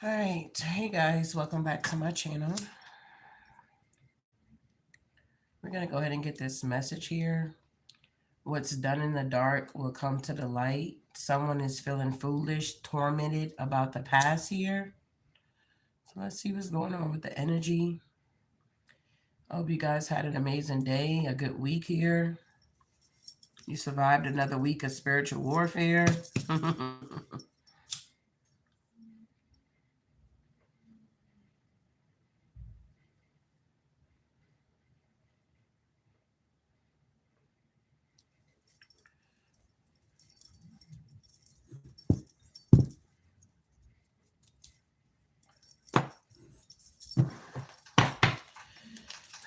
All right, hey guys, welcome back to my channel. We're gonna go ahead and get this message here. What's done in the dark will come to the light. Someone is feeling foolish, tormented about the past here. So let's see what's going on with the energy. I hope you guys had an amazing day, a good week here. You survived another week of spiritual warfare.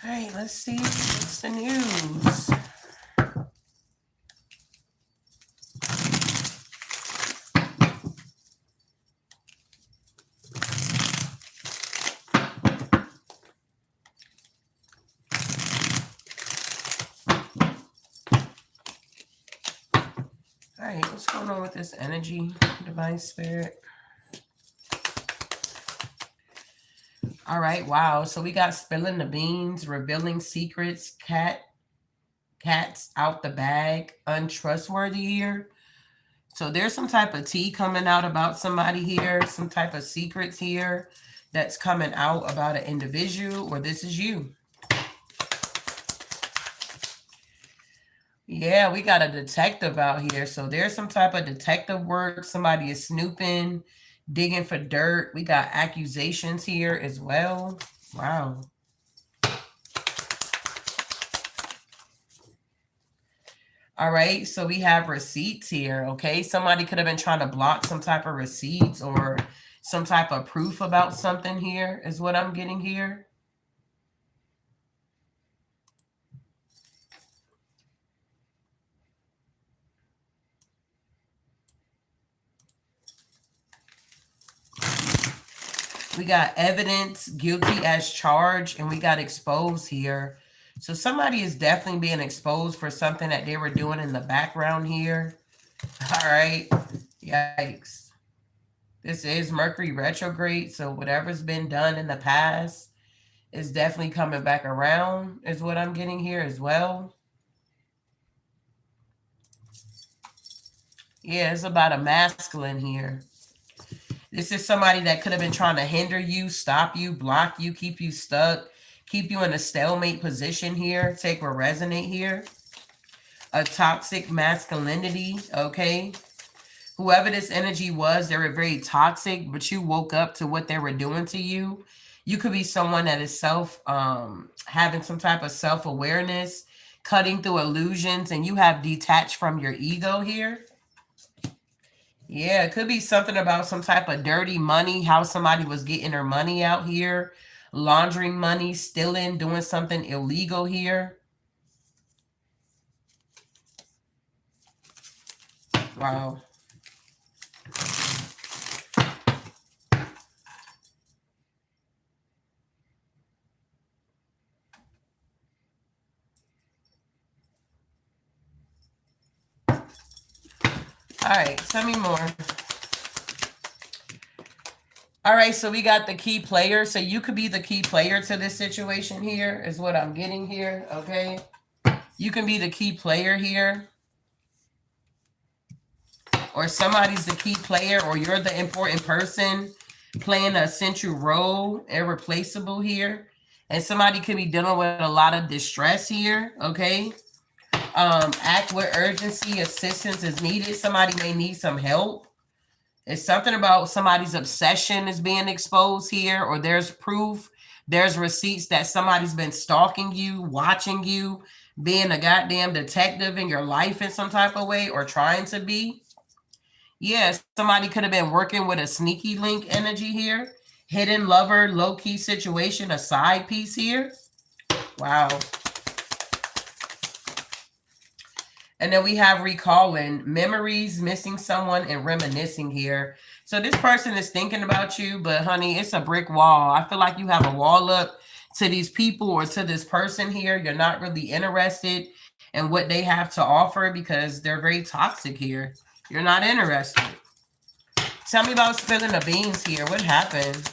All right, let's see what's the news. All right, what's going on with this energy, divine spirit? All right, wow. So we got spilling the beans, revealing secrets, cats out the bag, untrustworthy here. So there's some type of tea coming out about somebody here, some type of secrets here that's coming out about an individual, or this is you. Yeah, we got a detective out here. So there's some type of detective work. Somebody is snooping, digging for dirt. We got accusations here as well. Wow. All right, so we have receipts here, okay? Somebody could have been trying to block some type of receipts or some type of proof about something here, is what I'm getting here. We got evidence, guilty as charged, and we got exposed here. So somebody is definitely being exposed for something that they were doing in the background here. All right, yikes. This is Mercury retrograde, so whatever's been done in the past is definitely coming back around, is what I'm getting here as well. Yeah, it's about a masculine here. This is somebody that could have been trying to hinder you, stop you, block you, keep you stuck, keep you in a stalemate position here. Take what resonate here. A toxic masculinity, okay? Whoever this energy was, they were very toxic, but you woke up to what they were doing to you. You could be someone that is having some type of self-awareness, cutting through illusions, and you have detached from your ego here. Yeah, it could be something about some type of dirty money, how somebody was getting their money out here, laundering money, stealing, doing something illegal here. Wow. All right, tell me more. All right, so we got the key player. So you could be the key player to this situation here, is what I'm getting here, okay? You can be the key player here. Or somebody's the key player, or you're the important person playing a central role, irreplaceable here. And somebody could be dealing with a lot of distress here, okay? Act with urgency, assistance is needed. Somebody may need some help. It's something about somebody's obsession is being exposed here, or there's proof, there's receipts that somebody's been stalking you, watching you, being a goddamn detective in your life in some type of way, or trying to be. Yes, somebody could have been working with a sneaky link energy here. Hidden lover, low-key situation, a side piece here. Wow. And then we have recalling, memories, missing someone, and reminiscing here. So this person is thinking about you, but honey, it's a brick wall. I feel like you have a wall up to these people or to this person here. You're not really interested in what they have to offer because they're very toxic here. You're not interested. Tell me about spilling the beans here. What happened?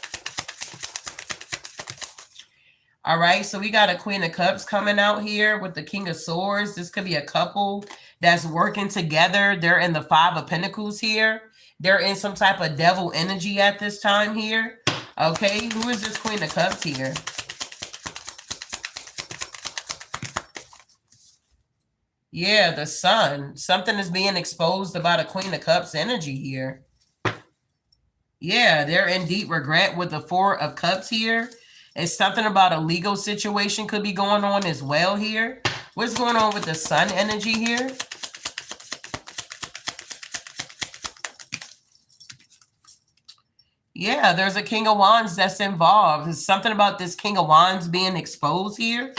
All right, so we got a Queen of Cups coming out here with the King of Swords. This could be a couple that's working together. They're in the Five of Pentacles here. They're in some type of devil energy at this time here. Okay, who is this Queen of Cups here? Yeah, the Sun. Something is being exposed about a Queen of Cups energy here. Yeah, they're in deep regret with the Four of Cups here. It's something about a legal situation could be going on as well here. What's going on with the Sun energy here? Yeah, there's a King of Wands that's involved. There's something about this King of Wands being exposed here.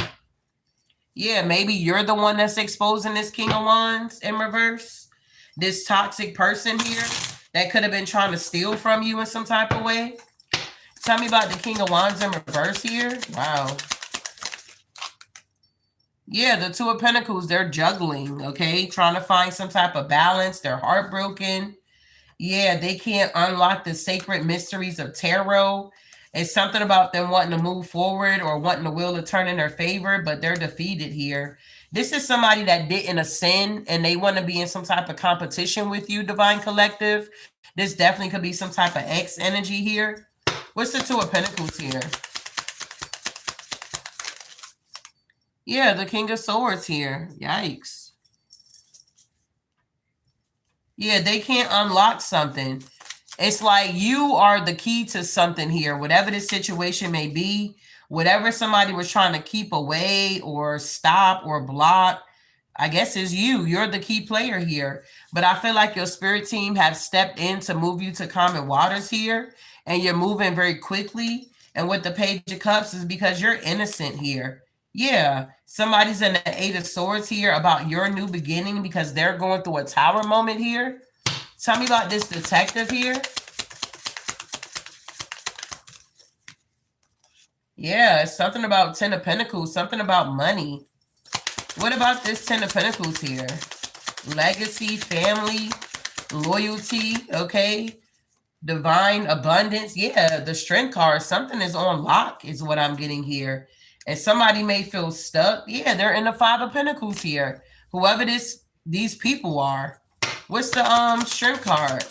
Yeah, maybe you're the one that's exposing this King of Wands in reverse. This toxic person here that could have been trying to steal from you in some type of way. Tell me about the King of Wands in reverse here. Wow. Yeah, the Two of Pentacles, they're juggling, okay? Trying to find some type of balance. They're heartbroken. Yeah, they can't unlock the sacred mysteries of tarot. It's something about them wanting to move forward or wanting the wheel to turn in their favor, but they're defeated here. This is somebody that didn't ascend and they want to be in some type of competition with you, Divine Collective. This definitely could be some type of X energy here. What's the Two of Pentacles here? Yeah, the King of Swords here. Yikes. Yeah, they can't unlock something. It's like you are the key to something here. Whatever the situation may be, whatever somebody was trying to keep away or stop or block, I guess is you. You're the key player here. But I feel like your spirit team have stepped in to move you to common waters here. And you're moving very quickly. And with the Page of Cups is because you're innocent here. Yeah, somebody's in the Eight of Swords here about your new beginning because they're going through a tower moment here. Tell me about this detective here. Yeah, it's something about Ten of Pentacles, something about money. What about this Ten of Pentacles here? Legacy, family, loyalty, okay? Divine abundance. Yeah, the Strength card, something is on lock is what I'm getting here. And somebody may feel stuck. Yeah, they're in the Five of Pentacles here. Whoever these people are. What's the Strength card?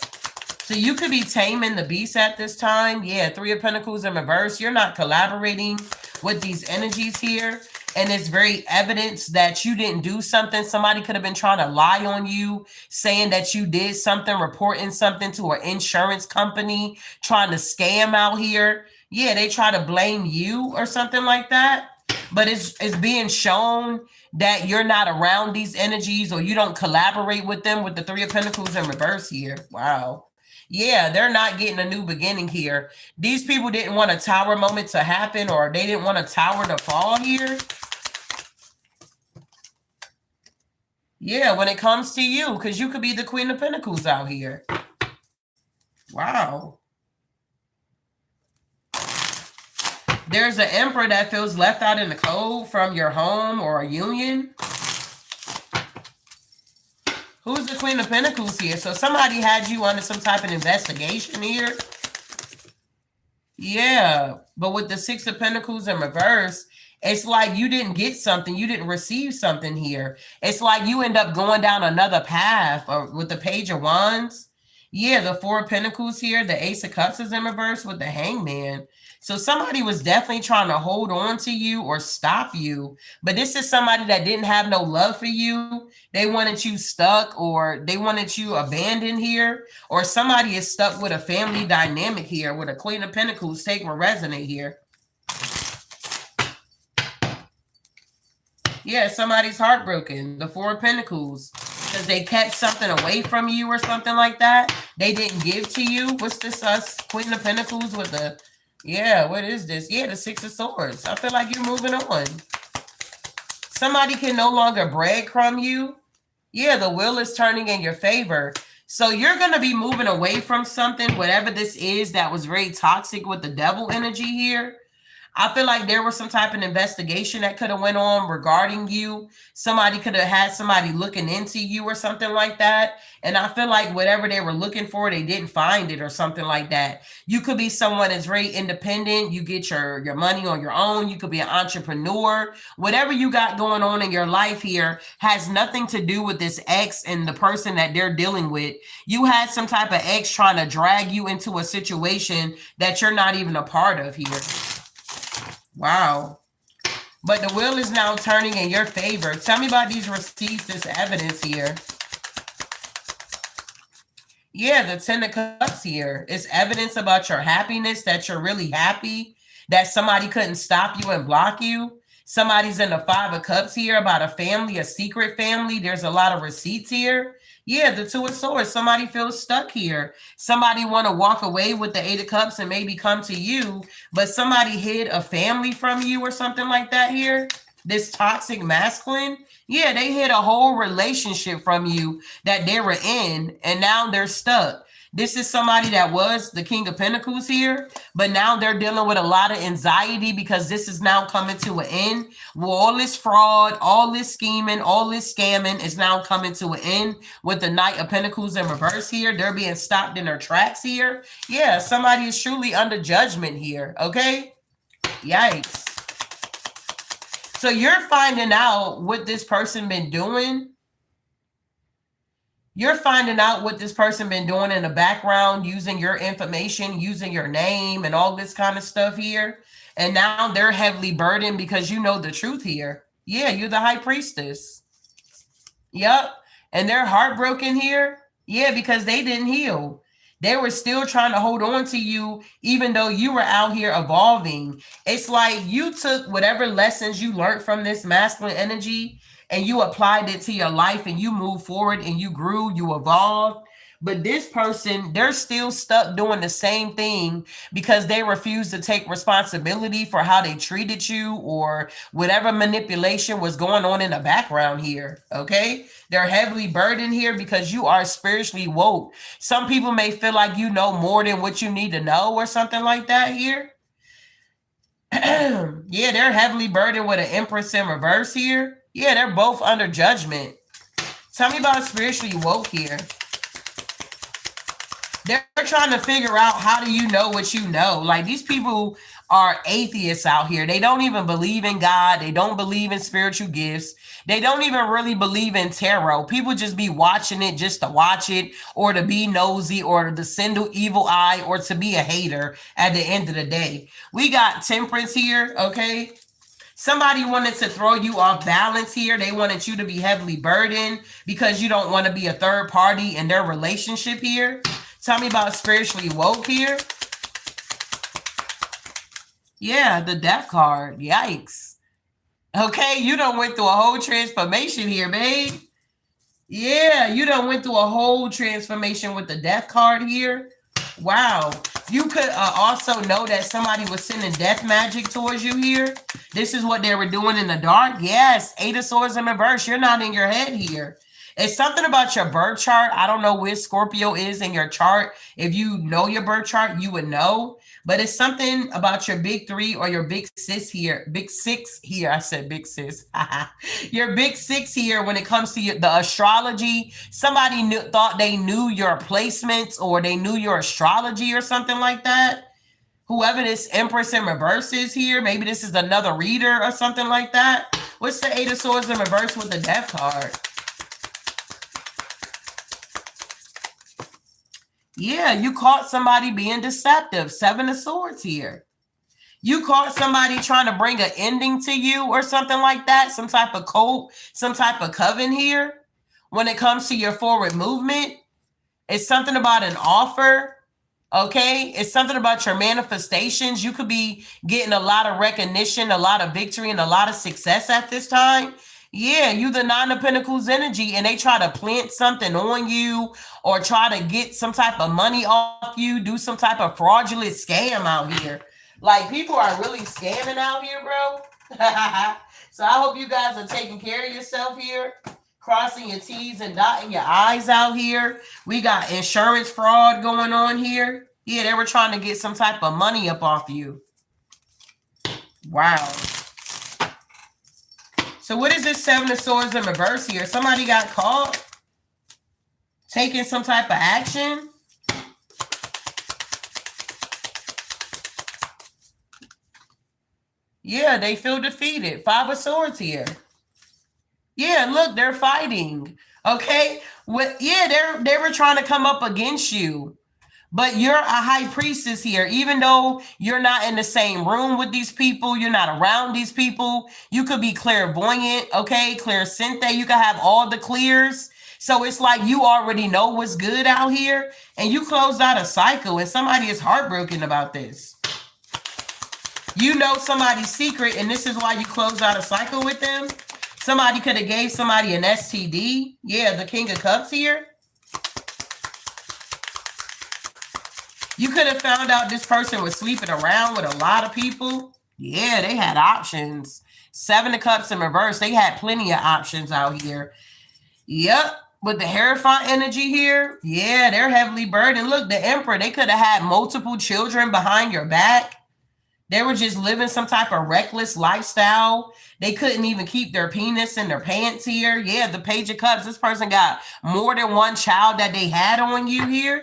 So you could be taming the beast at this time. Yeah, Three of Pentacles in reverse. You're not collaborating with these energies here. And it's very evidence that you didn't do something. Somebody could have been trying to lie on you, saying that you did something, reporting something to an insurance company, trying to scam out here. Yeah, they try to blame you or something like that. But it's being shown that you're not around these energies or you don't collaborate with them with the Three of Pentacles in reverse here. Wow. Yeah, they're not getting a new beginning here. These people didn't want a tower moment to happen or they didn't want a tower to fall here. Yeah, when it comes to you, because you could be the Queen of Pentacles out here. Wow. There's an Emperor that feels left out in the cold from your home or a union. Who's the Queen of Pentacles here? So somebody had you under some type of investigation here. Yeah, but with the Six of Pentacles in reverse, it's like you didn't get something. You didn't receive something here. It's like you end up going down another path or with the Page of Wands. Yeah, the Four of Pentacles here. The Ace of Cups is in reverse with the Hangman. So somebody was definitely trying to hold on to you or stop you. But this is somebody that didn't have no love for you. They wanted you stuck or they wanted you abandoned here. Or somebody is stuck with a family dynamic here with a Queen of Pentacles. Take or resonate here. Yeah, somebody's heartbroken. The Four of Pentacles. Because they kept something away from you or something like that. They didn't give to you. What's this Queen of Pentacles with the... Yeah, what is this? Yeah, the Six of Swords. I feel like you're moving on. Somebody can no longer breadcrumb you. Yeah, the wheel is turning in your favor. So you're going to be moving away from something, whatever this is that was very toxic with the devil energy here. I feel like there was some type of investigation that could have went on regarding you. Somebody could have had somebody looking into you or something like that. And I feel like whatever they were looking for, they didn't find it or something like that. You could be someone that's very independent. You get your money on your own. You could be an entrepreneur. Whatever you got going on in your life here has nothing to do with this ex and the person that they're dealing with. You had some type of ex trying to drag you into a situation that you're not even a part of here. Wow. But the wheel is now turning in your favor. Tell me about these receipts, this evidence here. Yeah, the 10 of Cups here. It's evidence about your happiness, that you're really happy, that somebody couldn't stop you and block you. Somebody's in the 5 of Cups here about a family, a secret family. There's a lot of receipts here. Yeah, the 2 of Swords. Somebody feels stuck here. Somebody want to walk away with the 8 of Cups and maybe come to you, but somebody hid a family from you or something like that here. This toxic masculine. Yeah, they hid a whole relationship from you that they were in, and now they're stuck. This is somebody that was the King of Pentacles here, but now they're dealing with a lot of anxiety because this is now coming to an end. Well, all this fraud, all this scheming, all this scamming is now coming to an end with the Knight of Pentacles in reverse here. They're being stopped in their tracks here. Yeah, somebody is truly under judgment here, okay? Yikes. So you're finding out what this person been doing. You're finding out what this person been doing in the background, using your information, using your name and all this kind of stuff here. And now they're heavily burdened because you know the truth here. Yeah, you're the High Priestess. Yep. And they're heartbroken here. Yeah, because they didn't heal. They were still trying to hold on to you, even though you were out here evolving. It's like you took whatever lessons you learned from this masculine energy and you applied it to your life and you moved forward and you grew, you evolved. But this person, they're still stuck doing the same thing because they refuse to take responsibility for how they treated you or whatever manipulation was going on in the background here, okay? They're heavily burdened here because you are spiritually woke. Some people may feel like you know more than what you need to know or something like that here. Yeah, they're heavily burdened with an Empress in reverse here. Yeah, they're both under judgment. Tell me about spiritually woke here. They're trying to figure out, how do you know what you know? Like, these people are atheists out here. They don't even believe in God. They don't believe in spiritual gifts. They don't even really believe in tarot. People just be watching it just to watch it, or to be nosy, or to send an evil eye, or to be a hater at the end of the day. We got Temperance here, okay? Somebody wanted to throw you off balance here. They wanted you to be heavily burdened because you don't want to be a third party in their relationship here. Tell me about spiritually woke here. Yeah, the Death card. Yikes. Okay, you done went through a whole transformation here, babe. Yeah, you done went through a whole transformation with the Death card here. Wow. You could also know that somebody was sending death magic towards you here. This is what they were doing in the dark. Yes, 8 of Swords in reverse. You're not in your head here. It's something about your birth chart. I don't know where Scorpio is in your chart. If you know your birth chart, you would know. But it's something about your big 3 or your big sis here. Big 6 here. I said big sis. Your big 6 here when it comes to the astrology. Somebody thought they knew your placements or they knew your astrology or something like that. Whoever this Empress in reverse is here, maybe this is another reader or something like that. What's the 8 of Swords in reverse with the Death card? Yeah, you caught somebody being deceptive. 7 of Swords here. You caught somebody trying to bring an ending to you or something like that. Some type of code, some type of coven here. When it comes to your forward movement, it's something about an offer. Okay, it's something about your manifestations. You could be getting a lot of recognition, a lot of victory, and a lot of success at this time. Yeah, you the 9 of Pentacles energy, and they try to plant something on you or try to get some type of money off you, do some type of fraudulent scam out here. Like, people are really scamming out here, bro. So I hope you guys are taking care of yourself here, crossing your T's and dotting your I's out here. We got insurance fraud going on here. Yeah, they were trying to get some type of money up off you. Wow. So what is this Seven of Swords in reverse here? Somebody got caught taking some type of action. Yeah, they feel defeated. Five of Swords here. Yeah, look, they're fighting. Okay. Yeah, they were trying to come up against you. But you're a high priestess here. Even though you're not in the same room with these people, you're not around these people, you could be clairvoyant, okay? Clairsentient. You could have all the clears. So it's like you already know what's good out here. And you closed out a cycle and somebody is heartbroken about this. You know somebody's secret and this is why you closed out a cycle with them. Somebody could have gave somebody an STD. Yeah, the King of Cups here. You could have found out this person was sleeping around with a lot of people. Yeah, they had options. Seven of Cups in reverse. They had plenty of options out here. Yep. With the Hierophant energy here. Yeah, they're heavily burdened. Look, the Emperor. They could have had multiple children behind your back. They were just living some type of reckless lifestyle. They couldn't even keep their penis in their pants here. Yeah, the Page of Cups. This person got more than one child that they had on you here.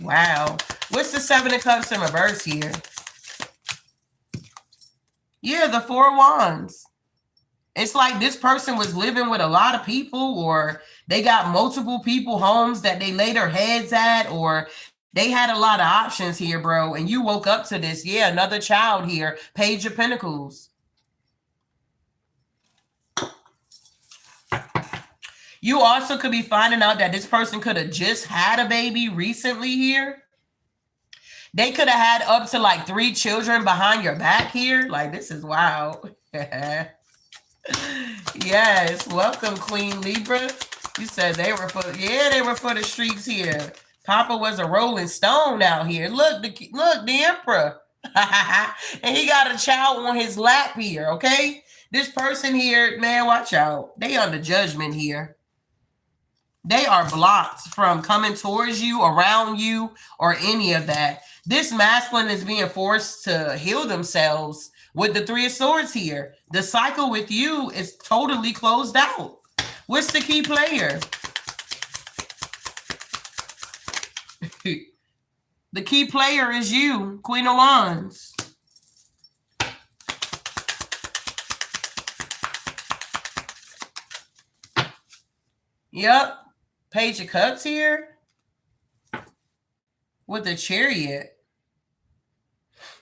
Wow. What's the Seven of Cups in reverse here? Yeah, the Four of Wands. It's like this person was living with a lot of people, or they got multiple people homes that they lay their heads at, or they had a lot of options here, bro. And you woke up to this. Yeah, another child here. Page of Pentacles. You also could be finding out that this person could have just had a baby recently here. They could have had up to like 3 children behind your back here. Like, this is wild. Yes, welcome, Queen Libra. You said they were for, yeah, they were for the streets here. Papa was a rolling stone out here. Look, the Emperor. And he got a child on his lap here, okay? This person here, man, watch out. They under judgment here. They are blocked from coming towards you, around you, or any of that. This masculine is being forced to heal themselves with the Three of Swords here. The cycle with you is totally closed out. What's the key player? The key player is you, Queen of Wands. Yep. Page of Cups here with the Chariot.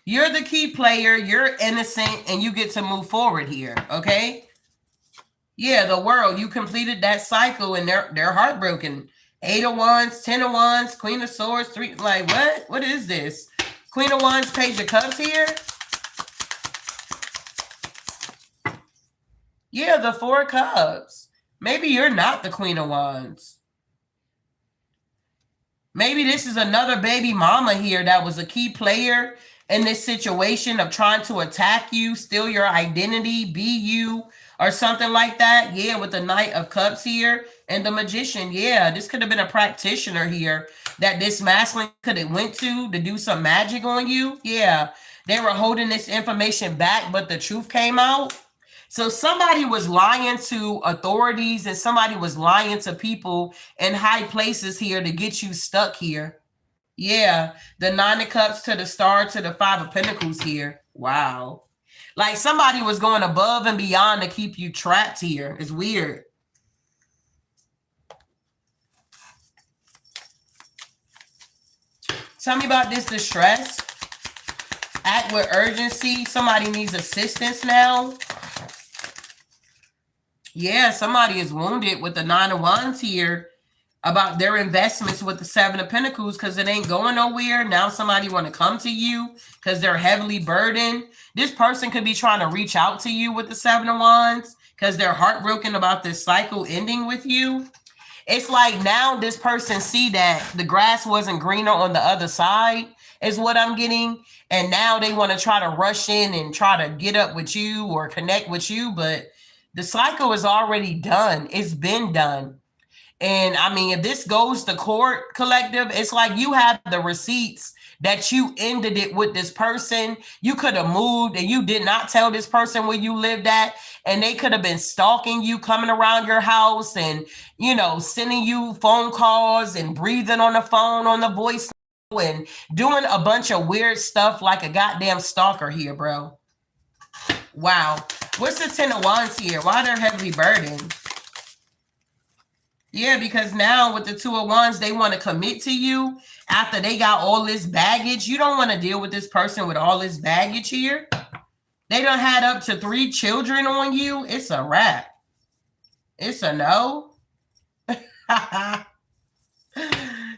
You're the key player. You're innocent and you get to move forward here. Okay. Yeah, the World. You completed that cycle and they're heartbroken. 8 of Wands, 10 of Wands, Queen of Swords, 3. Like, what? What is this? Queen of Wands, Page of Cups here. Yeah, the 4 of Cups. Maybe you're not the Queen of Wands. Maybe this is another baby mama here that was a key player in this situation of trying to attack you, steal your identity, be you, or something like that. Yeah, with the Knight of Cups here and the Magician. Yeah, this could have been a practitioner here that this masculine could have went to do some magic on you. Yeah, they were holding this information back, but the truth came out. So somebody was lying to authorities and somebody was lying to people in high places here to get you stuck here. Yeah, the 9 of Cups to the Star to the 5 of Pentacles here. Wow. Like somebody was going above and beyond to keep you trapped here. It's weird. Tell me about this distress. Act with urgency. Somebody needs assistance now. Yeah, somebody is wounded with the 9 of Wands here about their investments with the 7 of Pentacles because it ain't going nowhere. Now somebody want to come to you because they're heavily burdened. This person could be trying to reach out to you with the 7 of Wands because they're heartbroken about this cycle ending with you. It's like now this person see that the grass wasn't greener on the other side is what I'm getting. And now they want to try to rush in and try to get up with you or connect with you. But the cycle is already done. It's been done. And I mean, if this goes to court, collective, it's like you have the receipts that you ended it with this person. You could have moved and you did not tell this person where you lived at, and they could have been stalking you, coming around your house and, you know, sending you phone calls and breathing on the phone, on the voice, and doing a bunch of weird stuff like a goddamn stalker here, bro. Wow. What's the 10 of Wands here? Why they're heavily burdened? Yeah, because now with the 2 of Wands, they want to commit to you after they got all this baggage. You don't want to deal with this person with all this baggage here. They done had up to 3 children on you. It's a wrap. It's a no.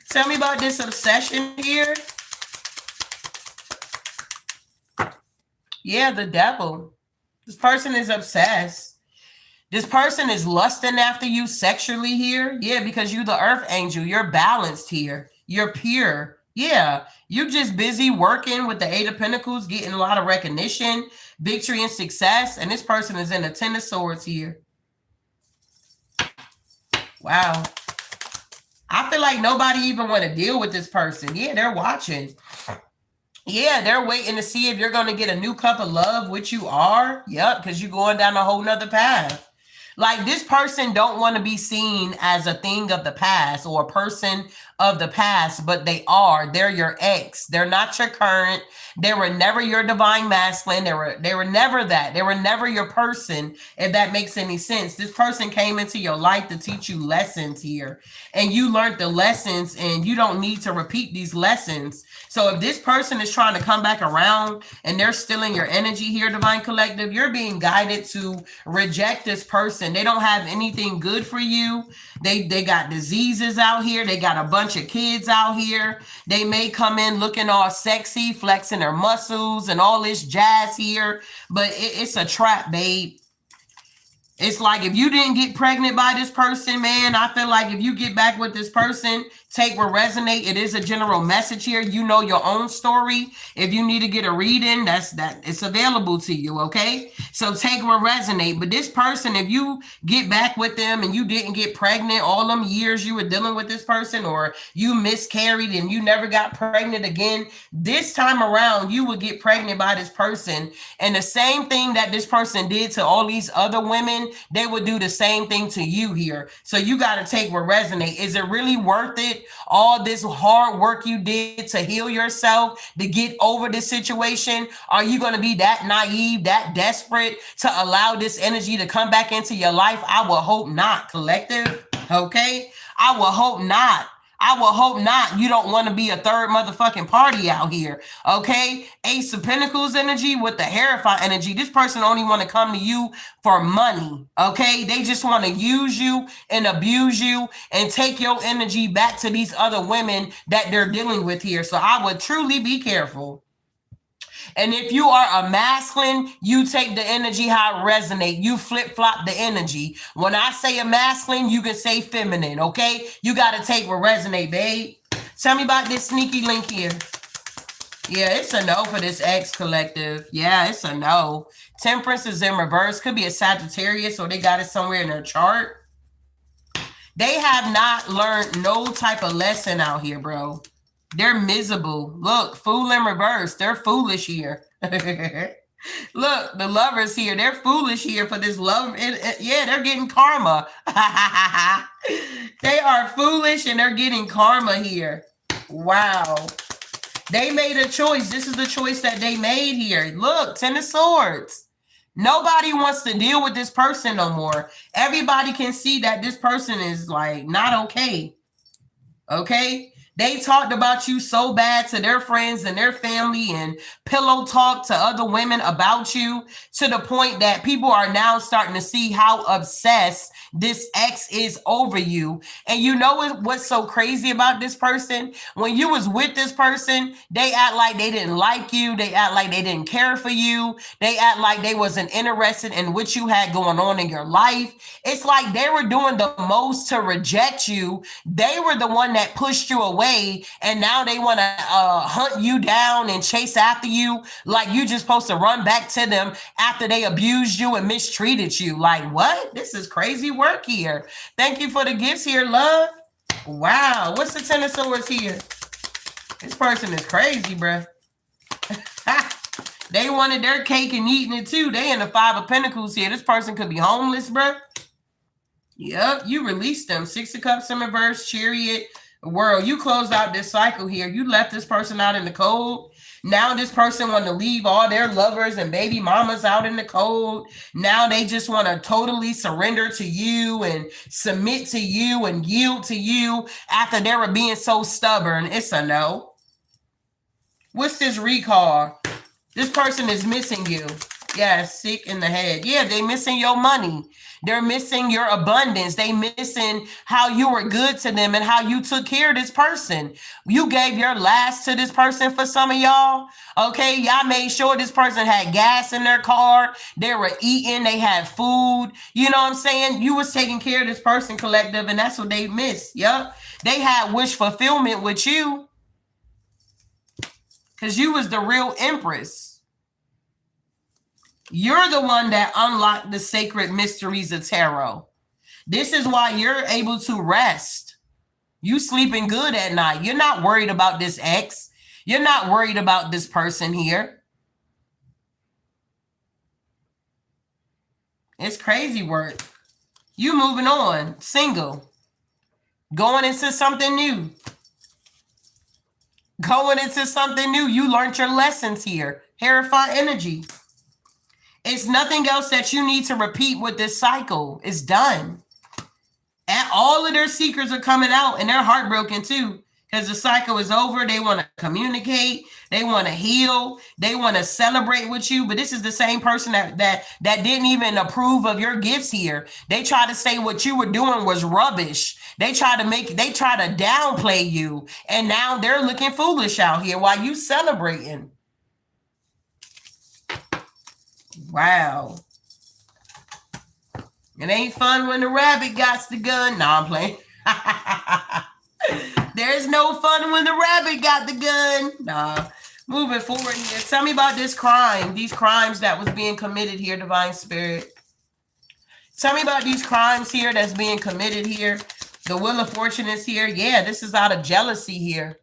Tell me about this obsession here. Yeah, the devil. This person is obsessed. This person is lusting after you sexually here. Yeah, because you're the earth angel. You're balanced here. You're pure. Yeah, you're just busy working with the 8 of Pentacles, getting a lot of recognition, victory, and success. And this person is in the 10 of Swords here. Wow. I feel like nobody even want to deal with this person. Yeah, they're watching. Yeah, they're waiting to see if you're going to get a new cup of love, which you are. Yep, because you're going down a whole nother path. Like, this person don't want to be seen as a thing of the past or a person of the past, but they are. They're your ex. They're not your current. They were never your divine masculine. They were never that. They were never your person, if that makes any sense. This person came into your life to teach you lessons here, and you learned the lessons, and you don't need to repeat these lessons. So if this person is trying to come back around and they're stealing your energy here, Divine Collective, you're being guided to reject this person. They don't have anything good for you. They got diseases out here. They got a bunch of kids out here. They may come in looking all sexy, flexing their muscles and all this jazz here, but it's a trap, babe. It's like if you didn't get pregnant by this person, man, I feel like if you get back with this person, take what resonate. It is a general message here. You know your own story. If you need to get a reading, it's available to you, okay? So take what resonate. But this person, if you get back with them and you didn't get pregnant all them years you were dealing with this person, or you miscarried and you never got pregnant again, this time around, you would get pregnant by this person. And the same thing that this person did to all these other women, they would do the same thing to you here. So you got to take what resonate. Is it really worth it? All this hard work you did to heal yourself, to get over this situation? Are you going to be that naive, that desperate to allow this energy to come back into your life? I will hope not, collective. Okay. I will hope not. I will hope not. You don't want to be a third motherfucking party out here. Okay. Ace of Pentacles energy with the Hierophant energy. This person only want to come to you for money. Okay. They just want to use you and abuse you and take your energy back to these other women that they're dealing with here. So I would truly be careful. And if you are a masculine, you take the energy how it resonate. You flip-flop the energy. When I say a masculine, you can say feminine, okay? You got to take what resonate, babe. Tell me about this sneaky link here. Yeah, it's a no for this X collective. Yeah, it's a no. Temperance is in reverse. Could be a Sagittarius, or they got it somewhere in their chart. They have not learned no type of lesson out here, bro. They're miserable. Look, Fool in reverse. They're foolish here. Look, the Lovers here. They're foolish here for this love. Yeah, they're getting karma. They are foolish and they're getting karma here. Wow. They made a choice. This is the choice that they made here. Look, 10 of Swords. Nobody wants to deal with this person no more. Everybody can see that this person is like not okay. Okay? They talked about you so bad to their friends and their family and pillow talk to other women about you, to the point that people are now starting to see how obsessed this ex is over you. And you know what's so crazy about this person? When you was with this person, they act like they didn't like you. They act like they didn't care for you. They act like they wasn't interested in what you had going on in your life. It's like they were doing the most to reject you. They were the one that pushed you away. And now they want to hunt you down and chase after you like you just supposed to run back to them after they abused you and mistreated you. Like, what? This is crazy work here. Thank you for the gifts here, love. Wow. What's the 10 of Swords here? This person is crazy, bruh. They wanted their cake and eating it too. They in the 5 of Pentacles here. This person could be homeless, bruh. Yep, you released them. 6 of Cups in reverse, Chariot, World. You closed out this cycle here. You left this person out in the cold. Now this person want to leave all their lovers and baby mamas out in the cold. Now they just want to totally surrender to you and submit to you and yield to you after they were being so stubborn. It's a no. What's this recall? This person is missing you. Yeah, sick in the head. Yeah, they missing your money. They're missing your abundance. They missing how you were good to them and how you took care of this person. You gave your last to this person for some of y'all. Okay, y'all made sure this person had gas in their car. They were eating. They had food. You know what I'm saying? You was taking care of this person, collective, and that's what they missed. Yep. They had wish fulfillment with you because you was the real empress. You're the one that unlocked the sacred mysteries of tarot. This is why you're able to rest. You sleeping good at night. You're not worried about this ex. You're not worried about this person here. It's crazy work. You moving on, single, going into something new. Going into something new. You learned your lessons here. Hierophant energy. It's nothing else that you need to repeat with this cycle. It's done. And all of their secrets are coming out and they're heartbroken too because the cycle is over. They want to communicate. They want to heal. They want to celebrate with you. But this is the same person that didn't even approve of your gifts here. They try to say what you were doing was rubbish. They try to downplay you. And now they're looking foolish out here while you celebrating. Wow. It ain't fun when the rabbit got the gun. No, I'm playing. There's no fun when the rabbit got the gun. Nah. Moving forward here. Tell me about this crime. These crimes that was being committed here, Divine Spirit. Tell me about these crimes here that's being committed here. The Wheel of Fortune is here. Yeah, this is out of jealousy here.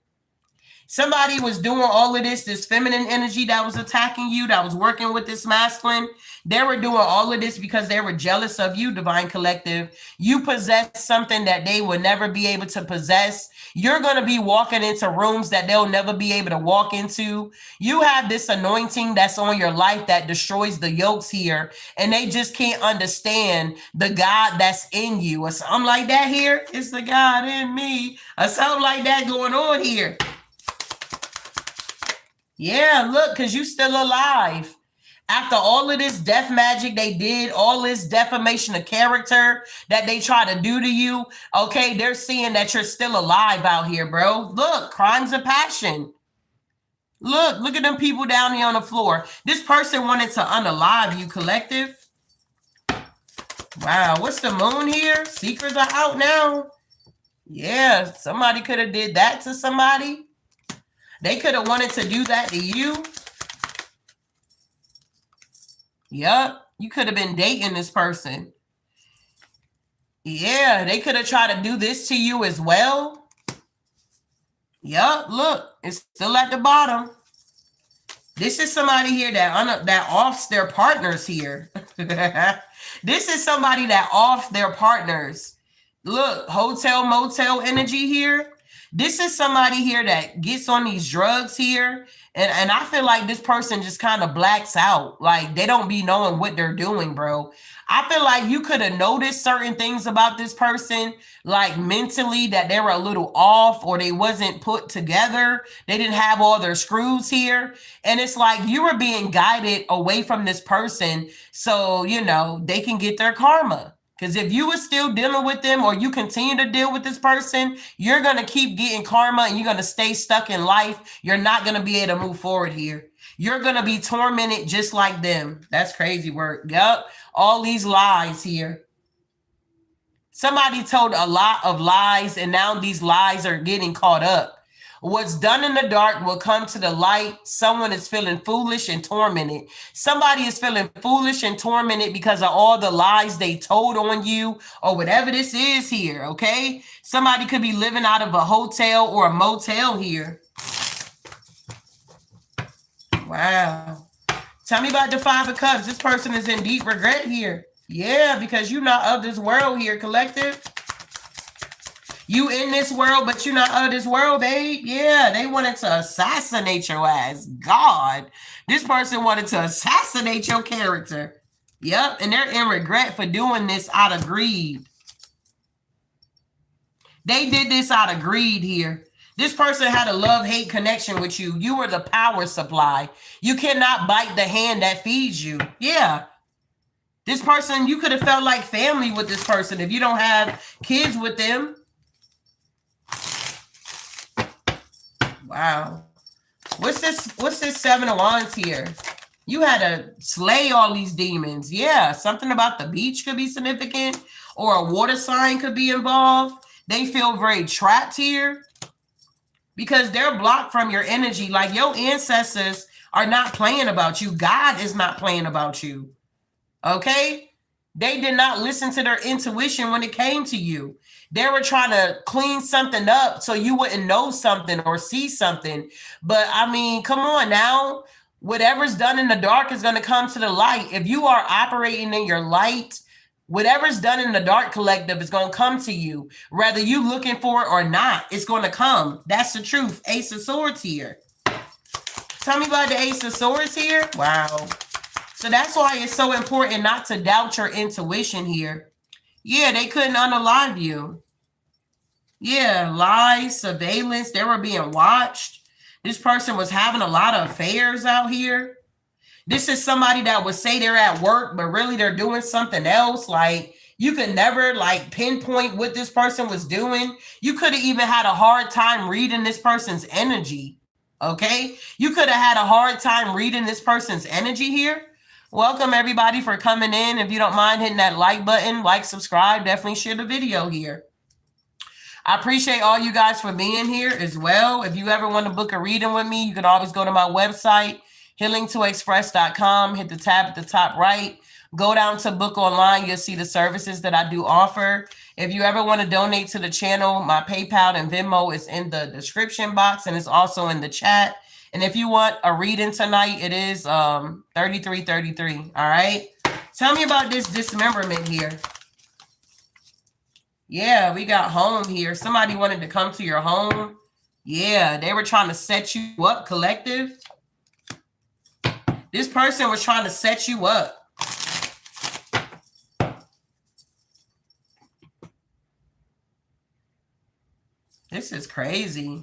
Somebody was doing all of this feminine energy that was attacking you, that was working with this masculine. They were doing all of this because they were jealous of you, Divine Collective. You possess something that they would never be able to possess. You're going to be walking into rooms that they'll never be able to walk into. You have this anointing that's on your life that destroys the yokes here, and they just can't understand the God that's in you. Or something like that here. It's the God in me. Or something like that going on here. Yeah, look, because you still alive. After all of this death magic they did, all this defamation of character that they try to do to you, okay, they're seeing that you're still alive out here, bro. Look, crimes of passion. Look at them people down here on the floor. This person wanted to unalive you, collective. Wow, what's the moon here? Secrets are out now. Yeah, somebody could have did that to somebody. They could have wanted to do that to you. Yep, you could have been dating this person. Yeah, they could have tried to do this to you as well. Yep, look, it's still at the bottom. This is somebody here that offs their partners here. This is somebody that offs their partners. Look, hotel, motel energy here. This is somebody here that gets on these drugs here. And I feel like this person just kind of blacks out. Like they don't be knowing what they're doing, bro. I feel like you could have noticed certain things about this person, like mentally that they were a little off or they wasn't put together. They didn't have all their screws here. And it's like you were being guided away from this person so, you know, they can get their karma. Because if you were still dealing with them or you continue to deal with this person, you're going to keep getting karma and you're going to stay stuck in life. You're not going to be able to move forward here. You're going to be tormented just like them. That's crazy work. Yup. All these lies here. Somebody told a lot of lies and now these lies are getting caught up. What's done in the dark will come to the light. Someone is feeling foolish and tormented. Somebody is feeling foolish and tormented because of all the lies they told on you or whatever this is here, okay? Somebody could be living out of a hotel or a motel here. Wow. Tell me about the Five of Cups. This person is in deep regret here. Yeah, because you're not of this world here, collective. You in this world, but you're not of this world, babe. Yeah, they wanted to assassinate your ass. God, this person wanted to assassinate your character. Yep, and they're in regret for doing this out of greed. They did this out of greed here. This person had a love-hate connection with you. You were the power supply. You cannot bite the hand that feeds you. Yeah. This person, you could have felt like family with this person if you don't have kids with them. Wow. What's this Seven of Wands here? You had to slay all these demons. Yeah, something about the beach could be significant, or a water sign could be involved. They feel very trapped here because they're blocked from your energy. Like your ancestors are not playing about you. God is not playing about you. Okay? They did not listen to their intuition when it came to you. They were trying to clean something up so you wouldn't know something or see something. But I mean, come on now. Whatever's done in the dark is going to come to the light. If you are operating in your light, whatever's done in the dark, collective, is going to come to you. Whether you looking for it or not, it's going to come. That's the truth. Ace of Swords here. Tell me about the Ace of Swords here. Wow. So that's why it's so important not to doubt your intuition here. Yeah, they couldn't unalive you. Yeah, lies, surveillance. They were being watched. This person was having a lot of affairs out here. This is somebody that would say they're at work, but really they're doing something else. Like, you could never like pinpoint what this person was doing. You could have even had a hard time reading this person's energy. Okay? You could have had a hard time reading this person's energy here. Welcome everybody for coming in. If you don't mind hitting that like button, like, subscribe, definitely share the video here. I appreciate all you guys for being here as well. If you ever want to book a reading with me, you can always go to my website, healingtoexpress.com. Hit the tab at the top right. Go down to book online. You'll see the services that I do offer. If you ever want to donate to the channel, my PayPal and Venmo is in the description box, and it's also in the chat. And if you want a reading tonight, it is $33.33. All right. Tell me about this dismemberment here. Yeah, we got home here. Somebody wanted to come to your home. Yeah, they were trying to set you up, collective. This person was trying to set you up. This is crazy.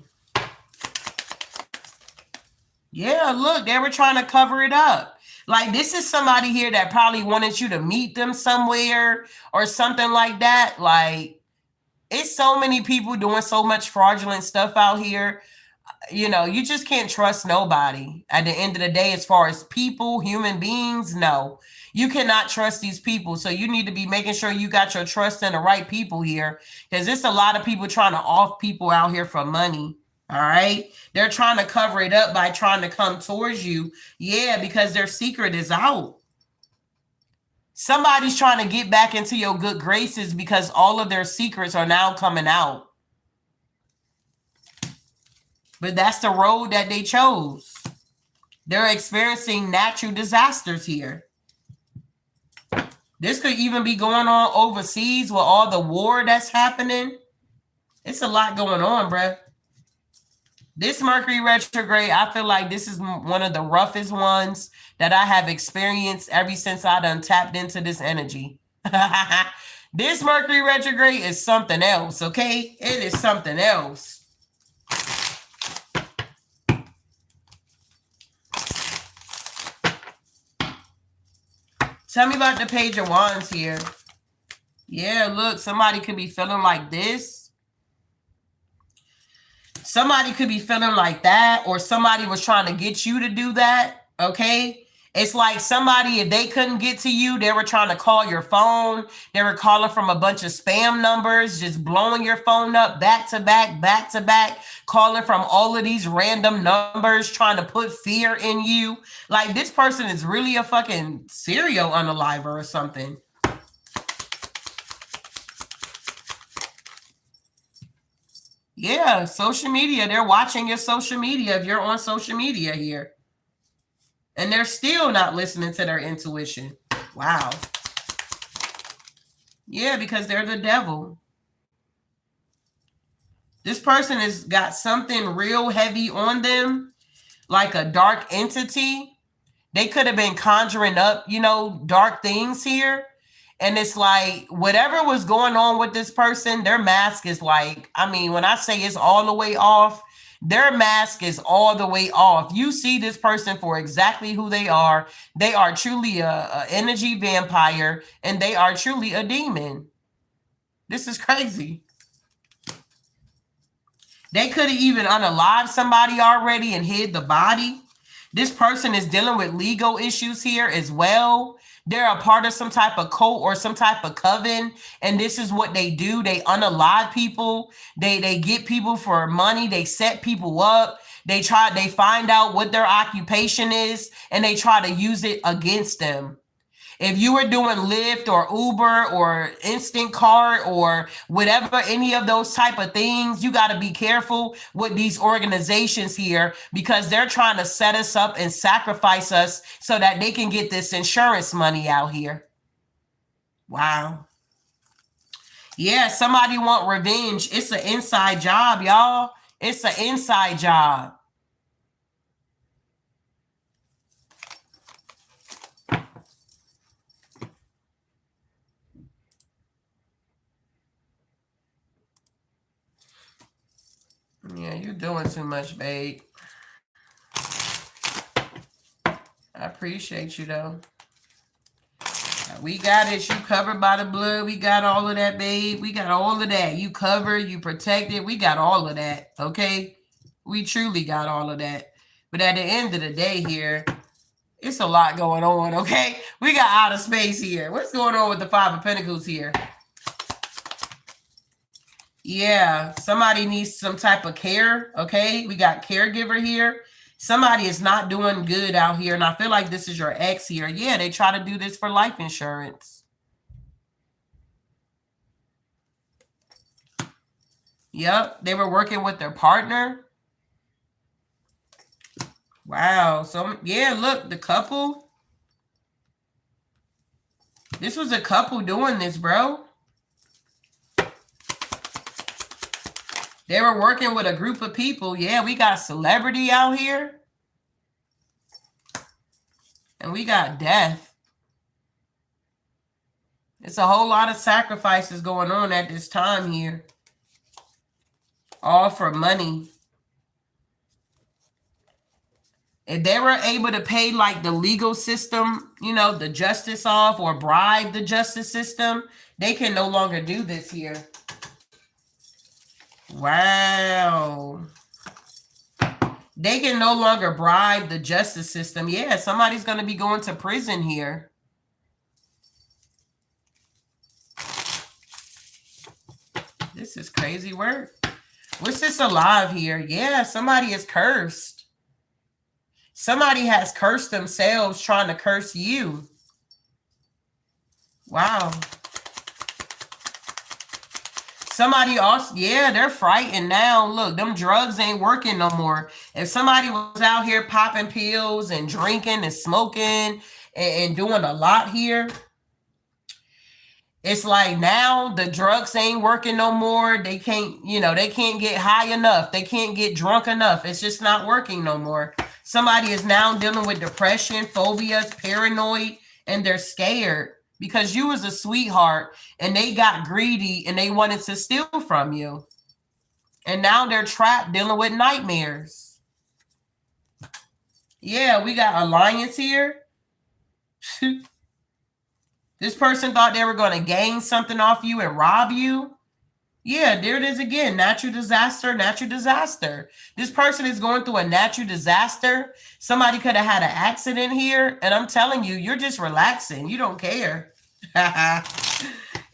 Yeah, look, they were trying to cover it up. Like, this is somebody here that probably wanted you to meet them somewhere or something like that. Like, it's so many people doing so much fraudulent stuff out here. You know, you just can't trust nobody at the end of the day. As far as people, human beings, no. You cannot trust these people. So you need to be making sure you got your trust in the right people here, because there's a lot of people trying to off people out here for money. All right. They're trying to cover it up by trying to come towards you. Yeah, because their secret is out. Somebody's trying to get back into your good graces because all of their secrets are now coming out. But that's the road that they chose. They're experiencing natural disasters here. This could even be going on overseas with all the war that's happening. It's a lot going on, bruh. This Mercury retrograde, I feel like this is one of the roughest ones that I have experienced ever since I done tapped into this energy. This Mercury retrograde is something else, okay? It is something else. Tell me about the Page of Wands here. Yeah, look, somebody could be feeling like this. Somebody could be feeling like that, or somebody was trying to get you to do that, okay? It's like somebody, if they couldn't get to you, they were trying to call your phone. They were calling from a bunch of spam numbers, just blowing your phone up back to back, calling from all of these random numbers, trying to put fear in you. Like, this person is really a fucking serial unaliver or something. Yeah, social media. They're watching your social media if you're on social media here. And they're still not listening to their intuition. Wow. Yeah, because they're the devil. This person has got something real heavy on them, like a dark entity. They could have been conjuring up, you know, dark things here. And it's like whatever was going on with this person, their mask is like, I mean, when I say it's all the way off, their mask is all the way off. You see this person for exactly who they are. They are truly a energy vampire, and they are truly a demon. This is crazy. They could have even unalived somebody already and hid the body. This person is dealing with legal issues here as well. They're a part of some type of cult or some type of coven, and this is what they do. They unalive people. They get people for money. They set people up. They find out what their occupation is, and they try to use it against them. If you were doing Lyft or Uber or Instant Cart or whatever, any of those type of things, you got to be careful with these organizations here, because they're trying to set us up and sacrifice us so that they can get this insurance money out here. Wow. Yeah, somebody want revenge. It's an inside job, y'all. It's an inside job. Yeah, you're doing too much, babe. I appreciate you, though. We got it. You covered by the blood. We got all of that, babe. We got all of that. You covered, you protected. We got all of that, okay? We truly got all of that. But at the end of the day here, it's a lot going on, okay? We got outer space here. What's going on with the Five of Pentacles here? Yeah, somebody needs some type of care, okay? We got caregiver here. Somebody is not doing good out here, and I feel like this is your ex here. Yeah, they try to do this for life insurance. Yep, they were working with their partner. Wow, so yeah, look, the couple. This was a couple doing this, bro. They were working with a group of people. Yeah, we got celebrity out here. And we got death. It's a whole lot of sacrifices going on at this time here. All for money. If they were able to pay like the legal system, you know, the justice off, or bribe the justice system, they can no longer do this here. Wow. They can no longer bribe the justice system. Yeah, somebody's going to be going to prison here. This is crazy work. What's this alive here? Yeah, somebody is cursed. Somebody has cursed themselves trying to curse you. Wow. Somebody also, yeah, they're frightened now. Look, them drugs ain't working no more. If somebody was out here popping pills and drinking and smoking and doing a lot here, it's like now the drugs ain't working no more. They can't, you know, they can't get high enough. They can't get drunk enough. It's just not working no more. Somebody is now dealing with depression, phobias, paranoid, and they're scared because you was a sweetheart and they got greedy and they wanted to steal from you. And now they're trapped dealing with nightmares. Yeah, we got alliance here. This person thought they were going to gain something off you and rob you. Yeah, there it is again. Natural disaster, natural disaster. This person is going through a natural disaster. Somebody could have had an accident here. And I'm telling you, you're just relaxing. You don't care.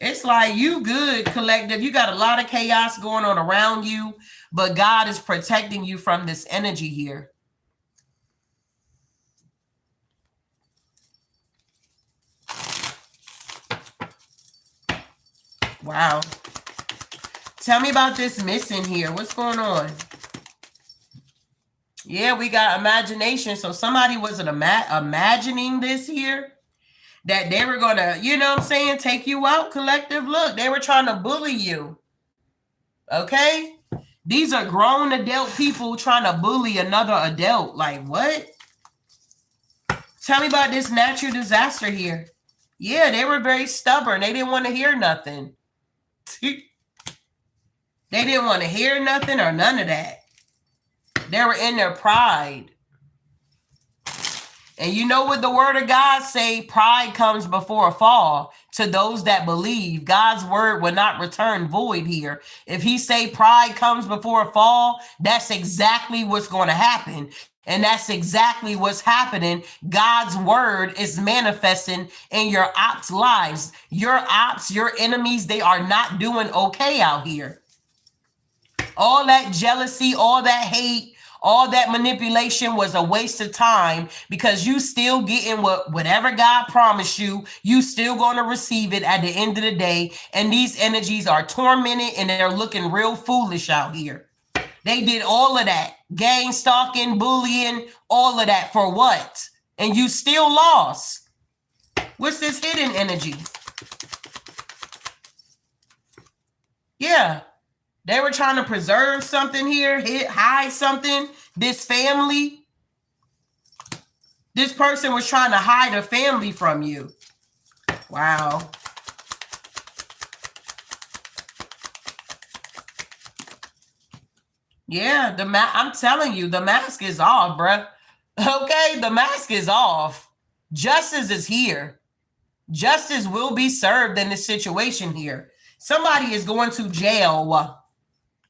It's like you good, collective. You got a lot of chaos going on around you, but God is protecting you from this energy here. Wow. Tell me about this missing here. What's going on? Yeah, we got imagination. So somebody wasn't imagining this here, that they were gonna, you know what I'm saying, take you out, collective. Look, they were trying to bully you. Okay? These are grown adult people trying to bully another adult. Like, what? Tell me about this natural disaster here. Yeah, they were very stubborn. They didn't want to hear nothing. They didn't want to hear nothing or none of that. They were in their pride. And you know what the word of God say? Pride comes before a fall. To those that believe, God's word will not return void here. If he say pride comes before a fall, that's exactly what's going to happen. And that's exactly what's happening. God's word is manifesting in your ops' lives. Your ops, your enemies, they are not doing okay out here. All that jealousy, all that hate, all that manipulation was a waste of time, because you still getting whatever God promised you. You still going to receive it at the end of the day. And these energies are tormented and they're looking real foolish out here. They did all of that. Gang stalking, bullying, all of that for what? And you still lost. What's this hidden energy? Yeah. They were trying to preserve something here, hide something. This family, this person was trying to hide a family from you. Wow. Yeah, I'm telling you, the mask is off, bruh. Okay, the mask is off. Justice is here. Justice will be served in this situation here. Somebody is going to jail.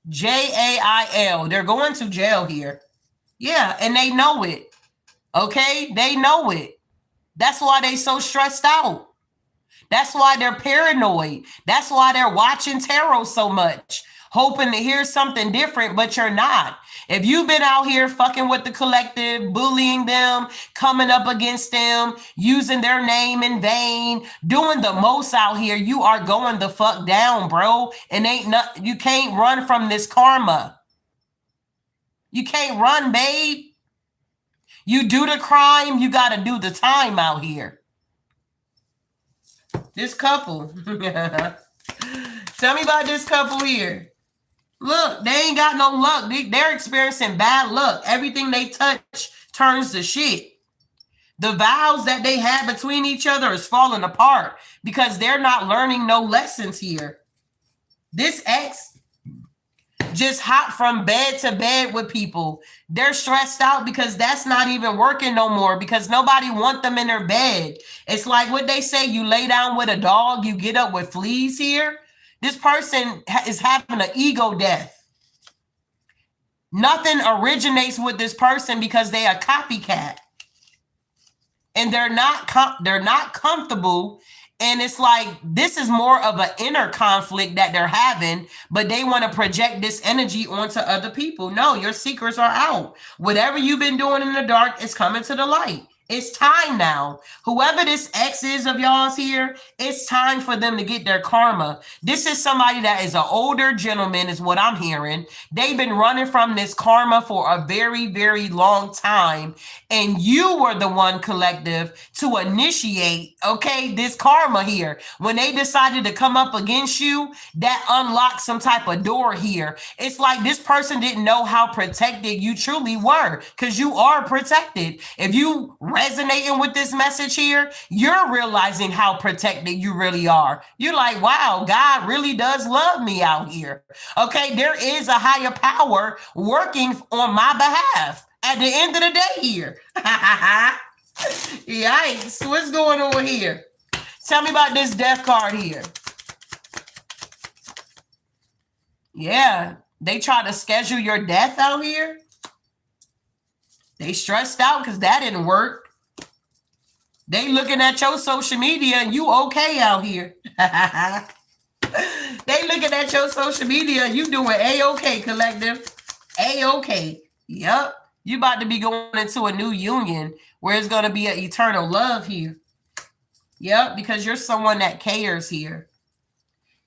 Jail. They're going to jail here. Yeah, and they know it. Okay, they know it. That's why they so stressed out. That's why they're paranoid. That's why they're watching tarot so much, hoping to hear something different, but you're not. If you've been out here fucking with the collective, bullying them, coming up against them, using their name in vain, doing the most out here, you are going the fuck down, bro. And you can't run from this karma. You can't run, babe. You do the crime, you got to do the time out here. This couple. Tell me about this couple here. Look, they ain't got no luck. They're experiencing bad luck. Everything they touch turns to shit. The vows that they have between each other is falling apart because they're not learning no lessons here. This ex just hop from bed to bed with people. They're stressed out because that's not even working no more, because nobody want them in their bed. It's like what they say, you lay down with a dog, you get up with fleas here. This person is having an ego death. Nothing originates with this person because they are a copycat. And they're not comfortable. And it's like, this is more of an inner conflict that they're having, but they want to project this energy onto other people. No, your secrets are out. Whatever you've been doing in the dark is coming to the light. It's time now. Whoever this ex is of y'all's here, it's time for them to get their karma. This is somebody that is an older gentleman, is what I'm hearing. They've been running from this karma for a very, very long time. And you were the one, collective, to initiate, okay, this karma here. When they decided to come up against you, that unlocked some type of door here. It's like this person didn't know how protected you truly were, because you are protected. If you resonating with this message here, you're realizing how protected you really are. You're like, wow, God really does love me out here. Okay, there is a higher power working on my behalf at the end of the day here. Yikes, what's going on here? Tell me about this death card here. Yeah, they try to schedule your death out here. They stressed out because that didn't work. They looking at your social media and you okay out here. They looking at your social media and you doing A-okay, collective. A-okay. Yep. You about to be going into a new union where it's going to be an eternal love here. Yep, because you're someone that cares here.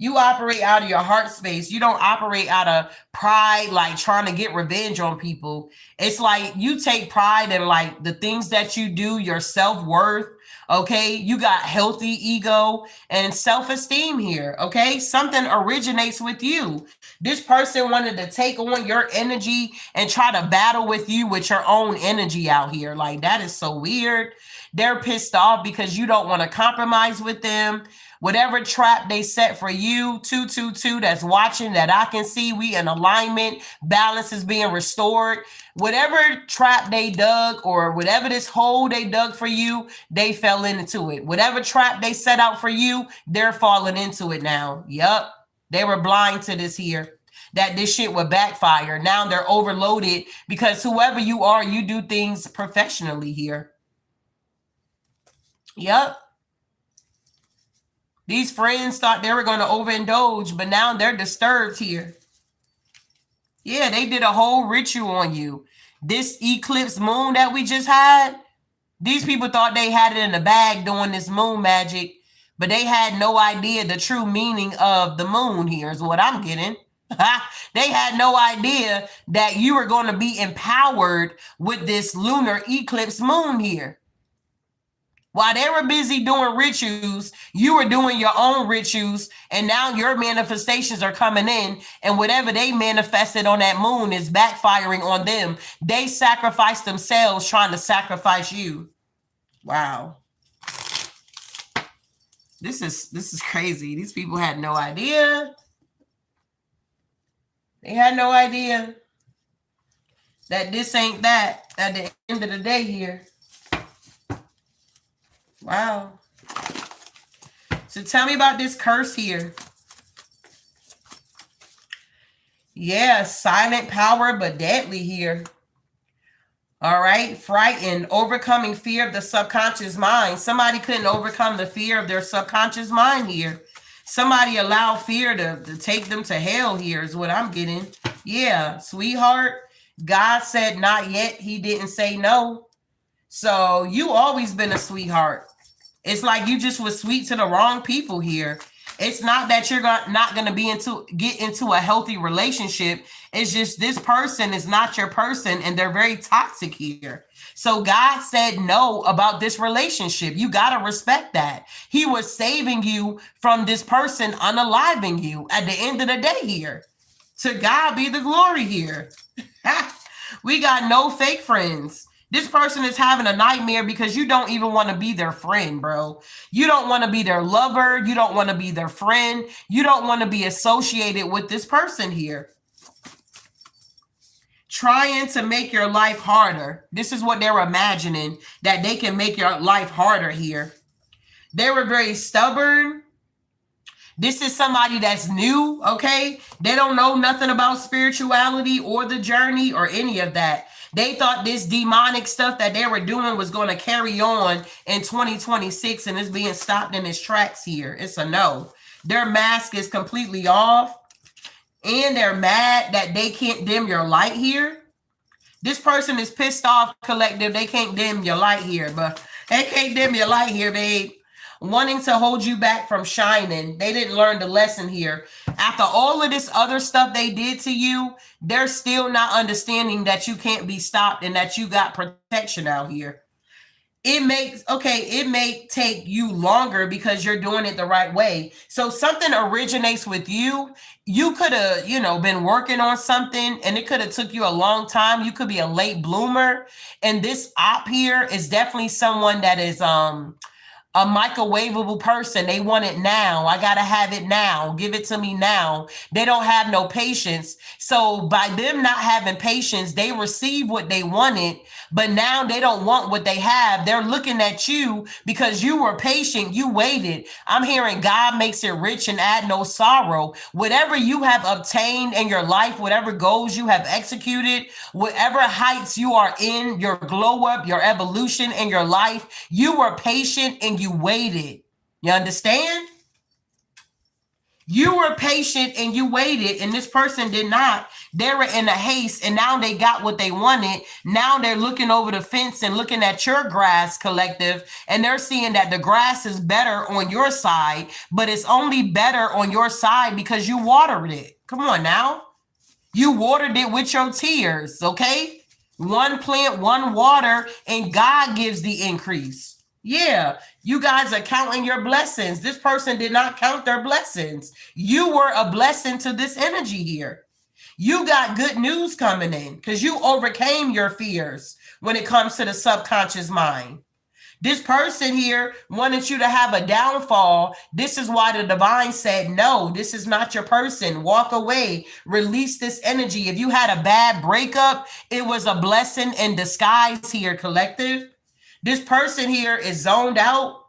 You operate out of your heart space. You don't operate out of pride, like trying to get revenge on people. It's like you take pride in like the things that you do, your self-worth. Okay, you got healthy ego and self-esteem here. Okay, something originates with you. This person wanted to take on your energy and try to battle with you with your own energy out here. Like, that is so weird. They're pissed off because you don't want to compromise with them. Whatever trap they set for you, 222 that's watching, that I can see, we in alignment, balance is being restored. Whatever trap they dug or whatever this hole they dug for you, they fell into it. Whatever trap they set out for you, they're falling into it now. Yup. They were blind to this here, that this shit would backfire. Now they're overloaded because whoever you are, you do things professionally here. Yup. These friends thought they were going to overindulge, but now they're disturbed here. Yeah, they did a whole ritual on you. This eclipse moon that we just had, these people thought they had it in the bag doing this moon magic, but they had no idea the true meaning of the moon here is what I'm getting. They had no idea that you were going to be empowered with this lunar eclipse moon here. While they were busy doing rituals, you were doing your own rituals, and now your manifestations are coming in, and whatever they manifested on that moon is backfiring on them. They sacrificed themselves trying to sacrifice you. Wow. This is crazy. These people had no idea. They had no idea that this ain't that at the end of the day here. Wow. So tell me about this curse here. Yeah, silent power, but deadly here. All right. Frightened, overcoming fear of the subconscious mind. Somebody couldn't overcome the fear of their subconscious mind here. Somebody allowed fear to take them to hell here is what I'm getting. Yeah, sweetheart. God said not yet. He didn't say no. So you always been a sweetheart. It's like you just was sweet to the wrong people here. It's not that you're not going to get into a healthy relationship. It's just this person is not your person and they're very toxic here. So God said no about this relationship. You got to respect that. He was saving you from this person unaliving you at the end of the day here. To God be the glory here. We got no fake friends. This person is having a nightmare because you don't even want to be their friend, bro. You don't want to be their lover. You don't want to be their friend. You don't want to be associated with this person here. Trying to make your life harder. This is what they're imagining, that they can make your life harder here. They were very stubborn. This is somebody that's new, okay? They don't know nothing about spirituality or the journey or any of that. They thought this demonic stuff that they were doing was going to carry on in 2026, and it's being stopped in its tracks here. It's a no. Their mask is completely off, and they're mad that they can't dim your light here. This person is pissed off, collective. They can't dim your light here, but they can't dim your light here, babe. Wanting to hold you back from shining. They didn't learn the lesson here. After all of this other stuff they did to you, they're still not understanding that you can't be stopped and that you got protection out here. It may take you longer because you're doing it the right way. So something originates with you. You could have, been working on something and it could have took you a long time. You could be a late bloomer. And this op here is definitely someone that is, a microwavable person. They want it now. I got to have it now. Give it to me now. They don't have no patience. So by them not having patience, they receive what they wanted, but now they don't want what they have. They're looking at you because you were patient. You waited. I'm hearing God makes it rich and add no sorrow. Whatever you have obtained in your life, whatever goals you have executed, whatever heights you are in, your glow up, your evolution in your life, you were patient and you waited. You understand? You were patient and you waited, and this person did not. They were in a haste, and now they got what they wanted. Now they're looking over the fence and looking at your grass, collective, and they're seeing that the grass is better on your side, but it's only better on your side because you watered it. Come on now. You watered it with your tears, okay? One plant, one water, and God gives the increase. Yeah, you guys are counting your blessings. This person did not count their blessings. You were a blessing to this energy here. You got good news coming in because you overcame your fears when it comes to the subconscious mind. This person here wanted you to have a downfall. This is why the divine said, no, this is not your person. Walk away. Release this energy. If you had a bad breakup, it was a blessing in disguise here, collective. This person here is zoned out.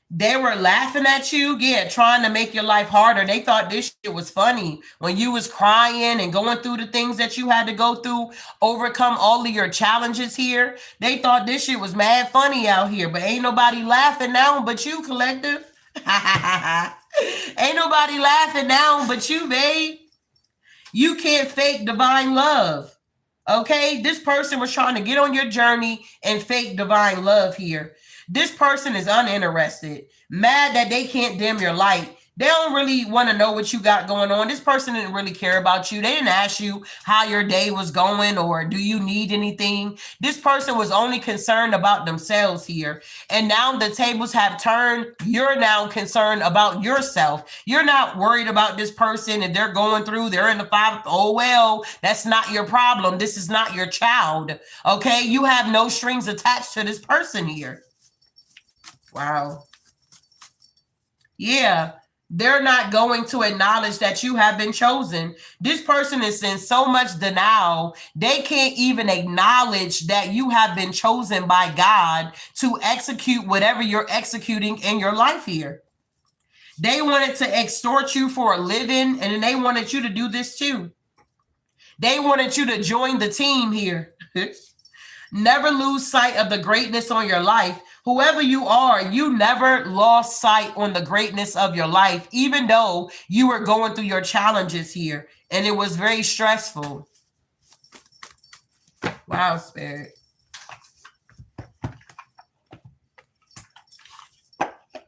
They were laughing at you, yeah, trying to make your life harder. They thought this shit was funny when you was crying and going through the things that you had to go through, overcome all of your challenges here. They thought this shit was mad funny out here, but ain't nobody laughing now but you, collective. Ain't nobody laughing now but you, babe. You can't fake divine love. Okay, this person was trying to get on your journey and fake divine love here. This person is uninterested, mad that they can't dim your light. They don't really want to know what you got going on. This person didn't really care about you. They didn't ask you how your day was going or do you need anything. This person was only concerned about themselves here. And now the tables have turned. You're now concerned about yourself. You're not worried about this person. If they're going through, they're in the five. Oh, well, that's not your problem. This is not your child. Okay, you have no strings attached to this person here. Wow. Yeah. They're not going to acknowledge that you have been chosen. This person is in so much denial. They can't even acknowledge that you have been chosen by God to execute whatever you're executing in your life here. They wanted to extort you for a living, and then they wanted you to do this too. They wanted you to join the team here. Never lose sight of the greatness on your life. Whoever you are, you never lost sight on the greatness of your life, even though you were going through your challenges here. And it was very stressful. Wow, Spirit.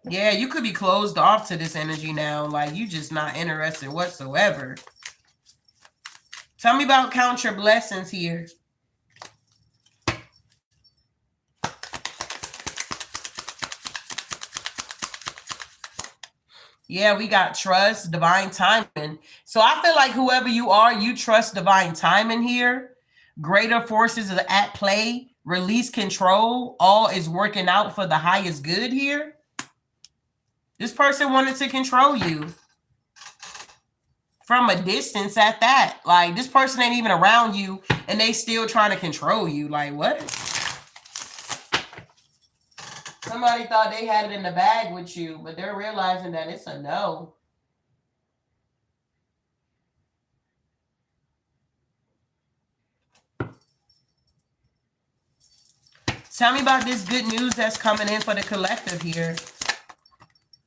Yeah, you could be closed off to this energy now. Like, you just not interested whatsoever. Tell me about count your blessings here. Yeah, we got trust, divine timing. So I feel like whoever you are, you trust divine timing here. Greater forces are at play. Release control. All is working out for the highest good here. This person wanted to control you from a distance at that. Like, this person ain't even around you and they still trying to control you. Like, what? Somebody thought they had it in the bag with you, but they're realizing that it's a no. Tell me about this good news that's coming in for the collective here.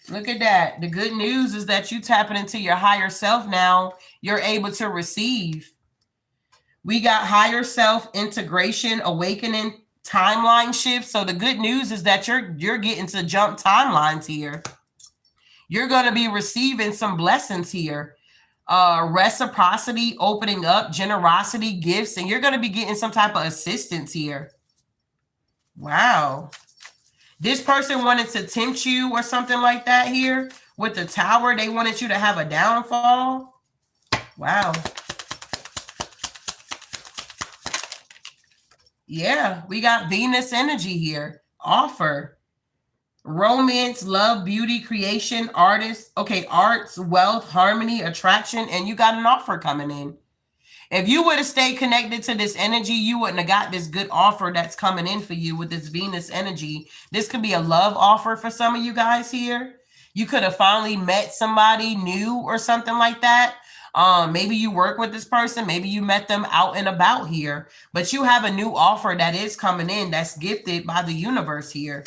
Look at that. The good news is that you tapping into your higher self now. You're able to receive. We got higher self integration, awakening, timeline shift. So the good news is that you're getting to jump timelines here. You're going to be receiving some blessings here. Reciprocity, opening up, generosity, gifts, and you're going to be getting some type of assistance here. Wow. This person wanted to tempt you or something like that here with the tower. They wanted you to have a downfall. Wow. Yeah, we got Venus energy here. Offer. Romance, love, beauty, creation, artists. Okay, arts, wealth, harmony, attraction, and you got an offer coming in. If you would have stayed connected to this energy, you wouldn't have got this good offer that's coming in for you with this Venus energy. This could be a love offer for some of you guys here. You could have finally met somebody new or something like that. Maybe you work with this person. Maybe you met them out and about here, but you have a new offer that is coming in that's gifted by the universe here.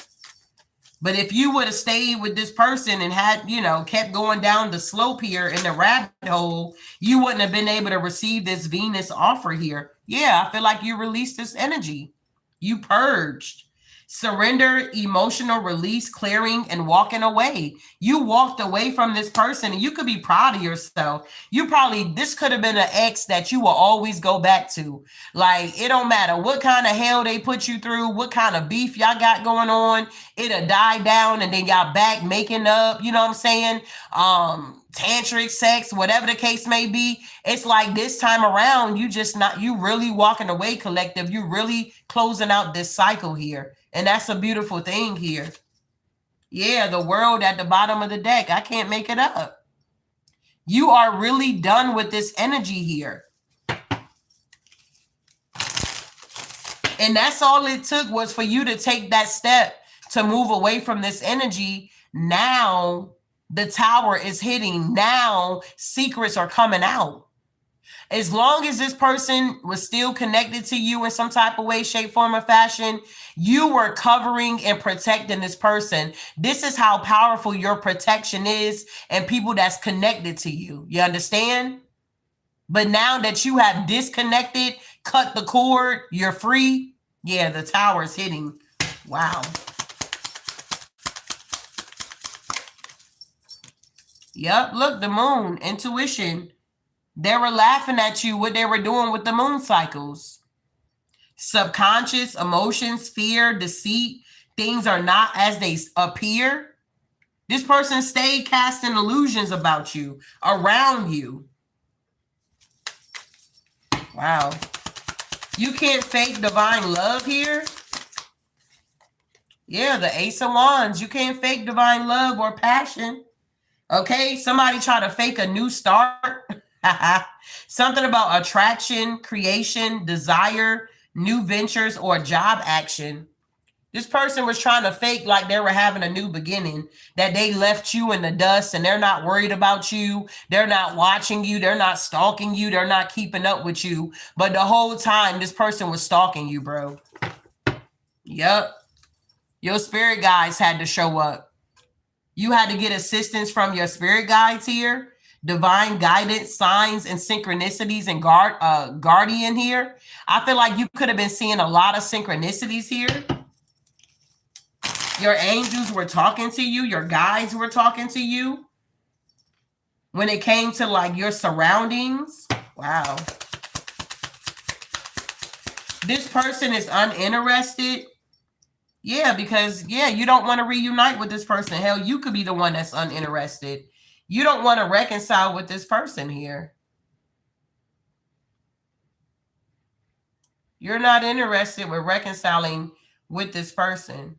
But if you would have stayed with this person and had, kept going down the slope here in the rabbit hole, you wouldn't have been able to receive this Venus offer here. Yeah, I feel like you released this energy. You purged. Surrender, emotional release, clearing, and walking away. You walked away from this person, and you could be proud of yourself. This could have been an ex that you will always go back to. Like, it don't matter what kind of hell they put you through, what kind of beef y'all got going on, it'll die down, and then y'all back making up, you know what I'm saying? Tantric sex, whatever the case may be. It's like this time around, you really walking away, collective. You really closing out this cycle here. And that's a beautiful thing here. Yeah, the world at the bottom of the deck. I can't make it up. You are really done with this energy here. And that's all it took was for you to take that step to move away from this energy. Now the tower is hitting. Now secrets are coming out. As long as this person was still connected to you in some type of way, shape, form, or fashion, you were covering and protecting this person. This is how powerful your protection is and people that's connected to you. You understand? But now that you have disconnected, cut the cord, you're free. Yeah, the tower is hitting. Wow. Yep, look, the moon, intuition. They were laughing at you, what they were doing with the moon cycles. Subconscious, emotions, fear, deceit, things are not as they appear. This person stayed casting illusions about you, around you. Wow. You can't fake divine love here. Yeah, the Ace of Wands. You can't fake divine love or passion. Okay, somebody try to fake a new start. Something about attraction, creation, desire, new ventures, or job action. This person was trying to fake like they were having a new beginning, that they left you in the dust and they're not worried about you. They're not watching you. They're not stalking you. They're not keeping up with you. But the whole time, this person was stalking you, bro. Yep. Your spirit guides had to show up. You had to get assistance from your spirit guides here. Divine guidance, signs, and synchronicities, and guardian here. I feel like you could have been seeing a lot of synchronicities here. Your angels were talking to you. Your guides were talking to you. When it came to like your surroundings. Wow. This person is uninterested. Yeah, because, you don't want to reunite with this person. Hell, you could be the one that's uninterested. You don't want to reconcile with this person here. You're not interested with reconciling with this person.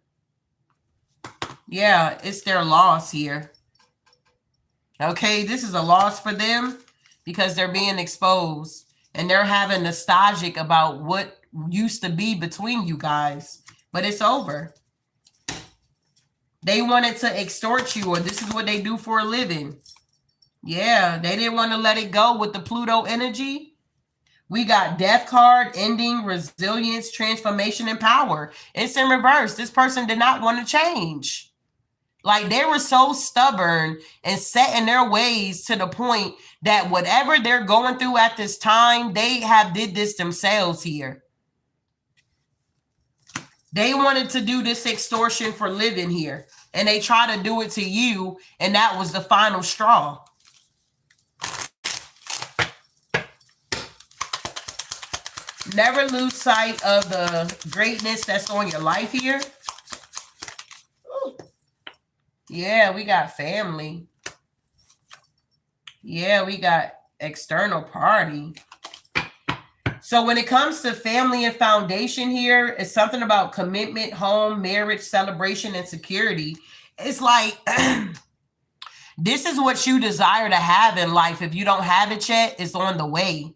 Yeah, it's their loss here. Okay, this is a loss for them because they're being exposed and they're having nostalgic about what used to be between you guys, but it's over. They wanted to extort you, or this is what they do for a living. Yeah, they didn't want to let it go with the Pluto energy. We got Death card, ending, resilience, transformation, and power. It's in reverse. This person did not want to change. Like, they were so stubborn and set in their ways to the point that whatever they're going through at this time, they have did this themselves here. They wanted to do this extortion for living here, and they tried to do it to you, and that was the final straw. Never lose sight of the greatness that's on your life here. Ooh. Yeah, we got family. Yeah, we got external party. So when it comes to family and foundation here, it's something about commitment, home, marriage, celebration, and security. It's like, this is what you desire to have in life. If you don't have it yet, it's on the way.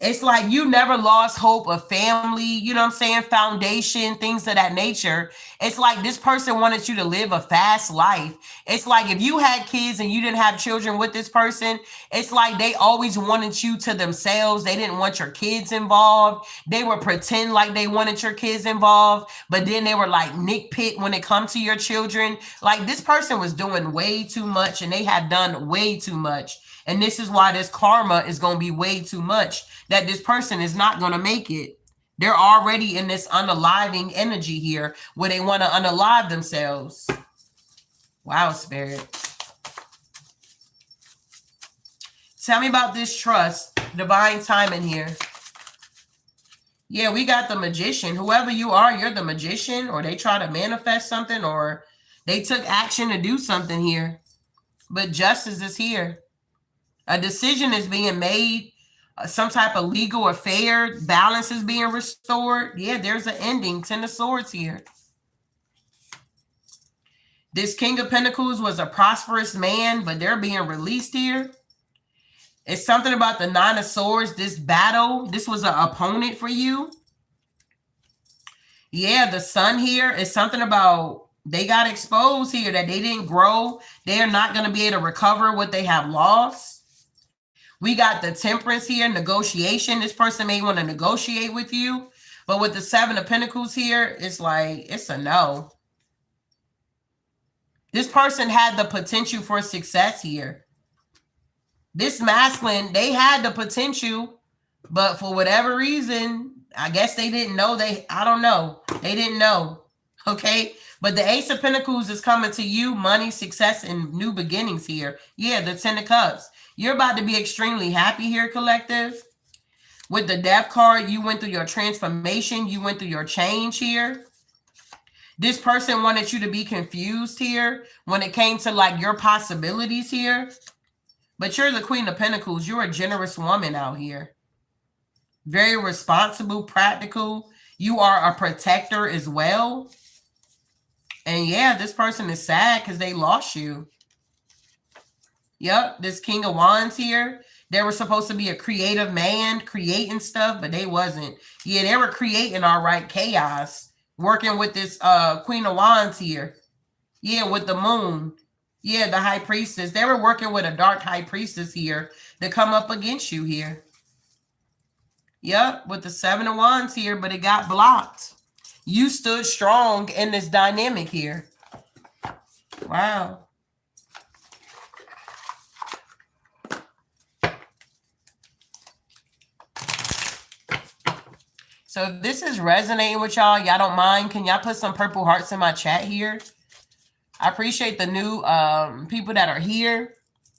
It's like you never lost hope of family, you know what I'm saying? Foundation, things of that nature. It's like this person wanted you to live a fast life. It's like if you had kids and you didn't have children with this person, it's like they always wanted you to themselves. They didn't want your kids involved. They would pretend like they wanted your kids involved, but then they were like nitpick when it comes to your children. Like this person was doing way too much and they had done way too much. And this is why this karma is going to be way too much, that this person is not going to make it. They're already in this unaliving energy here where they want to unalive themselves. Wow, Spirit. Tell me about this trust, divine timing here. Yeah, we got the magician. Whoever you are, you're the magician, or they try to manifest something, or they took action to do something here. But justice is here. A decision is being made, some type of legal affair, balance is being restored. Yeah, there's an ending. 10 of Swords here. This King of Pentacles was a prosperous man, but they're being released here. It's something about the 9 of Swords. This battle, this was an opponent for you. Yeah, the Sun here is something about they got exposed here, that they didn't grow. They are not going to be able to recover what they have lost. We got the Temperance here, negotiation. This person may want to negotiate with you. But with the 7 of Pentacles here, it's like, it's a no. This person had the potential for success here. This masculine, they had the potential, but for whatever reason, I guess they didn't know. I don't know. They didn't know. Okay. But the Ace of Pentacles is coming to you, money, success, and new beginnings here. Yeah, the 10 of Cups. You're about to be extremely happy here, collective. With the Death card, you went through your transformation. You went through your change here. This person wanted you to be confused here when it came to like your possibilities here. But you're the Queen of Pentacles. You're a generous woman out here. Very responsible, practical. You are a protector as well. And yeah, this person is sad because they lost you. Yep, this King of Wands here. They were supposed to be a creative man, creating stuff, but they wasn't. Yeah, they were creating all right chaos. Working with this Queen of Wands here. Yeah, with the moon. Yeah, the High Priestess. They were working with a dark High Priestess here to come up against you here. Yep, with the 7 of Wands here, but it got blocked. You stood strong in this dynamic here. Wow. So if this is resonating with y'all, y'all don't mind, can y'all put some purple hearts in my chat here? I appreciate the new people that are here.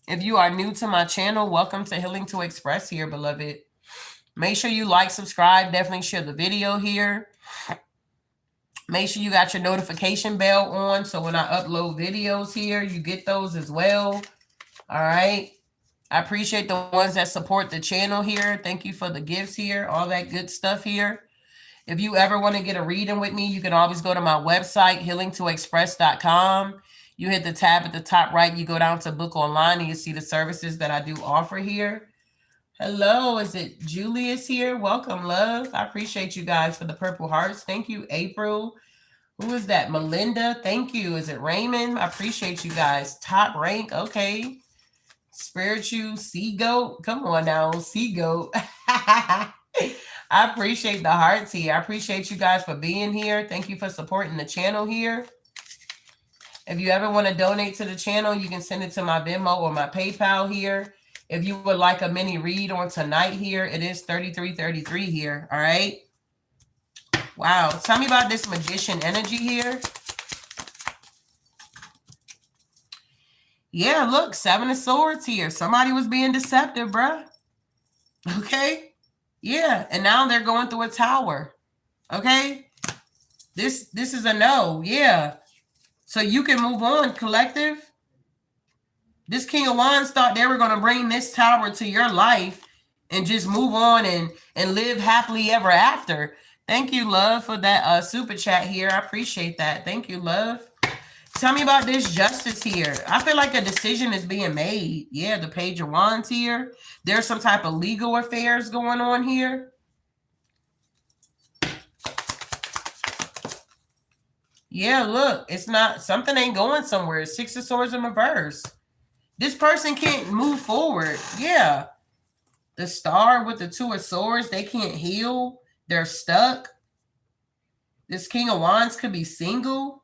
If you are new to my channel, welcome to Healing to Express here, beloved. Make sure you like, subscribe, definitely share the video here. Make sure you got your notification bell on, so when I upload videos here, you get those as well. All right. I appreciate the ones that support the channel here. Thank you for the gifts here, all that good stuff here. If you ever want to get a reading with me, you can always go to my website, healingtoexpress.com. You hit the tab at the top right, you go down to book online, and you see the services that I do offer here. Hello, is it Julius here? Welcome, love. I appreciate you guys for the purple hearts. Thank you, April. Who is that? Melinda. Thank you. Is it Raymond? I appreciate you guys. Top rank. Okay. Spiritual Sea Goat. Come on now, Sea Goat. I appreciate the hearts here. I appreciate you guys for being here. Thank you for supporting the channel here. If you ever want to donate to the channel, you can send it to my Venmo or my PayPal here. If you would like a mini read on tonight here, it is $33.33 here. All right. Wow. Tell me about this magician energy here. Yeah, look, 7 of Swords here. Somebody was being deceptive, bruh. Okay. Yeah, and now they're going through a tower. Okay. This is a no. Yeah. So you can move on, collective. This King of Wands thought they were going to bring this tower to your life and just move on and live happily ever after. Thank you, love, for that super chat here. I appreciate that. Thank you, love. Tell me about this justice here. I feel like a decision is being made. Yeah, the Page of Wands here. There's some type of legal affairs going on here. Yeah, look, it's not, something ain't going somewhere. Six of Swords in reverse. This person can't move forward. Yeah. The Star with the Two of Swords, they can't heal. They're stuck. This King of Wands could be single.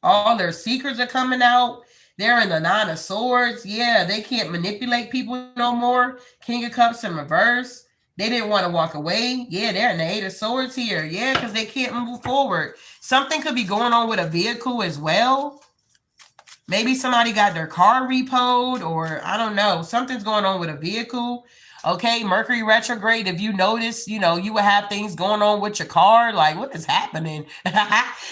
All their secrets are coming out. They're in the Nine of Swords. Yeah, they can't manipulate people no more. King of Cups in reverse. They didn't want to walk away. Yeah, they're in the Eight of Swords here. Yeah, because they can't move forward. Something could be going on with a vehicle as well. Maybe somebody got their car repoed, or I don't know. Something's going on with a vehicle. Okay, Mercury retrograde. If you notice, you know, you would have things going on with your car. Like, what is happening?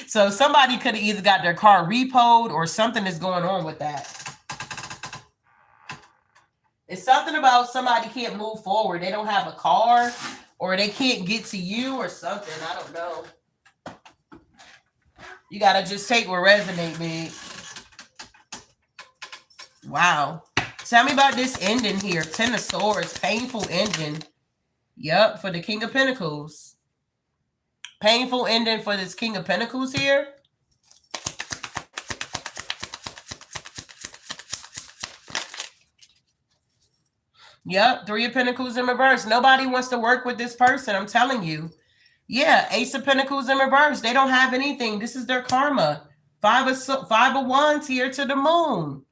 So somebody could have either got their car repoed or something is going on with that. It's something about somebody can't move forward. They don't have a car, or they can't get to you or something. I don't know. You got to just take what resonates, big. Wow. Tell me about this ending here. Ten of Swords. Painful ending. Yep, for the King of Pentacles. Painful ending for this King of Pentacles here. Yep, Three of Pentacles in reverse. Nobody wants to work with this person, I'm telling you. Yeah, Ace of Pentacles in reverse. They don't have anything. This is their karma. Five of Wands here to the moon.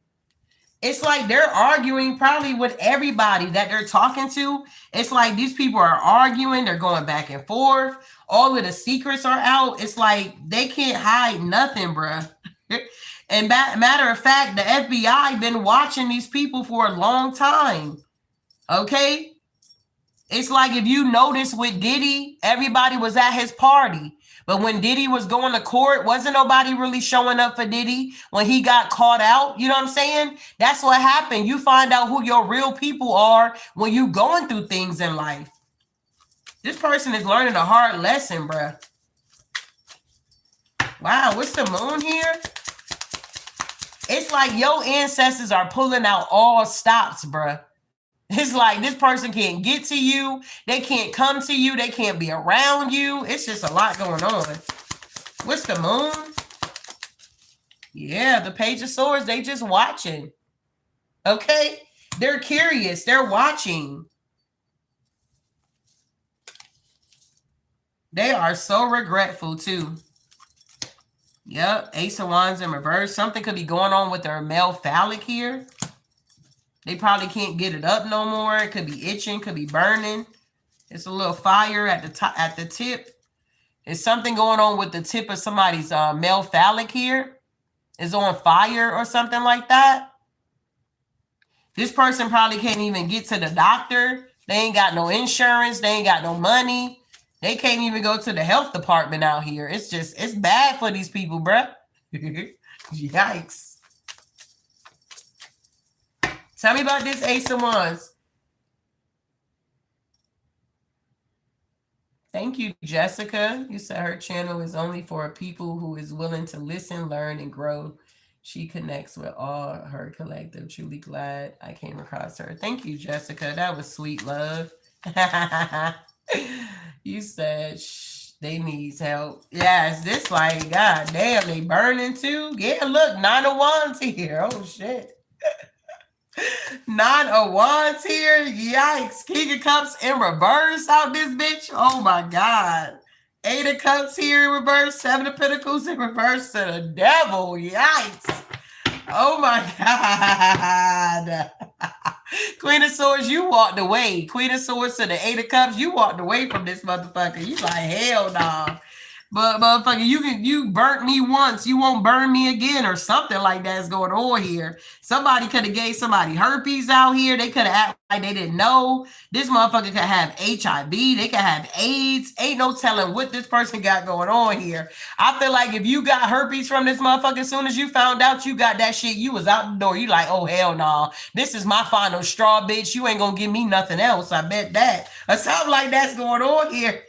It's like they're arguing probably with everybody that they're talking to. It's like these people are arguing. They're going back and forth. All of the secrets are out. It's like they can't hide nothing, bruh. And matter of fact, the FBI been watching these people for a long time. Okay? It's like if you notice with Diddy, everybody was at his party. But when Diddy was going to court, wasn't nobody really showing up for Diddy when he got caught out? You know what I'm saying? That's what happened. You find out who your real people are when you going through things in life. This person is learning a hard lesson, bruh. Wow, what's the moon here? It's like your ancestors are pulling out all stops, bruh. It's like this person can't get to you. They can't come to you. They can't be around you. It's just a lot going on. What's the moon? Yeah, the Page of Swords. They just watching. Okay? They're curious. They're watching. They are so regretful too. Yep, Ace of Wands in reverse. Something could be going on with their male phallic here. They probably can't get it up no more. It could be itching, could be burning. It's a little fire at the top, at the tip. There's something going on with the tip of somebody's male phallic here. It's on fire or something like that. This person probably can't even get to the doctor. They ain't got no insurance. They ain't got no money. They can't even go to the health department out here. It's just, it's bad for these people, bruh. Yikes. Tell me about this Ace of Wands. Thank you, Jessica. You said her channel is only for people who is willing to listen, learn, and grow. She connects with all her collective. Truly glad I came across her. Thank you, Jessica. That was sweet, love. You said they need help. Yes, this like, god damn, they burning too. Yeah, look, Nine of Wands here. Oh, shit. Nine of Wands here. Yikes. King of Cups in reverse out this bitch. Oh my god. Eight of Cups here in reverse. Seven of Pentacles in reverse to the devil. Yikes. Oh my god. Queen of Swords, you walked away. Queen of Swords to the Eight of Cups, you walked away from this motherfucker. You like, hell nah. But motherfucker, you burnt me once, you won't burn me again, or something like that's going on here. Somebody could have gave somebody herpes out here. They could have acted like they didn't know. This motherfucker could have HIV. They could have AIDS. Ain't no telling what this person got going on here. I feel like if you got herpes from this motherfucker, as soon as you found out you got that shit, you was out the door. You like, oh hell no, nah. This is my final straw, bitch. You ain't gonna give me nothing else. I bet that. Or something like that's going on here.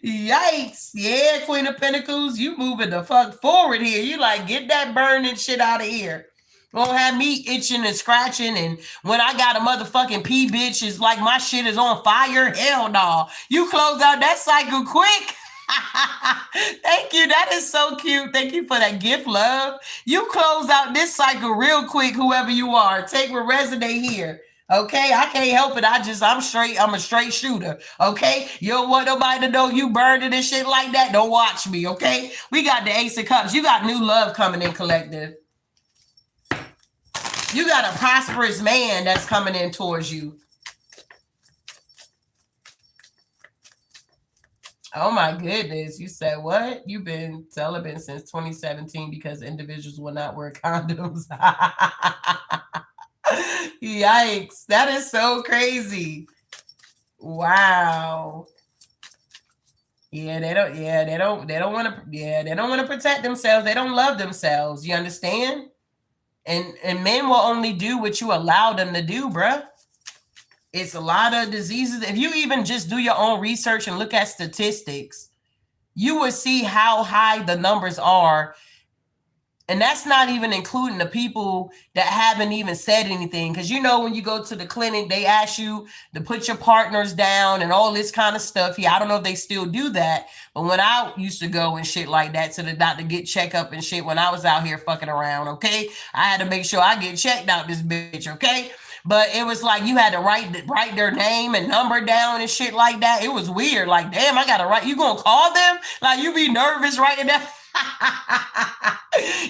Yikes. Yeah, Queen of Pentacles, you moving the fuck forward here. You like, get that burning shit out of here. Won't have me itching and scratching, and when I got a motherfucking pee bitch, it's like my shit is on fire. Hell no. You close out that cycle quick. Thank you. That is so cute. Thank you for that gift, love. You close out this cycle real quick, whoever you are. Take what resonate here. Okay, I can't help it. I'm a straight shooter. Okay, you don't want nobody to know you burning and shit like that. Don't watch me. Okay, we got the Ace of Cups. You got new love coming in, collective. You got a prosperous man that's coming in towards you. Oh my goodness. You said what? You've been celibate since 2017 because individuals will not wear condoms. Yikes. That is so crazy. Wow. They don't want to protect themselves. They don't love themselves. You understand? And men will only do what you allow them to do, bruh. It's a lot of diseases. If you even just do your own research and look at statistics, you will see how high the numbers are. And that's not even including the people that haven't even said anything. Because you know, when you go to the clinic, they ask you to put your partners down and all this kind of stuff. Yeah, I don't know if they still do that. But when I used to go and shit like that to the doctor, get checkup and shit, when I was out here fucking around, okay? I had to make sure I get checked out this bitch, okay? But it was like you had to write their name and number down and shit like that. It was weird. Like, damn, I got to write. You going to call them? Like, you be nervous writing that?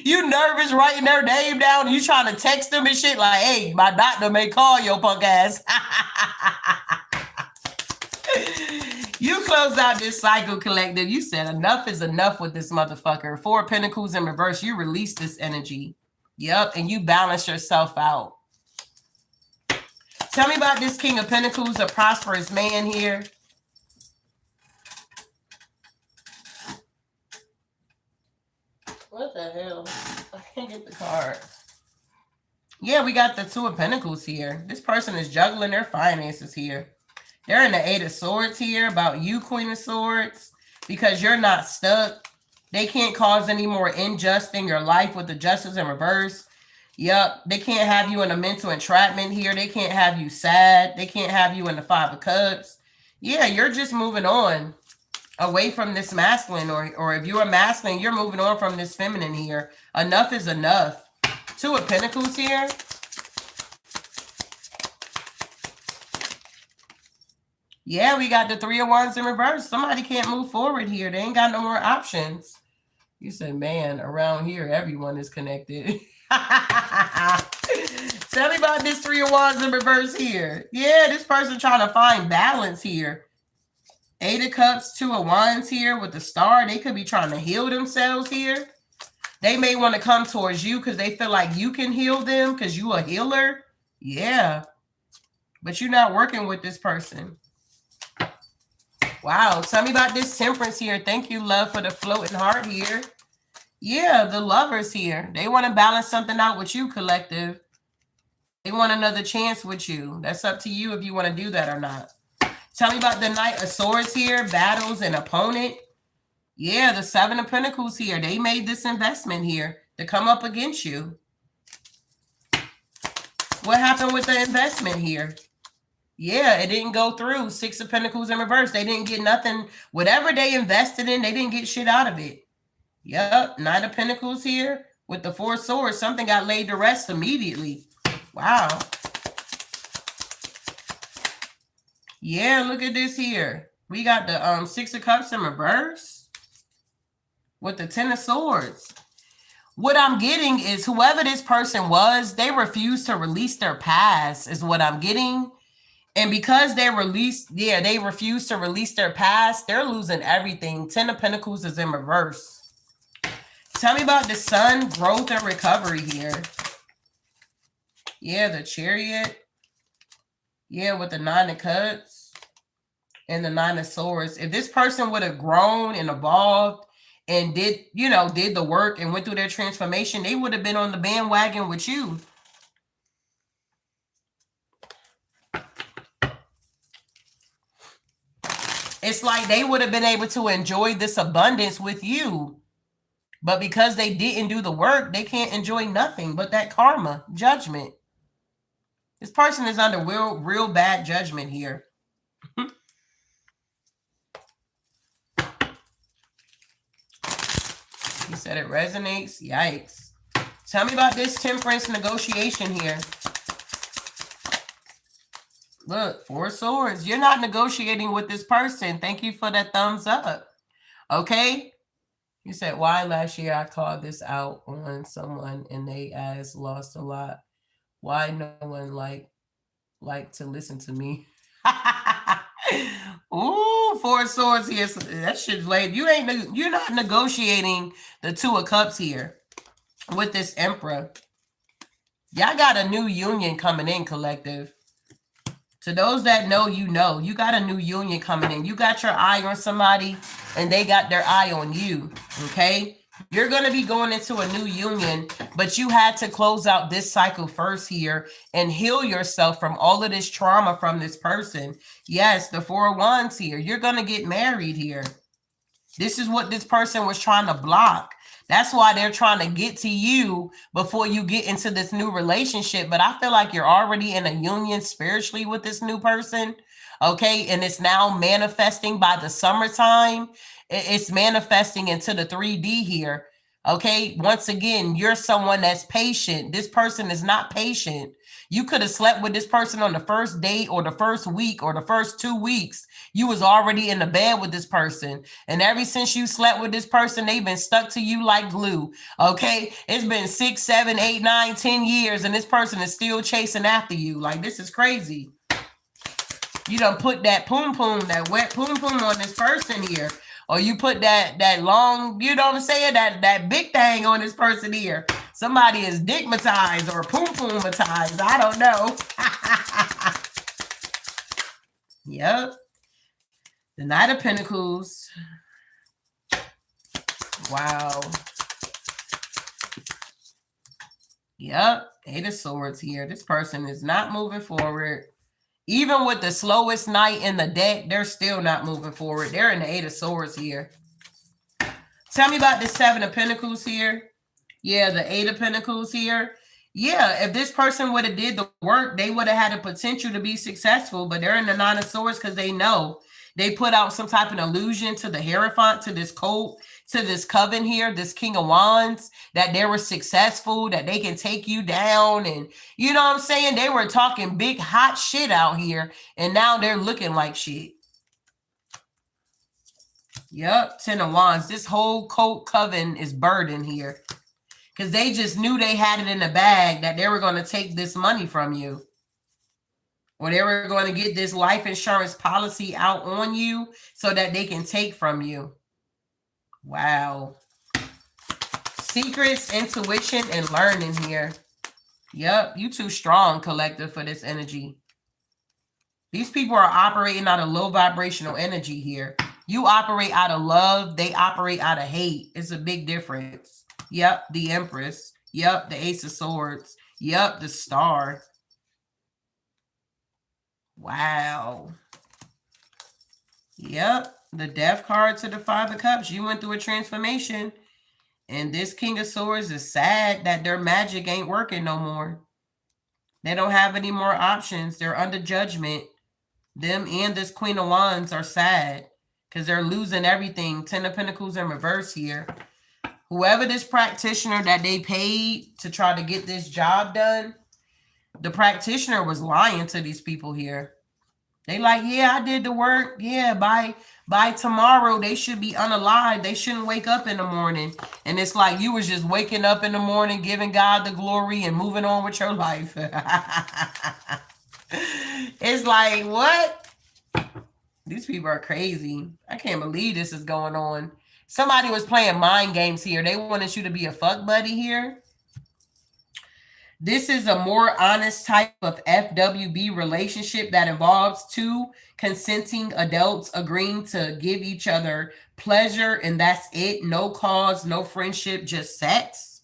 You nervous writing their name down? You trying to text them and shit like, hey, my doctor may call your punk ass. You close out this cycle, collective. You said enough is enough with this motherfucker. 4 of Pentacles in reverse. You release this energy. Yep. And you balance yourself out. Tell me about this King of Pentacles, a prosperous man here. What the hell? I can't get the card. Yeah, we got the 2 of Pentacles here. This person is juggling their finances here. They're in the 8 of Swords here about you, Queen of Swords, because you're not stuck. They can't cause any more injustice in your life with the Justice in reverse. Yep, they can't have you in a mental entrapment here. They can't have you sad. They can't have you in the 5 of Cups. Yeah, you're just moving on away from this masculine, or if you're a masculine, you're moving on from this feminine here. Enough is enough. 2 of Pentacles here. Yeah, we got the 3 of Wands in reverse. Somebody can't move forward here. They ain't got no more options. You said, man, around here, everyone is connected. Tell me about this 3 of Wands in reverse here. Yeah, this person trying to find balance here. 8 of Cups, 2 of Wands here with the Star. They could be trying to heal themselves here. They may want to come towards you because they feel like you can heal them because you a healer. Yeah. But you're not working with this person. Wow. Tell me about this Temperance here. Thank you, love, for the floating heart here. Yeah, the Lovers here. They want to balance something out with you, collective. They want another chance with you. That's up to you if you want to do that or not. Tell me about the Knight of Swords here. Battles an opponent. Yeah, the 7 of Pentacles here. They made this investment here to come up against you. What happened with the investment here? Yeah, it didn't go through. 6 of Pentacles in reverse. They didn't get nothing. Whatever they invested in, they didn't get shit out of it. Yep, 9 of Pentacles here with the 4 swords. Something got laid to rest immediately. Wow. Yeah, look at this here. We got the 6 of Cups in reverse with the 10 of Swords. What I'm getting is whoever this person was, they refused to release their past is what I'm getting. And because they refuse to release their past, they're losing everything. 10 of Pentacles is in reverse. Tell me about the Sun, growth and recovery here. Yeah, the Chariot. Yeah, with the 9 of Cups and the 9 of Swords. If this person would have grown and evolved and did the work and went through their transformation, they would have been on the bandwagon with you. It's like they would have been able to enjoy this abundance with you. But because they didn't do the work, they can't enjoy nothing but that karma, judgment. This person is under real bad judgment here. He said it resonates. Yikes. Tell me about this temperance negotiation here. Look, 4 of Swords. You're not negotiating with this person. Thank you for that thumbs up. Okay? You said, why last year I called this out on someone and they ass lost a lot. Why no one like to listen to me? Ooh, 4 of Swords here. That shit's late. You're not negotiating the 2 of Cups here with this Emperor. Y'all got a new union coming in, collective. To those that know, you got a new union coming in. You got your eye on somebody and they got their eye on you. Okay. You're going to be going into a new union, but you had to close out this cycle first here and heal yourself from all of this trauma from this person. Yes, the 4 of Wands here. You're going to get married here. This is what this person was trying to block. That's why they're trying to get to you before you get into this new relationship. But I feel like you're already in a union spiritually with this new person. Okay. And it's now manifesting by the summertime. It's manifesting into the 3D here. Okay. Once again, you're someone that's patient. This person is not patient. You could have slept with this person on the first date or the first week or the first 2 weeks. You was already in the bed with this person. And ever since you slept with this person, they've been stuck to you like glue. Okay. It's been 6, 7, 8, 9, 10 years. And this person is still chasing after you. Like, this is crazy. You done put that poom poom, that wet poom poom on this person here. Or you put that long, you know what I'm saying? That big thing on this person here. Somebody is digmatized or poom poomatized. I don't know. Yep. The Knight of Pentacles. Wow. Yep. 8 of Swords here. This person is not moving forward. Even with the slowest knight in the deck, they're still not moving forward. They're in the 8 of Swords here. Tell me about the 7 of Pentacles here. Yeah, the 8 of Pentacles here. Yeah, if this person would have did the work, they would have had the potential to be successful. But they're in the 9 of Swords because they know. They put out some type of illusion to the Hierophant, to this cult, to this coven here, this King of Wands, that they were successful, that they can take you down. And you know what I'm saying? They were talking big, hot shit out here. And now they're looking like shit. Yep, 10 of Wands. This whole cult coven is burdened here. Because they just knew they had it in the bag that they were going to take this money from you. Or they were going to get this life insurance policy out on you so that they can take from you. Wow. Secrets, intuition, and learning here. Yep, you too strong, collective, for this energy. These people are operating out of low vibrational energy here. You operate out of love. They operate out of hate. It's a big difference. Yep, the Empress. Yep, the Ace of Swords. Yep, the Star. Wow. Yep, the Death card to the 5 of Cups. You went through a transformation. And this King of Swords is sad that their magic ain't working no more. They don't have any more options. They're under judgment. Them and this Queen of Wands are sad because they're losing everything. 10 of Pentacles in reverse here. Whoever this practitioner that they paid to try to get this job done, the practitioner was lying to these people here. They like, yeah, I did the work. Yeah, by tomorrow, they should be unalive. They shouldn't wake up in the morning. And it's like you was just waking up in the morning, giving God the glory and moving on with your life. It's like, what? These people are crazy. I can't believe this is going on. Somebody was playing mind games here. They wanted you to be a fuck buddy here. This is a more honest type of FWB relationship that involves 2 consenting adults agreeing to give each other pleasure, and that's it. No cause, no friendship, just sex.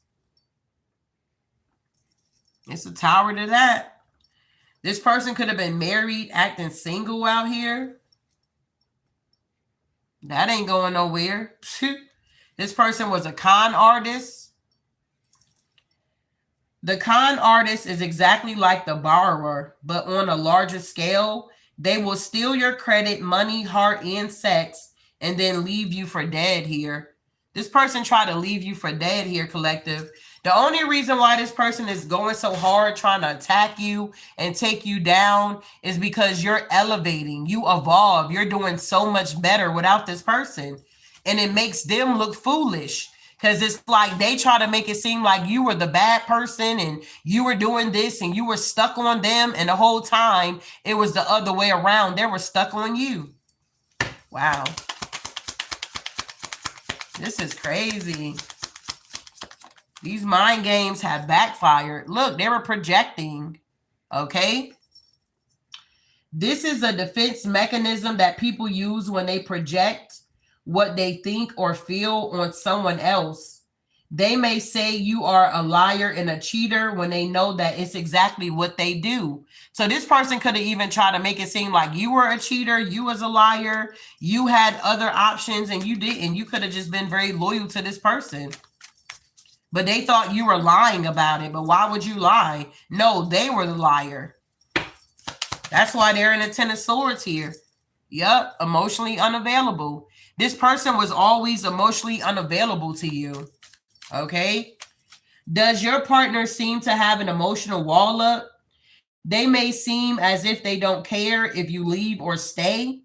It's a tower to that. This person could have been married, acting single out here. That ain't going nowhere. This person was a con artist. The con artist is exactly like the borrower, but on a larger scale. They will steal your credit, money, heart, and sex, and then leave you for dead here. This person tried to leave you for dead here, collective. The only reason why this person is going so hard trying to attack you and take you down is because you're elevating, you evolve, you're doing so much better without this person. And it makes them look foolish. Because it's like they try to make it seem like you were the bad person and you were doing this and you were stuck on them. And the whole time it was the other way around. They were stuck on you. Wow. This is crazy. These mind games have backfired. Look, they were projecting. Okay. This is a defense mechanism that people use when they project what they think or feel on someone else. They may say you are a liar and a cheater when they know that it's exactly what they do. So this person could have even tried to make it seem like you were a cheater, you was a liar, you had other options and you didn't. You could have just been very loyal to this person. But they thought you were lying about it. But why would you lie? No, they were the liar. That's why they're in the Ten of Swords here. Yup, emotionally unavailable. This person was always emotionally unavailable to you. Okay. Does your partner seem to have an emotional wall up? They may seem as if they don't care if you leave or stay.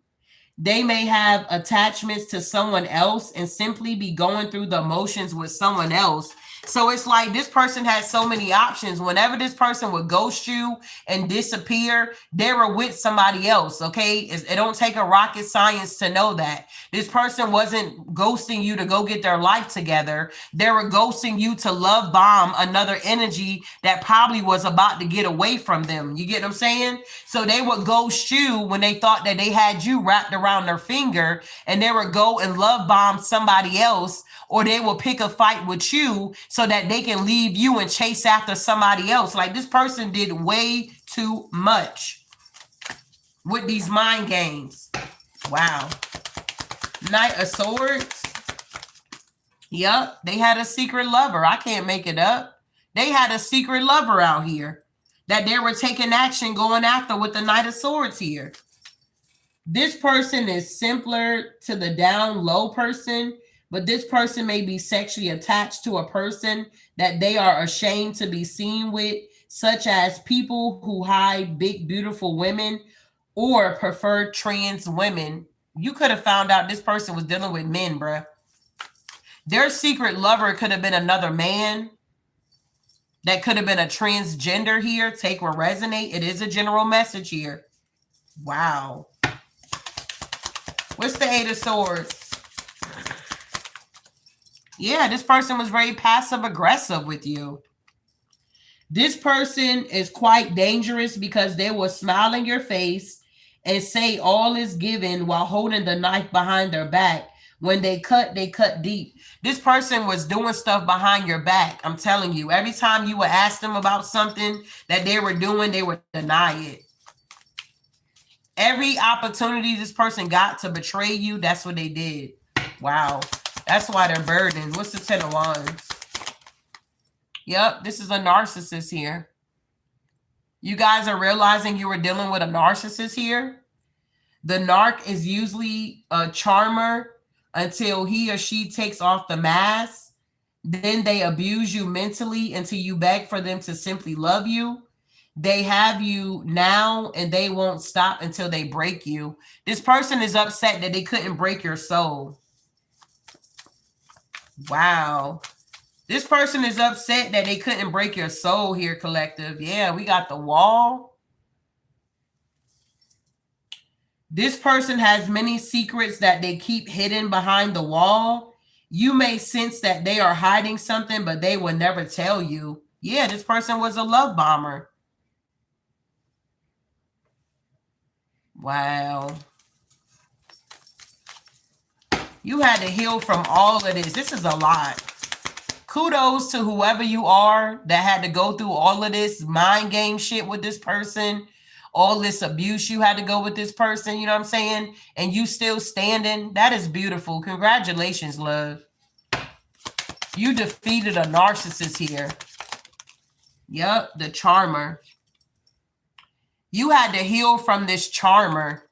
They may have attachments to someone else and simply be going through the emotions with someone else. So it's like this person has so many options. Whenever this person would ghost you and disappear, they were with somebody else, okay? It don't take a rocket science to know that. This person wasn't ghosting you to go get their life together. They were ghosting you to love bomb another energy that probably was about to get away from them. You get what I'm saying? So they would ghost you when they thought that they had you wrapped around their finger, and they would go and love bomb somebody else, or they will pick a fight with you so that they can leave you and chase after somebody else. Like this person did way too much with these mind games. Wow. Knight of Swords. Yep, they had a secret lover. I can't make it up. They had a secret lover out here that they were taking action going after with the Knight of Swords here. This person is simpler to the down low person, but this person may be sexually attached to a person that they are ashamed to be seen with, such as people who hide big, beautiful women or prefer trans women. You could have found out this person was dealing with men, bruh. Their secret lover could have been another man. That could have been a transgender here. Take or resonate. It is a general message here. Wow. What's the Eight of Swords? Yeah, this person was very passive aggressive with you. This person is quite dangerous because they will smile in your face and say all is given while holding the knife behind their back. When they cut deep. This person was doing stuff behind your back. I'm telling you, every time you would ask them about something that they were doing, they would deny it. Every opportunity this person got to betray you, that's what they did. Wow. That's why they're burdened. What's the Ten of Wands? Yep, this is a narcissist here. You guys are realizing you were dealing with a narcissist here. The narc is usually a charmer until he or she takes off the mask. Then they abuse you mentally until you beg for them to simply love you. They have you now and they won't stop until they break you. This person is upset that they couldn't break your soul. Wow. This person is upset that they couldn't break your soul here, collective. Yeah, we got the Wall. This person has many secrets that they keep hidden behind the wall. You may sense that they are hiding something, but they will never tell you. Yeah, this person was a love bomber. Wow. You had to heal from all of this. This is a lot. Kudos to whoever you are that had to go through all of this mind game shit with this person. all this abuse you had to go with this person, you know what I'm saying? And you still standing. That is beautiful. Congratulations, love. You defeated a narcissist here. Yep, the charmer. You had to heal from this charmer.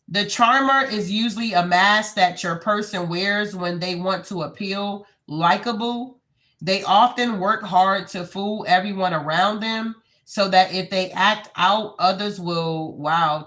The charmer is usually a mask that your person wears when they want to appeal likable. They often work hard to fool everyone around them so that if they act out, others will,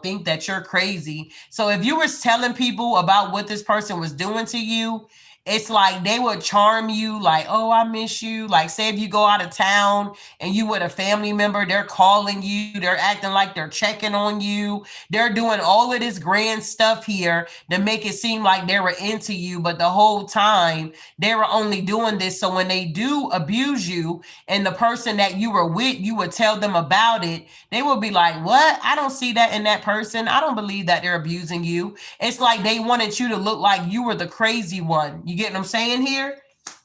think that you're crazy. So if you were telling people about what this person was doing to you, it's like they would charm you like, oh, I miss you. Like, say if you go out of town and you with a family member, they're calling you, they're acting like they're checking on you. They're doing all of this grand stuff here to make it seem like they were into you. But the whole time they were only doing this. So when they do abuse you and the person that you were with, you would tell them about it. They will be like, what? I don't see that in that person. I don't believe that they're abusing you. It's like they wanted you to look like you were the crazy one. You get what I'm saying here?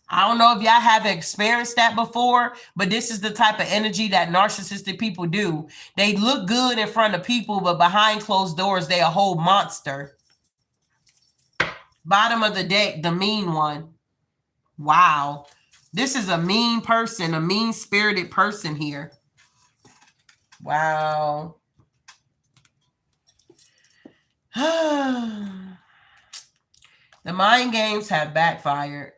I don't know if y'all have experienced that before, but this is the type of energy that narcissistic people do. They look good in front of people, but behind closed doors, they a whole monster. Bottom of the deck, the mean one. Wow. This is a mean person, a mean-spirited person here. Wow. The mind games have backfired.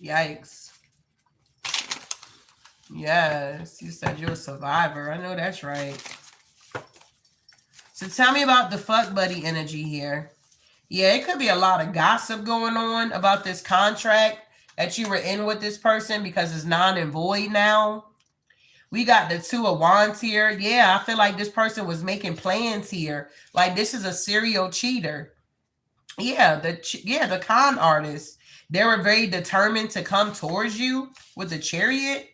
Yikes. Yes, you said you're a survivor. I know that's right. So tell me about the fuck buddy energy here. Yeah, it could be a lot of gossip going on about this contract that you were in with this person because it's non and void now. We got the 2 of Wands here. Yeah, I feel like this person was making plans here. Like this is a serial cheater. Yeah, the con artist. They were very determined to come towards you with the Chariot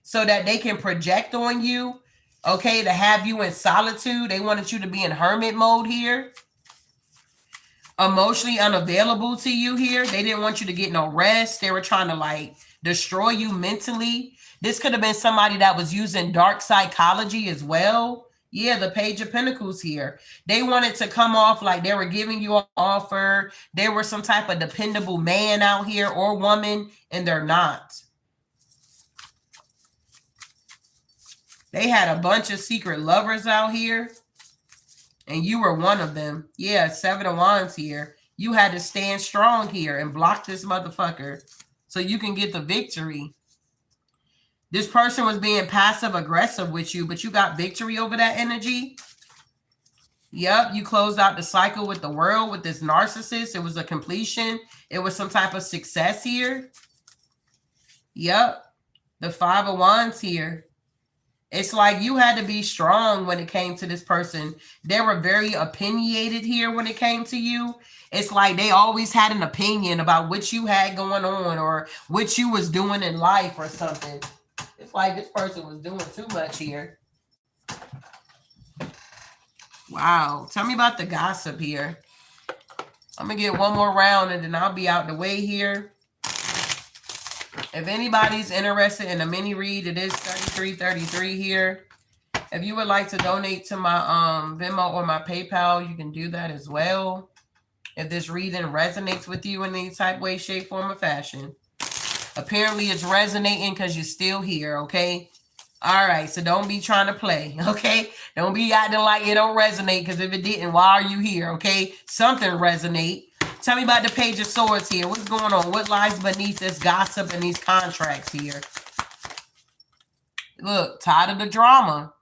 so that they can project on you, okay, to have you in solitude. They wanted you to be in hermit mode here. Emotionally unavailable to you here. They didn't want you to get no rest. They were trying to like destroy you mentally. This could have been somebody that was using dark psychology as well. Yeah, the Page of Pentacles here. They wanted to come off like they were giving you an offer. They were some type of dependable man out here or woman, and they're not. They had a bunch of secret lovers out here, and you were one of them. Yeah, 7 of Wands here. You had to stand strong here and block this motherfucker so you can get the victory. This person was being passive aggressive with you, but you got victory over that energy. Yep, you closed out the cycle with the world with this narcissist. It was a completion. It was some type of success here. Yep, the 5 of Wands here. It's like you had to be strong when it came to this person. They were very opinionated here when it came to you. It's like they always had an opinion about what you had going on or what you was doing in life or something. It's like this person was doing too much here. Wow. Tell me about the gossip here. I'm going to get one more round and then I'll be out the way here. If anybody's interested in a mini read, it is $33.33 here. If you would like to donate to my Venmo or my PayPal, you can do that as well. If this reading resonates with you in any type, way, shape, form, or fashion. Apparently it's resonating because you're still here, okay? All right, so don't be trying to play, okay? Don't be acting like it don't resonate, because if it didn't, why are you here, okay? Something resonate. Tell me about the Page of Swords here. What's going on? What lies beneath this gossip and these contracts here? Look, tired of the drama.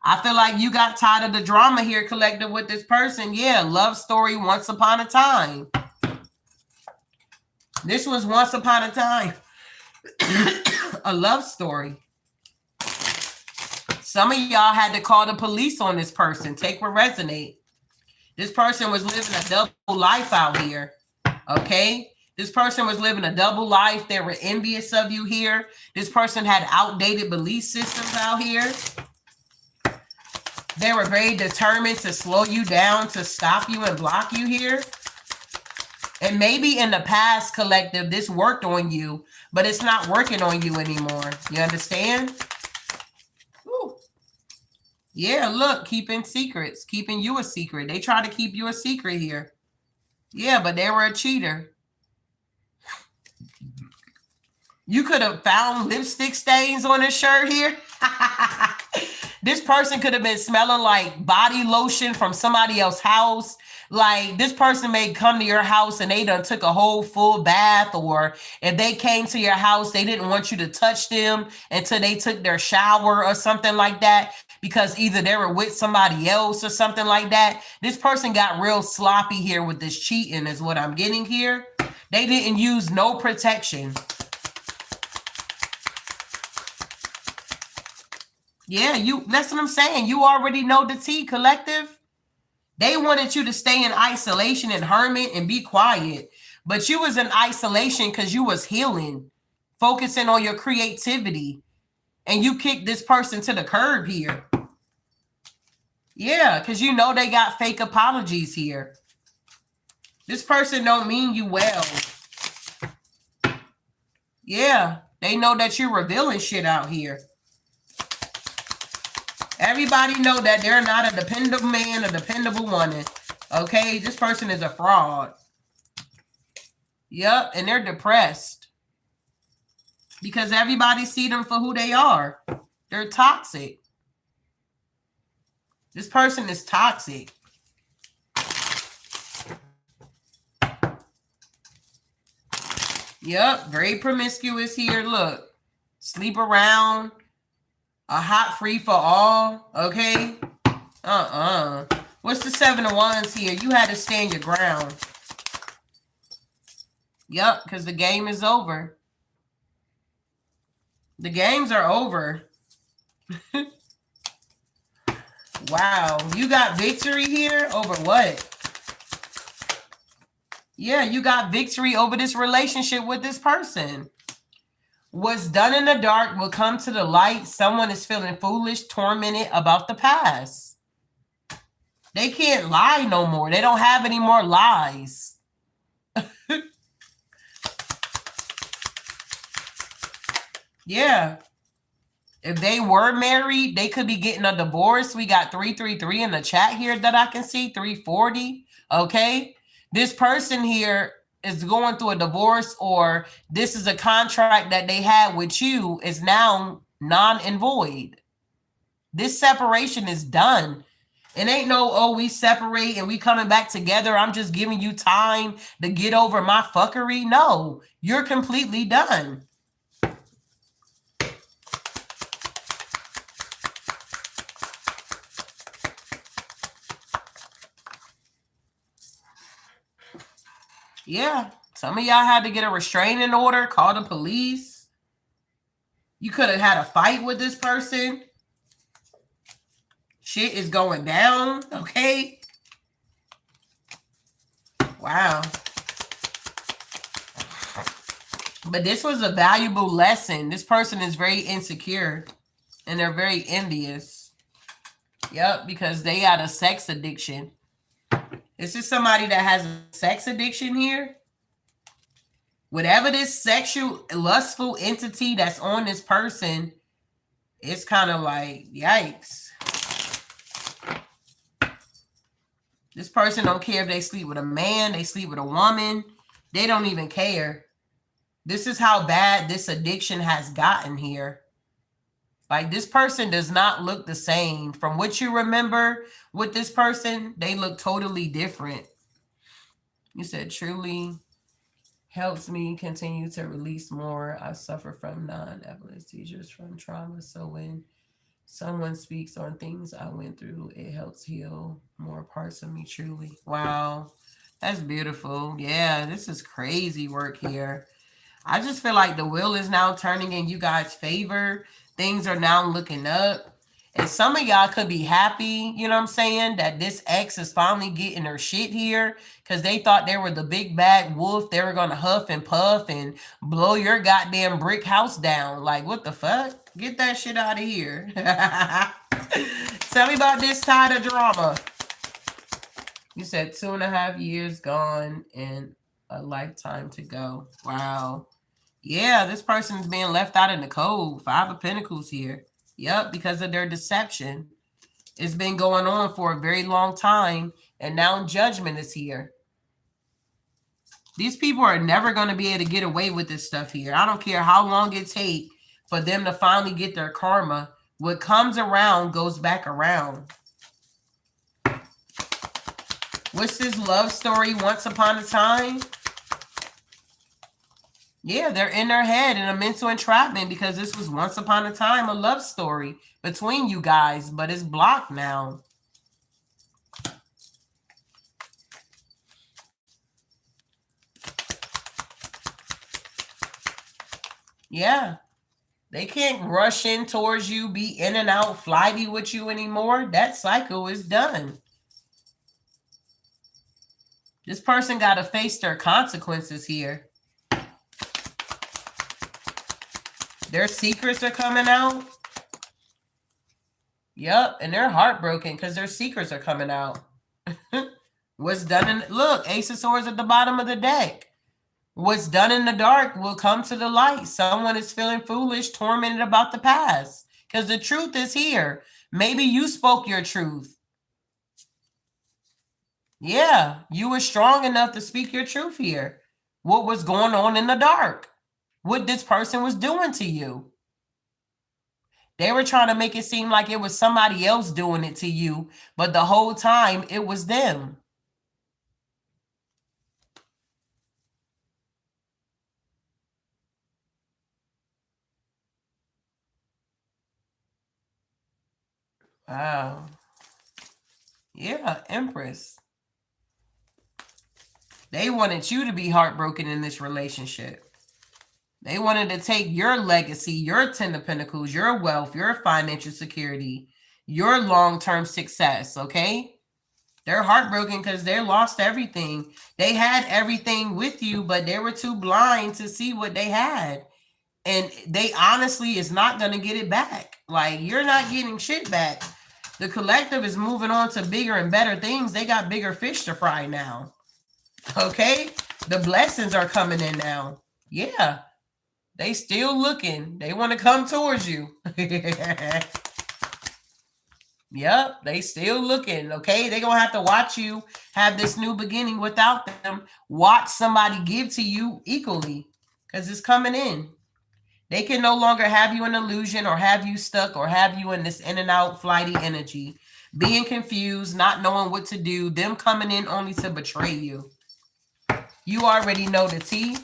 I feel like you got tired of the drama here, collective, with this person. Yeah, love story once upon a time. This was once upon a time a love story. Some of y'all had to call the police on this person. Take what resonate. This person was living a double life out here. Okay? This person was living a double life. They were envious of you here. This person had outdated belief systems out here. They were very determined to slow you down, to stop you and block you here. And maybe in the past, collective, this worked on you, but it's not working on you anymore. You understand? Whew. Yeah, look, keeping secrets, keeping you a secret. They try to keep you a secret here. Yeah, but they were a cheater. You could have found lipstick stains on his shirt here. This person could have been smelling like body lotion from somebody else's house. Like, this person may come to your house and they done took a whole full bath, or if they came to your house, they didn't want you to touch them until they took their shower or something like that, because either they were with somebody else or something like that. This person got real sloppy here with this cheating is what I'm getting here. They didn't use no protection. Yeah, that's what I'm saying. You already know the tea, collective. They wanted you to stay in isolation and hermit and be quiet. But you was in isolation because you was healing, focusing on your creativity. And you kicked this person to the curb here. Yeah, because you know they got fake apologies here. This person don't mean you well. Yeah, they know that you're revealing shit out here. Everybody know that they're not a dependable man, a dependable woman. Okay, this person is a fraud. Yep, and they're depressed. Because everybody see them for who they are. They're toxic. This person is toxic. Yep, very promiscuous here. Look, sleep around. A hot free for all, okay? What's the 7 of Wands here? You had to stand your ground. Yep, because the game is over. The games are over. Wow, you got victory here over what? Yeah, you got victory over this relationship with this person. What's done in the dark will come to the light. Someone is feeling foolish, tormented about the past. They can't lie no more. They don't have any more lies. Yeah. If they were married, they could be getting a divorce. We got 333 in the chat here that I can see. 340. Okay. This person here is going through a divorce, or this is a contract that they had with you is now non and void. This separation is done. It ain't no, oh, we separate and we coming back together. I'm just giving you time to get over my fuckery. No, you're completely done. Yeah, some of y'all had to get a restraining order, call the police. You could have had a fight with this person. Shit is going down, okay? Wow. But this was a valuable lesson. This person is very insecure and they're very envious. Yep, because they got a sex addiction. This is somebody that has a sex addiction here. Whatever this sexual, lustful entity that's on this person, it's kind of like, yikes. This person don't care if they sleep with a man, they sleep with a woman. They don't even care. This is how bad this addiction has gotten here. Like, this person does not look the same. From what you remember with this person, they look totally different. You said, truly helps me continue to release more. I suffer from non-epileptic seizures from trauma. So when someone speaks on things I went through, it helps heal more parts of me, truly. Wow, that's beautiful. Yeah, this is crazy work here. I just feel like the wheel is now turning in you guys' favor. Things are now looking up. And some of y'all could be happy, you know what I'm saying, that this ex is finally getting her shit here, because they thought they were the big bad wolf. They were going to huff and puff and blow your goddamn brick house down. Like, what the fuck? Get that shit out of here. Tell me about this side of drama. You said 2.5 years gone and A lifetime to go. Wow. Yeah, this person's being left out in the cold. 5 of Pentacles here. Yep, because of their deception. It's been going on for a very long time, and now judgment is here. These people are never going to be able to get away with this stuff here. I don't care how long it takes for them to finally get their karma. What comes around goes back around. What's this love story once upon a time? Yeah, they're in their head in a mental entrapment because this was once upon a time a love story between you guys, but it's blocked now. Yeah. They can't rush in towards you, be in and out, flighty with you anymore. That cycle is done. This person got to face their consequences here. Their secrets are coming out. Yep, and they're heartbroken because their secrets are coming out. What's done in... Look, Ace of Swords at the bottom of the deck. What's done in the dark will come to the light. Someone is feeling foolish, tormented about the past. Because the truth is here. Maybe you spoke your truth. Yeah, you were strong enough to speak your truth here. What was going on in the dark? What this person was doing to you? They were trying to make it seem like it was somebody else doing it to you, but the whole time it was them. Wow. Yeah, Empress. They wanted you to be heartbroken in this relationship. They wanted to take your legacy, your 10 of Pentacles, your wealth, your financial security, your long-term success, okay? They're heartbroken because they lost everything. They had everything with you, but they were too blind to see what they had. And they honestly is not going to get it back. Like, you're not getting shit back. The collective is moving on to bigger and better things. They got bigger fish to fry now. Okay? The blessings are coming in now. Yeah. They still looking. They want to come towards you. Yep. They still looking. Okay? They're going to have to watch you have this new beginning without them. Watch somebody give to you equally. Because it's coming in. They can no longer have you in illusion or have you stuck or have you in this in and out flighty energy. Being confused, not knowing what to do, them coming in only to betray you. You already know the tea.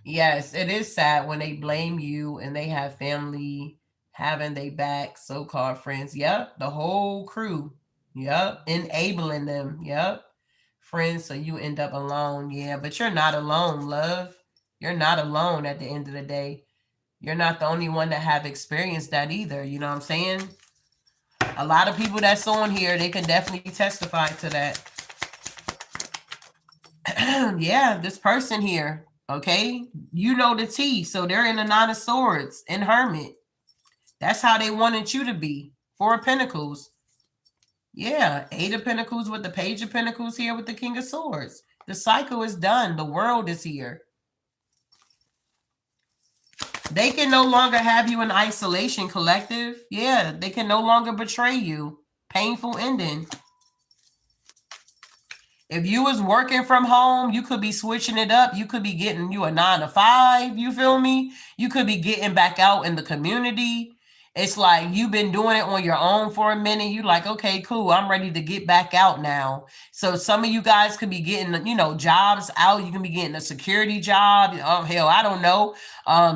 Yes, it is sad when they blame you and they have family having their back, so-called friends. Yep, the whole crew. Yep, enabling them. Yep. Friends, so you end up alone. Yeah, but you're not alone, love. You're not alone at the end of the day. You're not the only one that have experienced that either. You know what I'm saying? A lot of people that's on here, they can definitely testify to that. Yeah, this person here, okay? You know the tea. So they're in the 9 of Swords and Hermit. That's how they wanted you to be. 4 of Pentacles. Yeah, 8 of Pentacles with the Page of Pentacles here with the King of Swords. The cycle is done. The world is here. They can no longer have you in isolation, collective. Yeah, they can no longer betray you. Painful ending. If you was working from home, you could be switching it up. You could be getting you a 9 to 5. You feel me? You could be getting back out in the community. It's like you've been doing it on your own for a minute. You're like, okay, cool. I'm ready to get back out now. So some of you guys could be getting, you know, jobs out. You can be getting a security job. Oh, hell, I don't know.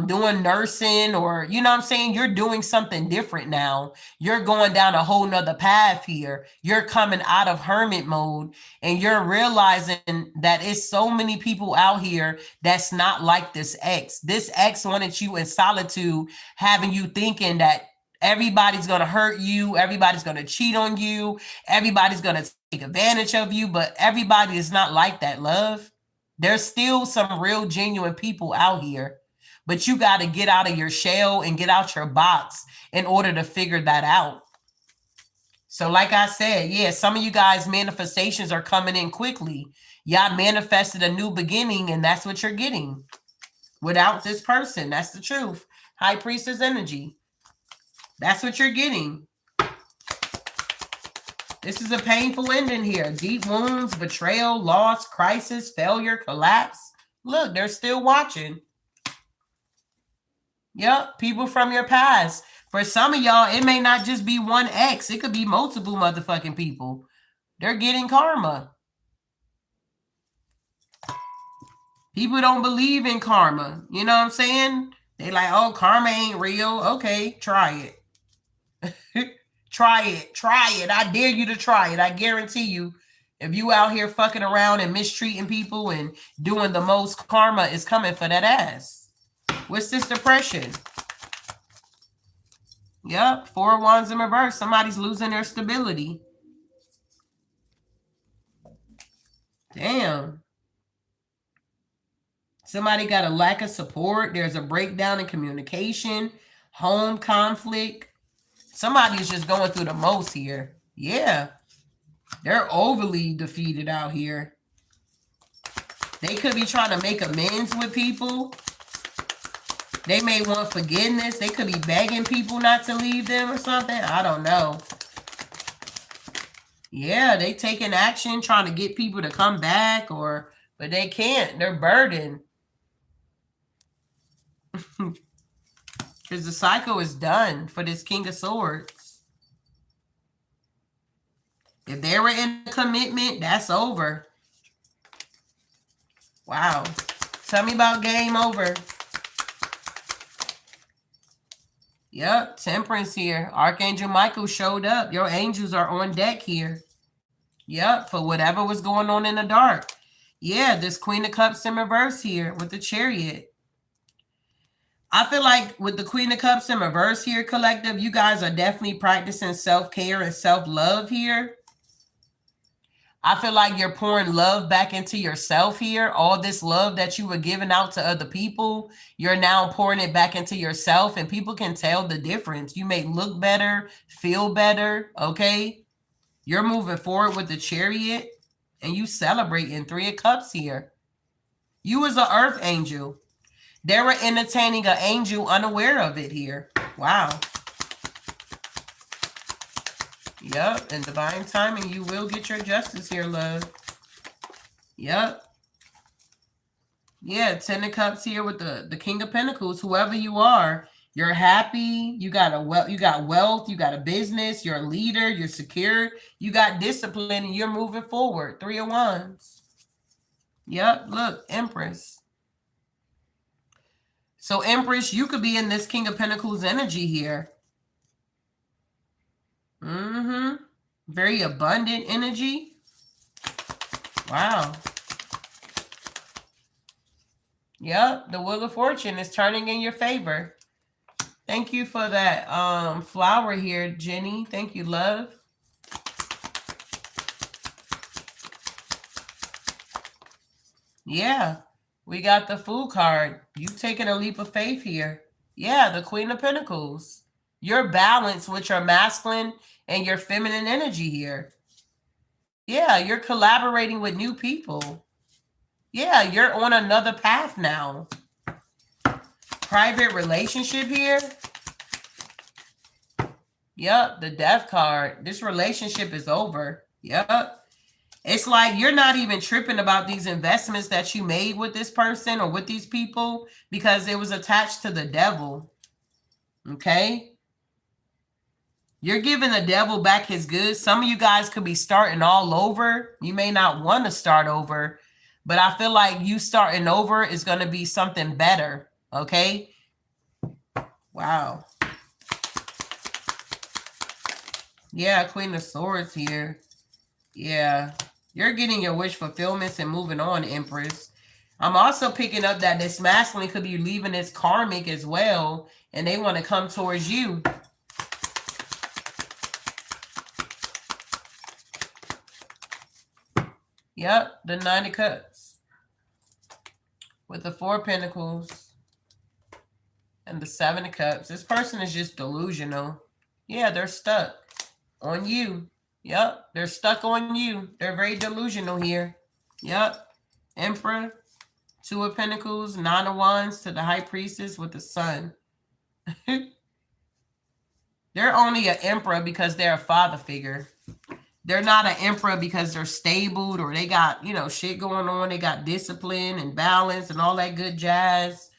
Doing nursing or, you know what I'm saying? You're doing something different now. You're going down a whole nother path here. You're coming out of hermit mode and you're realizing that it's so many people out here that's not like this ex. This ex wanted you in solitude, having you thinking that everybody's going to hurt you. Everybody's going to cheat on you. Everybody's going to take advantage of you. But everybody is not like that, love. There's still some real genuine people out here. But you got to get out of your shell and get out your box in order to figure that out. So like I said, yeah, some of you guys manifestations are coming in quickly. Y'all manifested a new beginning, and that's what you're getting without this person. That's the truth. High Priestess energy. That's what you're getting. This is a painful ending here. Deep wounds, betrayal, loss, crisis, failure, collapse. Look, they're still watching. Yep, people from your past. For some of y'all, it may not just be one ex. It could be multiple motherfucking people. They're getting karma. People don't believe in karma. You know what I'm saying? They like, oh, karma ain't real. Okay, try it. Try it. Try it. I dare you to try it. I guarantee you, if you out here fucking around and mistreating people and doing the most, karma is coming for that ass. What's this depression? Yep, 4 of Wands in reverse. Somebody's losing their stability. Damn. Somebody got a lack of support. There's a breakdown in communication, home conflict. Somebody's just going through the most here. Yeah. They're overly defeated out here. They could be trying to make amends with people. They may want forgiveness. They could be begging people not to leave them or something. I don't know. Yeah, they taking action, trying to get people to come back, but they can't. They're burdened. Because the cycle is done for this King of Swords. If they were in a commitment, that's over. Wow. Tell me about game over. Yep, Temperance here. Archangel Michael showed up. Your angels are on deck here. Yep, for whatever was going on in the dark. Yeah, this Queen of Cups in reverse here with the Chariot. I feel like with the Queen of Cups in reverse here, collective, you guys are definitely practicing self-care and self-love here. I feel like you're pouring love back into yourself here. All this love that you were giving out to other people, you're now pouring it back into yourself, and people can tell the difference. You may look better, feel better, okay? You're moving forward with the Chariot, and you celebrating 3 of Cups here. You was an earth angel. They were entertaining an angel unaware of it here. Wow. Yep, in divine timing, you will get your justice here, love. Yep. Yeah, 10 of Cups here with the King of Pentacles. Whoever you are, you're happy. You got wealth. You got a business. You're a leader. You're secure. You got discipline, and you're moving forward. 3 of Wands. Yep. Look, Empress. So, Empress, you could be in this King of Pentacles energy here. Very abundant energy. Wow. Yep, the Wheel of Fortune is turning in your favor. Thank you for that flower here, Jenny. Thank you, love. Yeah, we got the Fool card. You taking a leap of faith here. Yeah, the Queen of Pentacles. You're balanced with your masculine and your feminine energy here. Yeah, you're collaborating with new people. Yeah, you're on another path now. Private relationship here. Yep, the Death card. This relationship is over. Yep. It's like you're not even tripping about these investments that you made with this person or with these people because it was attached to the devil. Okay? You're giving the devil back his goods. Some of you guys could be starting all over. You may not want to start over, but I feel like you starting over is going to be something better. Okay? Wow. Yeah, Queen of Swords here. Yeah. You're getting your wish fulfillments and moving on, Empress. I'm also picking up that this masculine could be leaving its karmic as well, and they want to come towards you. Yep, the 9 of Cups. With the 4 of Pentacles. And the 7 of Cups. This person is just delusional. Yeah, they're stuck. On you. Yep. They're stuck on you. They're very delusional here. Yep. Emperor, Two of Pentacles, Nine of Wands to the High Priestess with the Sun. They're only an emperor because they're a father figure. They're not an emperor because they're stable or they got, you know, shit going on. They got discipline and balance and all that good jazz.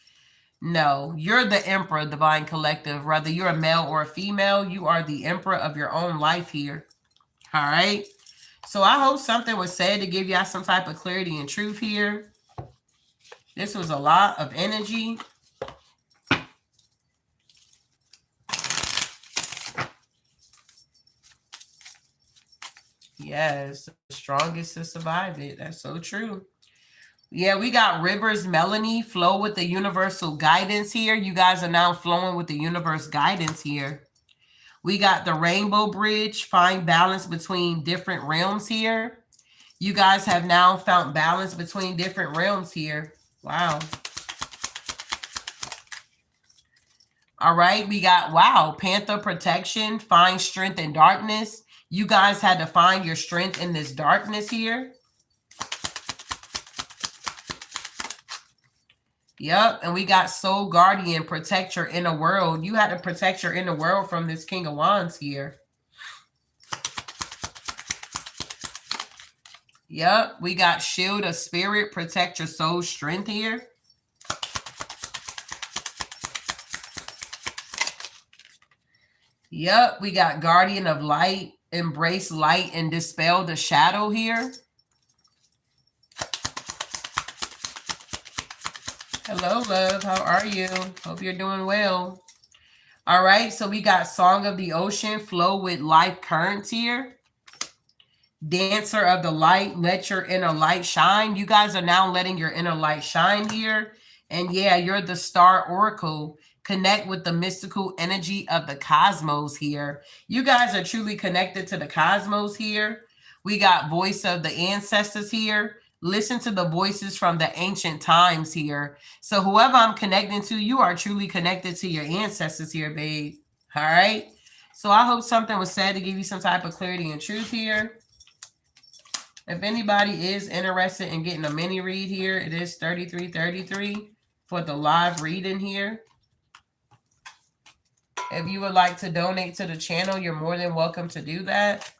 No, you're the emperor, divine collective. Whether you're a male or a female, you are the emperor of your own life here. All right. So I hope something was said to give y'all some type of clarity and truth here. This was a lot of energy. Yes, the strongest to survive it. That's so true. Yeah, we got Rivers, Melanie, flow with the universal guidance here. You guys are now flowing with the universe guidance here. We got the Rainbow Bridge, find balance between different realms here. You guys have now found balance between different realms here. Wow. All right, we got, wow, Panther protection, find strength in darkness. You guys had to find your strength in this darkness here. Yep, and we got Soul Guardian, protect your inner world. You had to protect your inner world from this King of Wands here. Yep, we got Shield of Spirit, protect your soul strength here. Yep, we got Guardian of Light, embrace light and dispel the shadow here. Hello, love. How are you? Hope you're doing well. All right, so we got Song of the Ocean, flow with life currents here. Dancer of the Light, let your inner light shine. You guys are now letting your inner light shine here. And yeah, you're the Star Oracle. Connect with the mystical energy of the cosmos here. You guys are truly connected to the cosmos here. We got Voice of the Ancestors here. Listen to the voices from the ancient times here. So whoever I'm connecting to, you are truly connected to your ancestors here, babe. All right. So I hope something was said to give you some type of clarity and truth here. If anybody is interested in getting a mini read here, it is $33.33 for the live reading here. If you would like to donate to the channel, you're more than welcome to do that.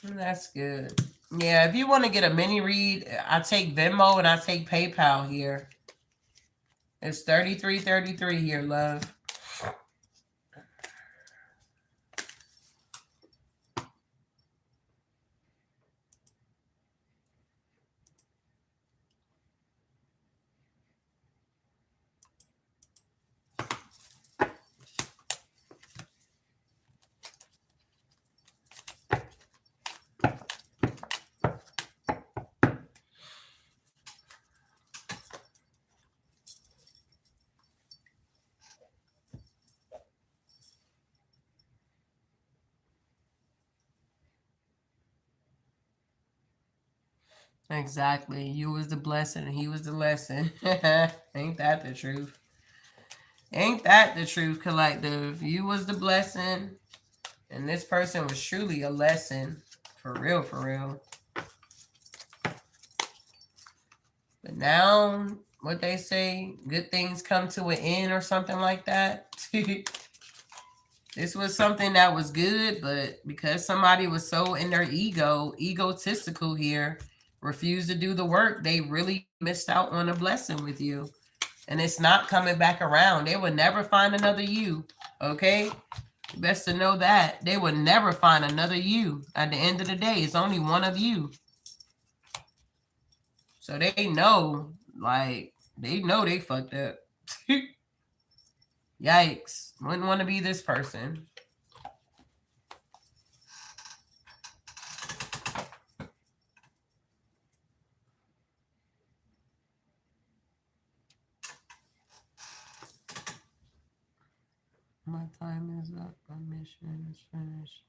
That's good. Yeah, if you want to get a mini read, I take Venmo and I take PayPal here. It's $33.33 here, love. Exactly. You was the blessing and he was the lesson. Ain't that the truth? Ain't that the truth, collective? You was the blessing and this person was truly a lesson. For real, for real. But now, what they say, good things come to an end or something like that. This was something that was good, but because somebody was so in their egotistical here, refused to do the work, they really missed out on a blessing with you. And it's not coming back around. They would never find another you. Okay? Best to know that. They would never find another you. At the end of the day, it's only one of you. So they know, like, they know they fucked up. Yikes. Wouldn't want to be this person. My time is up. My mission is finished.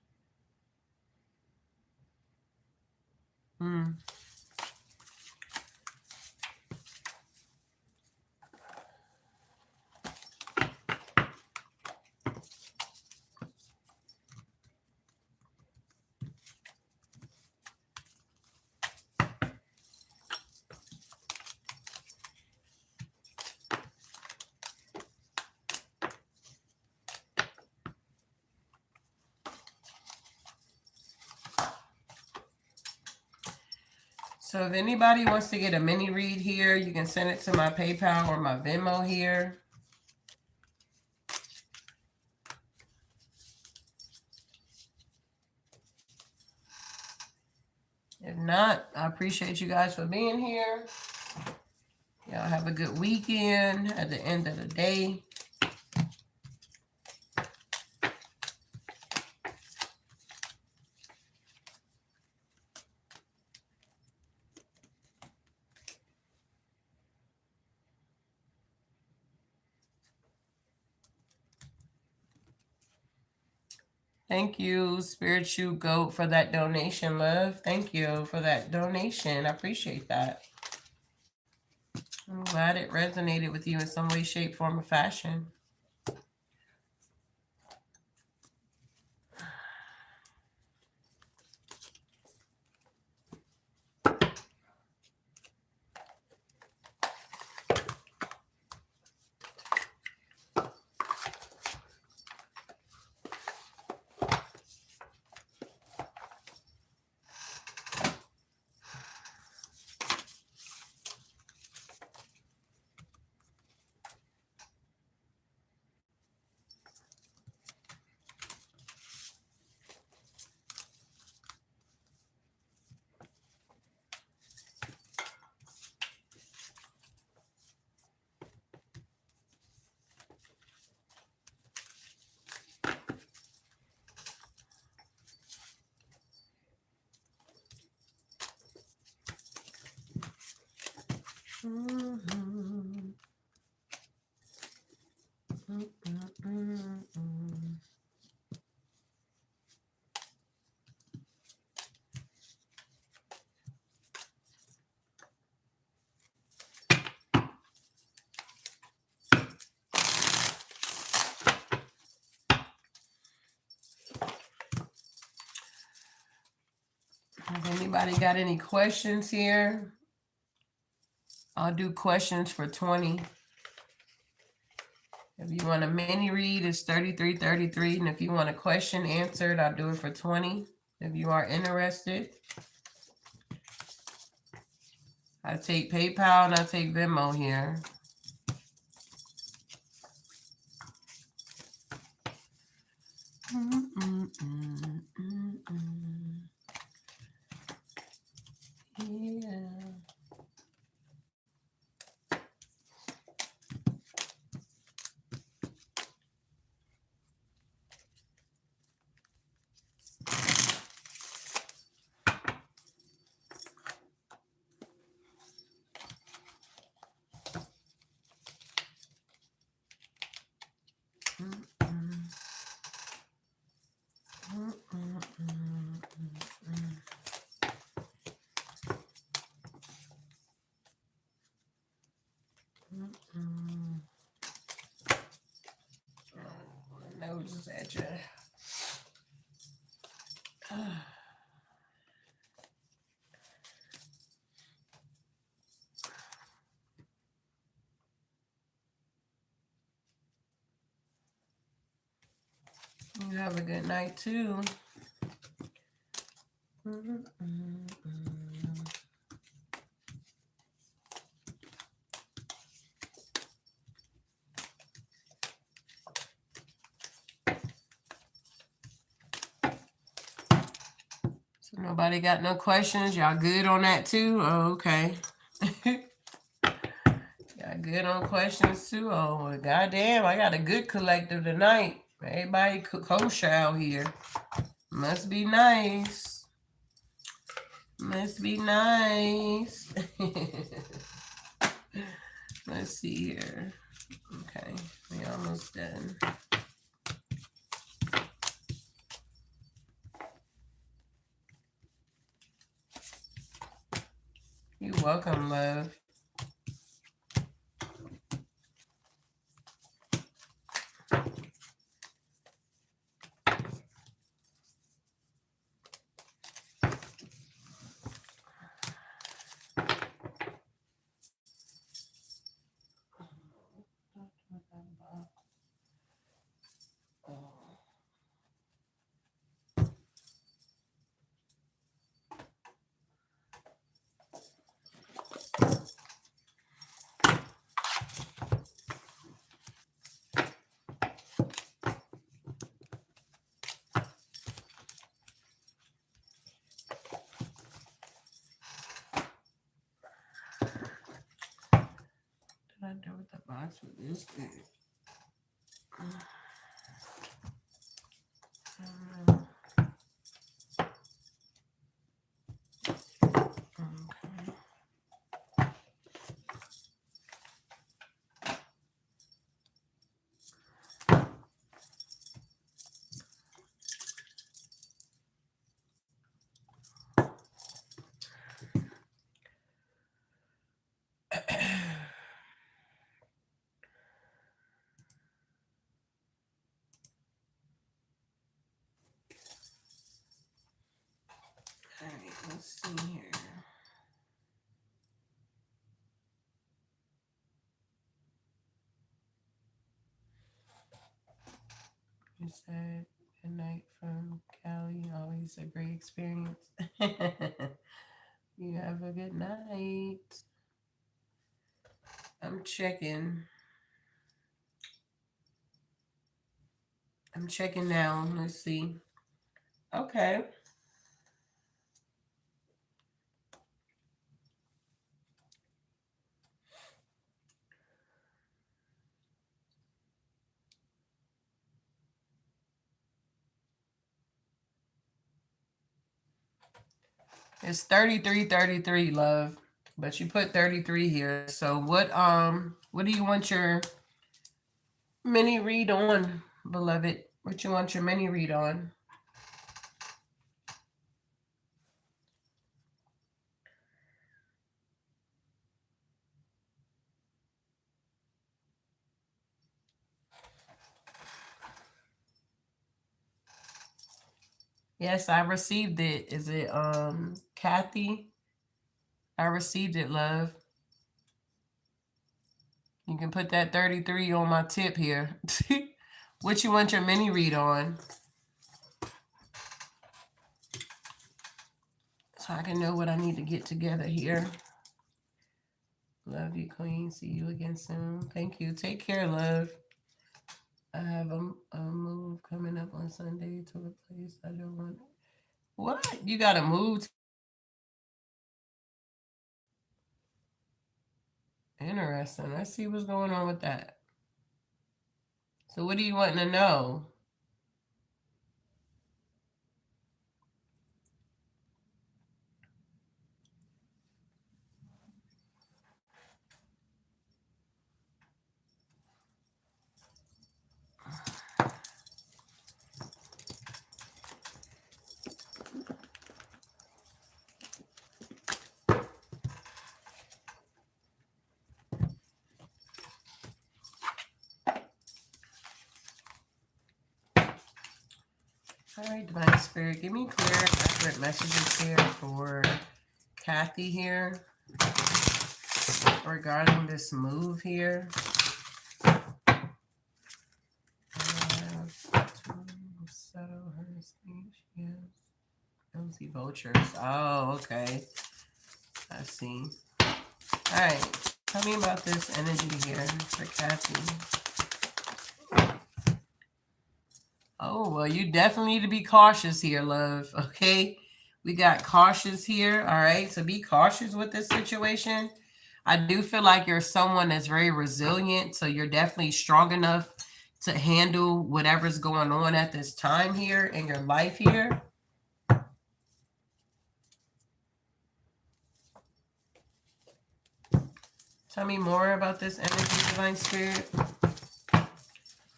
So if anybody wants to get a mini read here, you can send it to my PayPal or my Venmo here. If not, I appreciate you guys for being here. Y'all have a good weekend at the end of the day. Thank you, Spiritual Goat, for that donation, love. Thank you for that donation. I appreciate that. I'm glad it resonated with you in some way, shape, form, or fashion. Has anybody got any questions here? I'll do questions for 20. If you want a mini read, it's $33.33. And if you want a question answered, I'll do it for 20. If you are interested. I take PayPal and I take Venmo here. Yeah. Nose is at you. You have a good night too. So nobody got no questions? Y'all good on that too? Oh, okay. good on questions too. Oh, goddamn, I got a good collective tonight. Everybody kosher out here. Must be nice. Must be nice. Let's see here. Okay, we almost done. You're welcome, love. I do with the box with this thing? All right, let's see here. You said good night from Cali. Always a great experience. You have a good night. I'm checking. I'm checking now. Let's see. Okay. It's 3333, love. But you put 33 here. So what do you want your mini read on, beloved? What you want your mini read on? Yes, I received it. Is it Kathy? I received it, love. You can put that 33 on my tip here. What you want your mini read on? So I can know what I need to get together here. Love you, Queen. See you again soon. Thank you. Take care, love. I have a move coming up on Sunday to a place I don't want. What? You got to move? Interesting. Let's see what's going on with that. So what do you want to know? All right, Divine Spirit, give me clear and accurate messages here for Kathy here regarding this move here. Settle her speech, yes. Nosy vultures. Oh, okay. I see. All right. Tell me about this energy here for Kathy. Oh, well, you definitely need to be cautious here, love. Okay. We got cautious here. All right. So be cautious with this situation. I do feel like you're someone that's very resilient, so you're definitely strong enough to handle whatever's going on at this time here in your life here. Tell me more about this energy, Divine Spirit.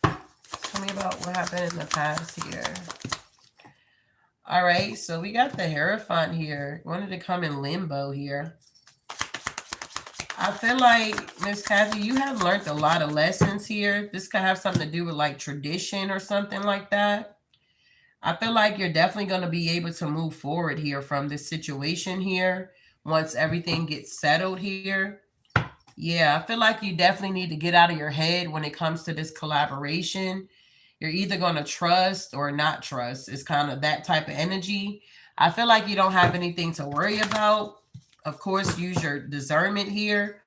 Tell me about what happened in the past here. All right, so we got the Hierophant here. Wanted to come in limbo here. I feel like, Miss Kathy, you have learned a lot of lessons here. This could have something to do with like tradition or something like that. I feel like you're definitely going to be able to move forward here from this situation here once everything gets settled here. Yeah, I feel like you definitely need to get out of your head when it comes to this collaboration. You're either going to trust or not trust. It's kind of that type of energy. I feel like you don't have anything to worry about. Of course, use your discernment here.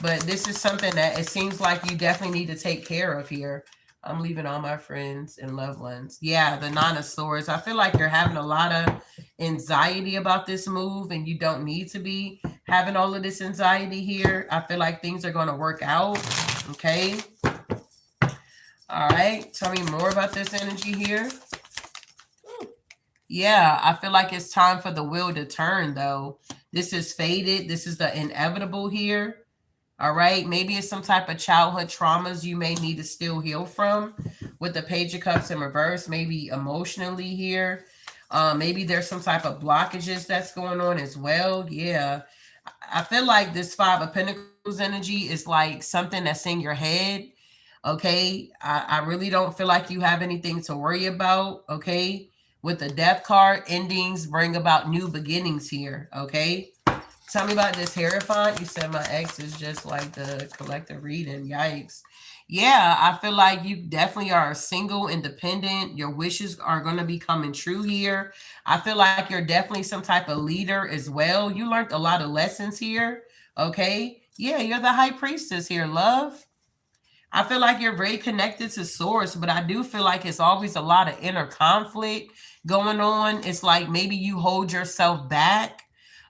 But this is something that it seems like you definitely need to take care of here. I'm leaving all my friends and loved ones. Yeah, the Nine of Swords. I feel like you're having a lot of anxiety about this move, and you don't need to be having all of this anxiety here. I feel like things are going to work out. Okay. All right. Tell me more about this energy here. Yeah, I feel like it's time for the wheel to turn, though. This is fated. This is the inevitable here. All right. Maybe it's some type of childhood traumas you may need to still heal from with the Page of Cups in reverse, maybe emotionally here. Maybe there's some type of blockages that's going on as well. Yeah. I feel like this Five of Pentacles energy is like something that's in your head. Okay. I really don't feel like you have anything to worry about. Okay. With the Death card, endings bring about new beginnings here. Okay. Tell me about this Hierophant. You said my ex is just like the collective reading. Yikes. Yeah, I feel like you definitely are single, independent. Your wishes are going to be coming true here. I feel like you're definitely some type of leader as well. You learned a lot of lessons here. Okay. Yeah, you're the High Priestess here, love. I feel like you're very connected to source, but I do feel like it's always a lot of inner conflict going on. It's like maybe you hold yourself back,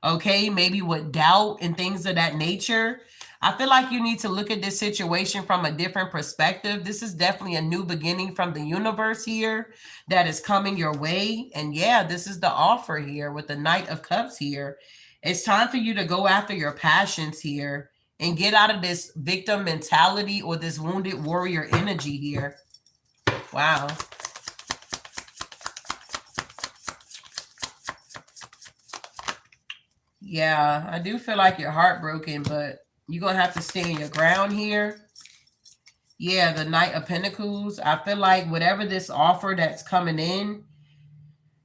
okay? Maybe with doubt and things of that nature. I feel like you need to look at this situation from a different perspective. This is definitely a new beginning from the universe here that is coming your way. And yeah, this is the offer here with the Knight of Cups here. It's time for you to go after your passions here and get out of this victim mentality or this wounded warrior energy here. Wow. Yeah, I do feel like you're heartbroken, but you're going to have to stand your ground here. Yeah, the Knight of Pentacles. I feel like whatever this offer that's coming in,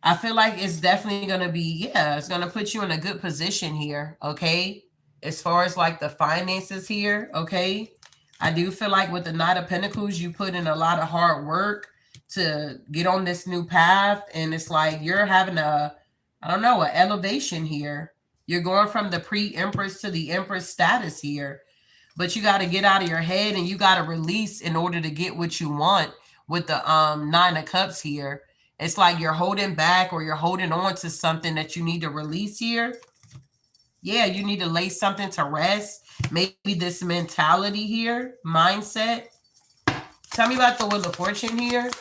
I feel like it's definitely going to be, yeah, it's going to put you in a good position here, okay? As far as like the finances here, okay? I do feel like with the Knight of Pentacles, you put in a lot of hard work to get on this new path. And it's like you're having a, I don't know, an elevation here. You're going from the pre-empress to the empress status here. But you got to get out of your head and you got to release in order to get what you want with the Nine of Cups here. It's like you're holding back or you're holding on to something that you need to release here. Yeah, you need to lay something to rest. Maybe this mentality here, mindset. Tell me about the Wheel of Fortune here.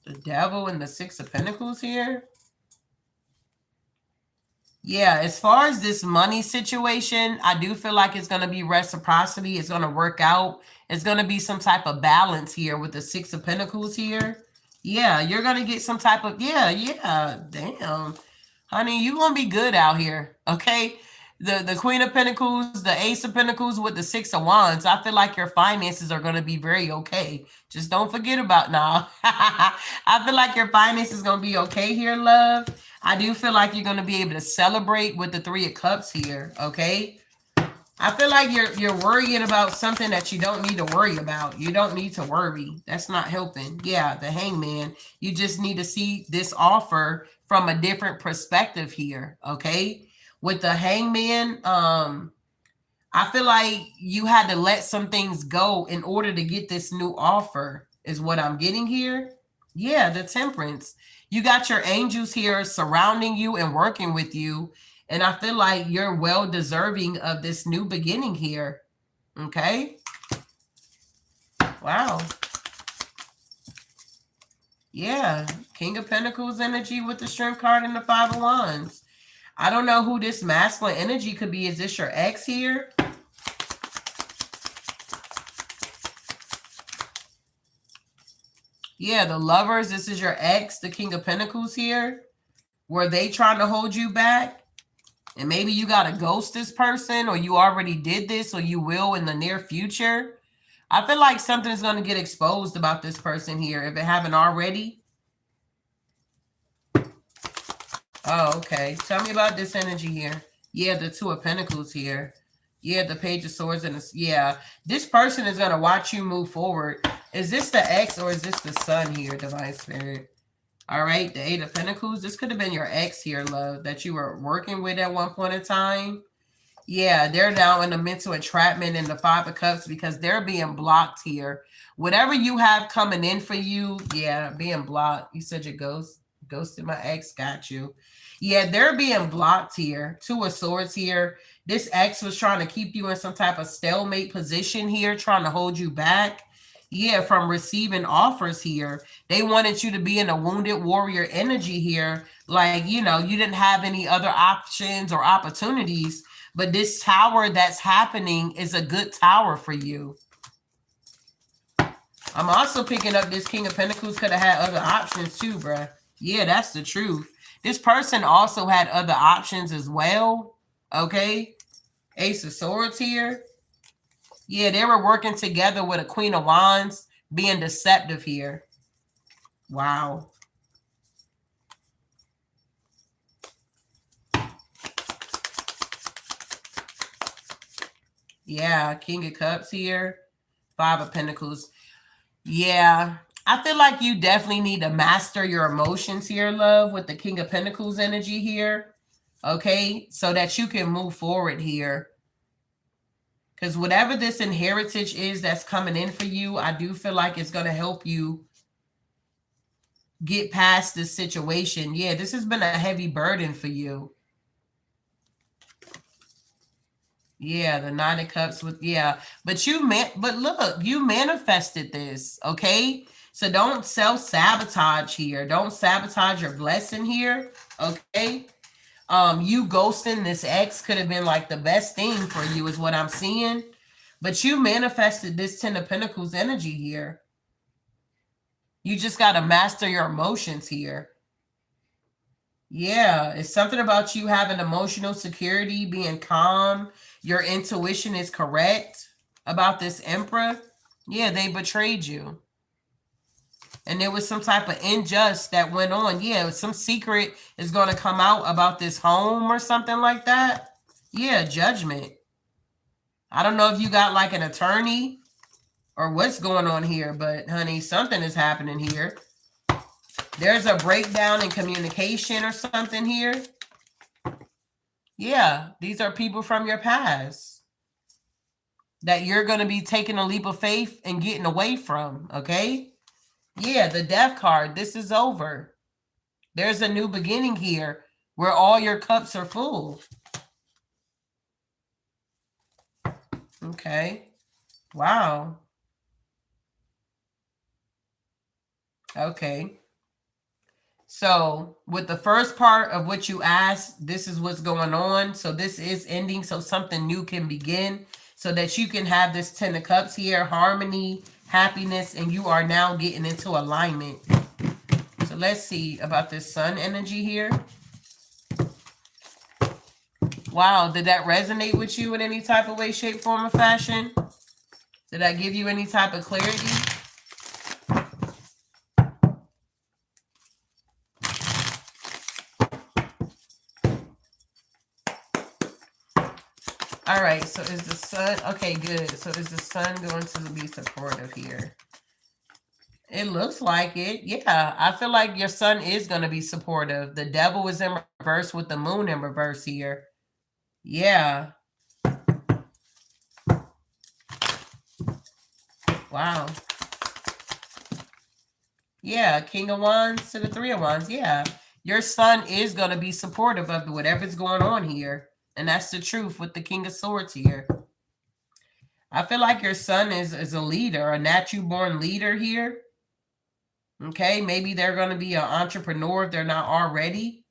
The Devil and the Six of Pentacles here. Yeah, as far as this money situation, I do feel like it's going to be reciprocity. It's going to work out. It's going to be some type of balance here with the Six of Pentacles here. Yeah, you're going to get some type of, yeah, damn. Honey, you're going to be good out here, okay? The Queen of Pentacles, the Ace of Pentacles with the Six of Wands, I feel like your finances are going to be very okay. Just don't forget about now. I feel like your finances is going to be okay here, love. I do feel like you're going to be able to celebrate with the Three of Cups here, okay? I feel like you're worrying about something that you don't need to worry about. You don't need to worry. That's not helping. Yeah, the Hangman. You just need to see this offer from a different perspective here, okay? With the Hangman, I feel like you had to let some things go in order to get this new offer, is what I'm getting here. Yeah, the Temperance. You got your angels here surrounding you and working with you. And I feel like you're well deserving of this new beginning here. Okay. Wow. Yeah. King of Pentacles energy with the Strength card and the Five of Wands. I don't know who this masculine energy could be. Is this your ex here? Yeah, the Lovers. This is your ex, the King of Pentacles here. Were they trying to hold you back? And maybe you got to ghost this person, or you already did this, or you will in the near future. I feel like something's going to get exposed about this person here, if it haven't already. Oh, okay. Tell me about this energy here. Yeah, the Two of Pentacles here. Yeah, the Page of Swords. And yeah, this person is going to watch you move forward. Is this the ex or is this the Sun here, Divine Spirit? All right, the Eight of Pentacles. This could have been your ex here, love, that you were working with at one point in time. Yeah, they're now in the mental entrapment in the Five of Cups because they're being blocked here. Whatever you have coming in for you, yeah, being blocked. You said your ghosted my ex, got you. Yeah, they're being blocked here. Two of Swords here. This ex was trying to keep you in some type of stalemate position here, trying to hold you back. Yeah, from receiving offers here. They wanted you to be in a wounded warrior energy here. Like, you know, you didn't have any other options or opportunities. But this tower that's happening is a good tower for you. I'm also picking up this King of Pentacles could have had other options too, bruh. Yeah, that's the truth. This person also had other options as well. Okay. Ace of Swords here. Yeah, they were working together with a Queen of Wands, being deceptive here. Wow. Yeah, King of Cups here. Five of Pentacles. Yeah, I feel like you definitely need to master your emotions here, love, with the King of Pentacles energy here. Okay, so that you can move forward here. Because whatever this inheritance is that's coming in for you, I do feel like it's going to help you get past this situation. Yeah, this has been a heavy burden for you. Yeah, the Nine of Cups with, yeah. But look, you manifested this, okay? So don't self-sabotage here. Don't sabotage your blessing here, okay? You ghosting this ex could have been like the best thing for you is what I'm seeing. But you manifested this Ten of Pentacles energy here. You just got to master your emotions here. Yeah, it's something about you having emotional security, being calm. Your intuition is correct about this Emperor. Yeah, they betrayed you. And there was some type of injustice that went on. Yeah, some secret is going to come out about this home or something like that. Yeah, judgment. I don't know if you got like an attorney or what's going on here, but honey, something is happening here. There's a breakdown in communication or something here. Yeah, these are people from your past that you're going to be taking a leap of faith and getting away from, okay? Yeah, the Death card, this is over. There's a new beginning here where all your cups are full. Okay. Wow. Okay. So with the first part of what you asked, this is what's going on. So this is ending so something new can begin so that you can have this Ten of Cups here, harmony, happiness, and you are now getting into alignment. So let's see about this Sun energy here. Wow, did that resonate with you in any type of way, shape, form, or fashion? Did that give you any type of clarity? All right, so is the Sun, okay, good. So is the Sun going to be supportive here? It looks like it. Yeah, I feel like your Sun is going to be supportive. The Devil is in reverse with the Moon in reverse here. Yeah. Wow. Yeah, King of Wands to the Three of Wands. Yeah, your son is going to be supportive of whatever's going on here. And that's the truth with the King of Swords here. I feel like your son is a leader, a natural born leader here. Okay, maybe they're going to be an entrepreneur if they're not already.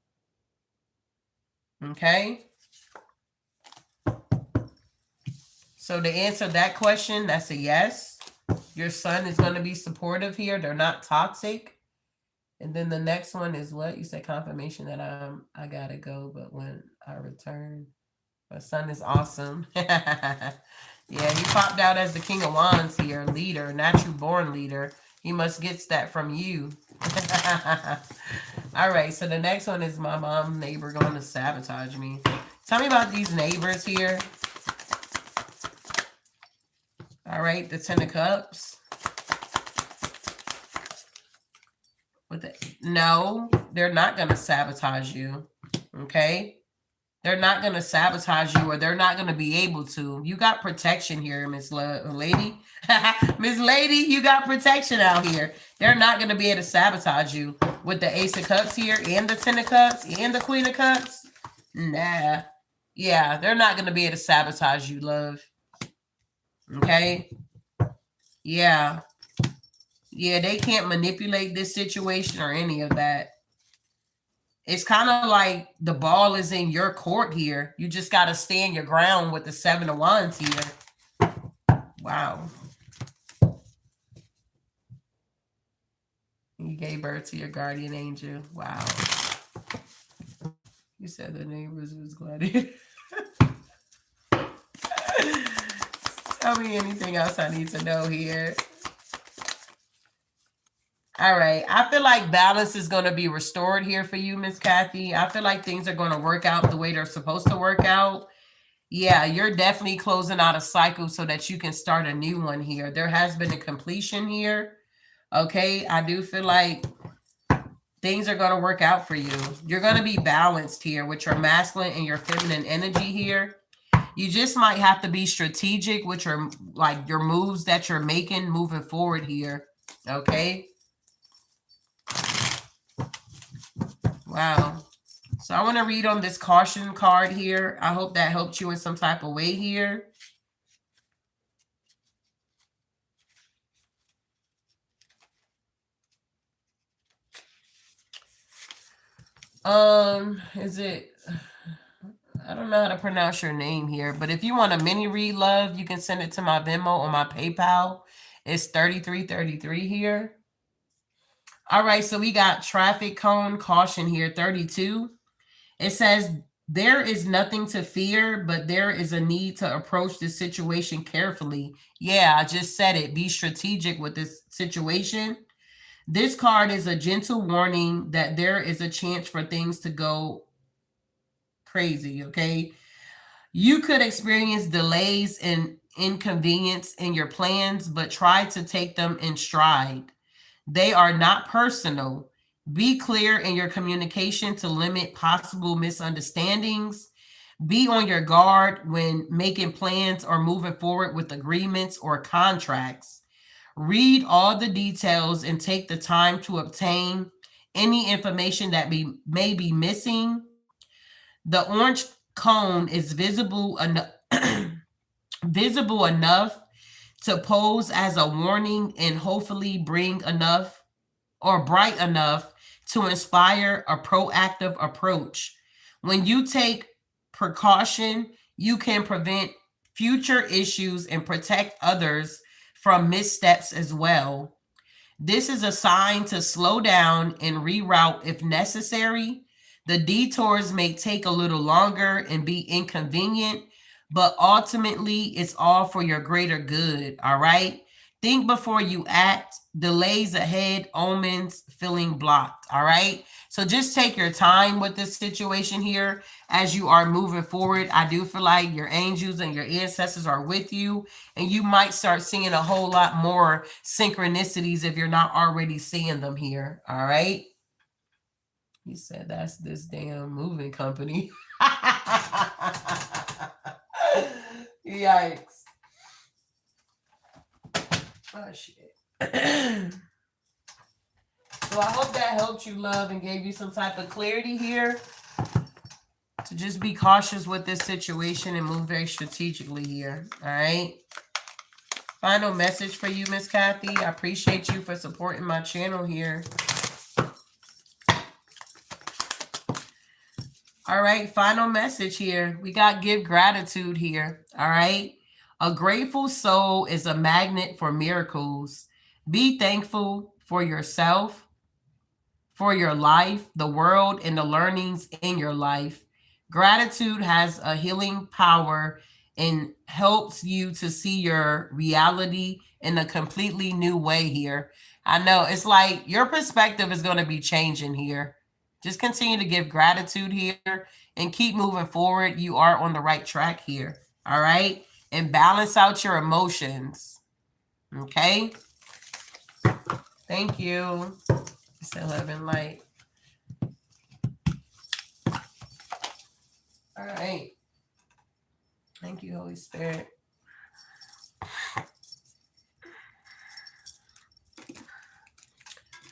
Okay. So to answer that question, that's a yes. Your son is going to be supportive here. They're not toxic. And then the next one is what? You said confirmation that I gotta go, but when I return, my son is awesome. Yeah, he popped out as the King of Wands here, leader, natural born leader. He must get that from you. All right, so the next one is my mom neighbor going to sabotage me. Tell me about these neighbors here. All right, the Ten of Cups. No, they're not going to sabotage you. Okay? They're not going to sabotage you, or they're not going to be able to. You got protection here, Miss Lady. Miss Lady, you got protection out here. They're not going to be able to sabotage you with the Ace of Cups here and the Ten of Cups and the Queen of Cups. Nah. Yeah, they're not going to be able to sabotage you, love. Okay? Yeah. Yeah, they can't manipulate this situation or any of that. It's kind of like the ball is in your court here. You just got to stand your ground with the Seven of Wands here. Wow. You gave birth to your guardian angel. Wow. You said the neighbors was glad. Tell me anything else I need to know here. All right. I feel like balance is going to be restored here for you, Miss Kathy. I feel like things are going to work out the way they're supposed to work out. Yeah, you're definitely closing out a cycle so that you can start a new one here. There has been a completion here. Okay. I do feel like things are going to work out for you. You're going to be balanced here with your masculine and your feminine energy here. You just might have to be strategic with your moves that you're making moving forward here. Okay. Wow. So I want to read on this caution card here. I hope that helped you in some type of way here. Is it, I don't know how to pronounce your name here, but if you want a mini read, love, you can send it to my Venmo or my PayPal. It's 3333 here. All right, so we got traffic cone caution here, 32. It says, there is nothing to fear, but there is a need to approach this situation carefully. Yeah, I just said it. Be strategic with this situation. This card is a gentle warning that there is a chance for things to go crazy, okay? You could experience delays and inconvenience in your plans, but try to take them in stride. They are not personal. Be clear in your communication to limit possible misunderstandings. Be on your guard when making plans or moving forward with agreements or contracts. Read all the details and take the time to obtain any information that may be missing. The orange cone is visible visible enough to pose as a warning and hopefully bring enough or bright enough to inspire a proactive approach. When you take precaution, you can prevent future issues and protect others from missteps as well. This is a sign to slow down and reroute if necessary. The detours may take a little longer and be inconvenient, but ultimately it's all for your greater good. All right. Think before you act. Delays ahead, omens feeling blocked. All right. So just take your time with this situation here as you are moving forward. I do feel like your angels and your ancestors are with you, and you might start seeing a whole lot more synchronicities if you're not already seeing them here. All right. He said that's this damn moving company. Yikes. Oh shit. So I hope that helped you, love, and gave you some type of clarity here to just be cautious with this situation and move very strategically here. All right. Final message for you, Miss Kathy. I appreciate you for supporting my channel here. All right, final message here. We got give gratitude here. All right. A grateful soul is a magnet for miracles. Be thankful for yourself, for your life, the world, and the learnings in your life. Gratitude has a healing power and helps you to see your reality in a completely new way here. I know it's like your perspective is going to be changing here. Just continue to give gratitude here and keep moving forward. You are on the right track here. All right. And balance out your emotions. Okay. Thank you. Still having light. All right. Thank you, Holy Spirit.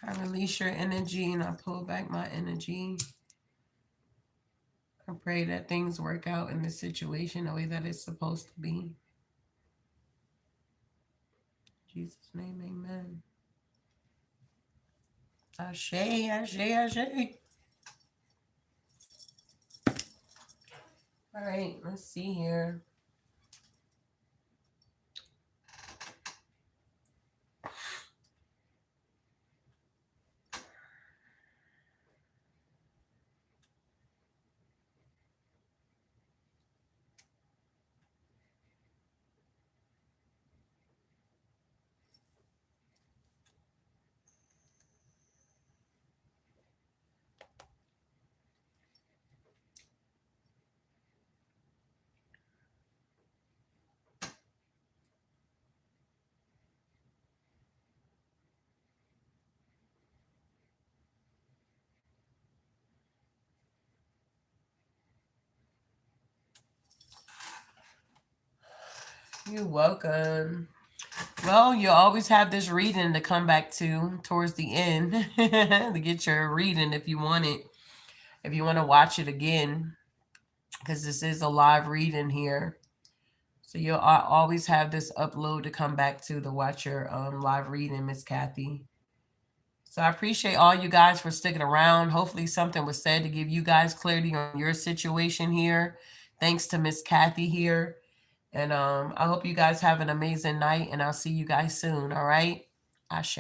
I release your energy and I pull back my energy. I pray that things work out in this situation the way that it's supposed to be. In Jesus' name, amen. Ashe, ashe, ashe. All right, let's see here. You're welcome. Well, you always have this reading to come back to towards the end to get your reading if you want it. If you want to watch it again, because this is a live reading here. So you'll always have this upload to come back to watch your live reading, Miss Kathy. So I appreciate all you guys for sticking around. Hopefully something was said to give you guys clarity on your situation here. Thanks to Miss Kathy here. And I hope you guys have an amazing night, and I'll see you guys soon. All right. Ashe.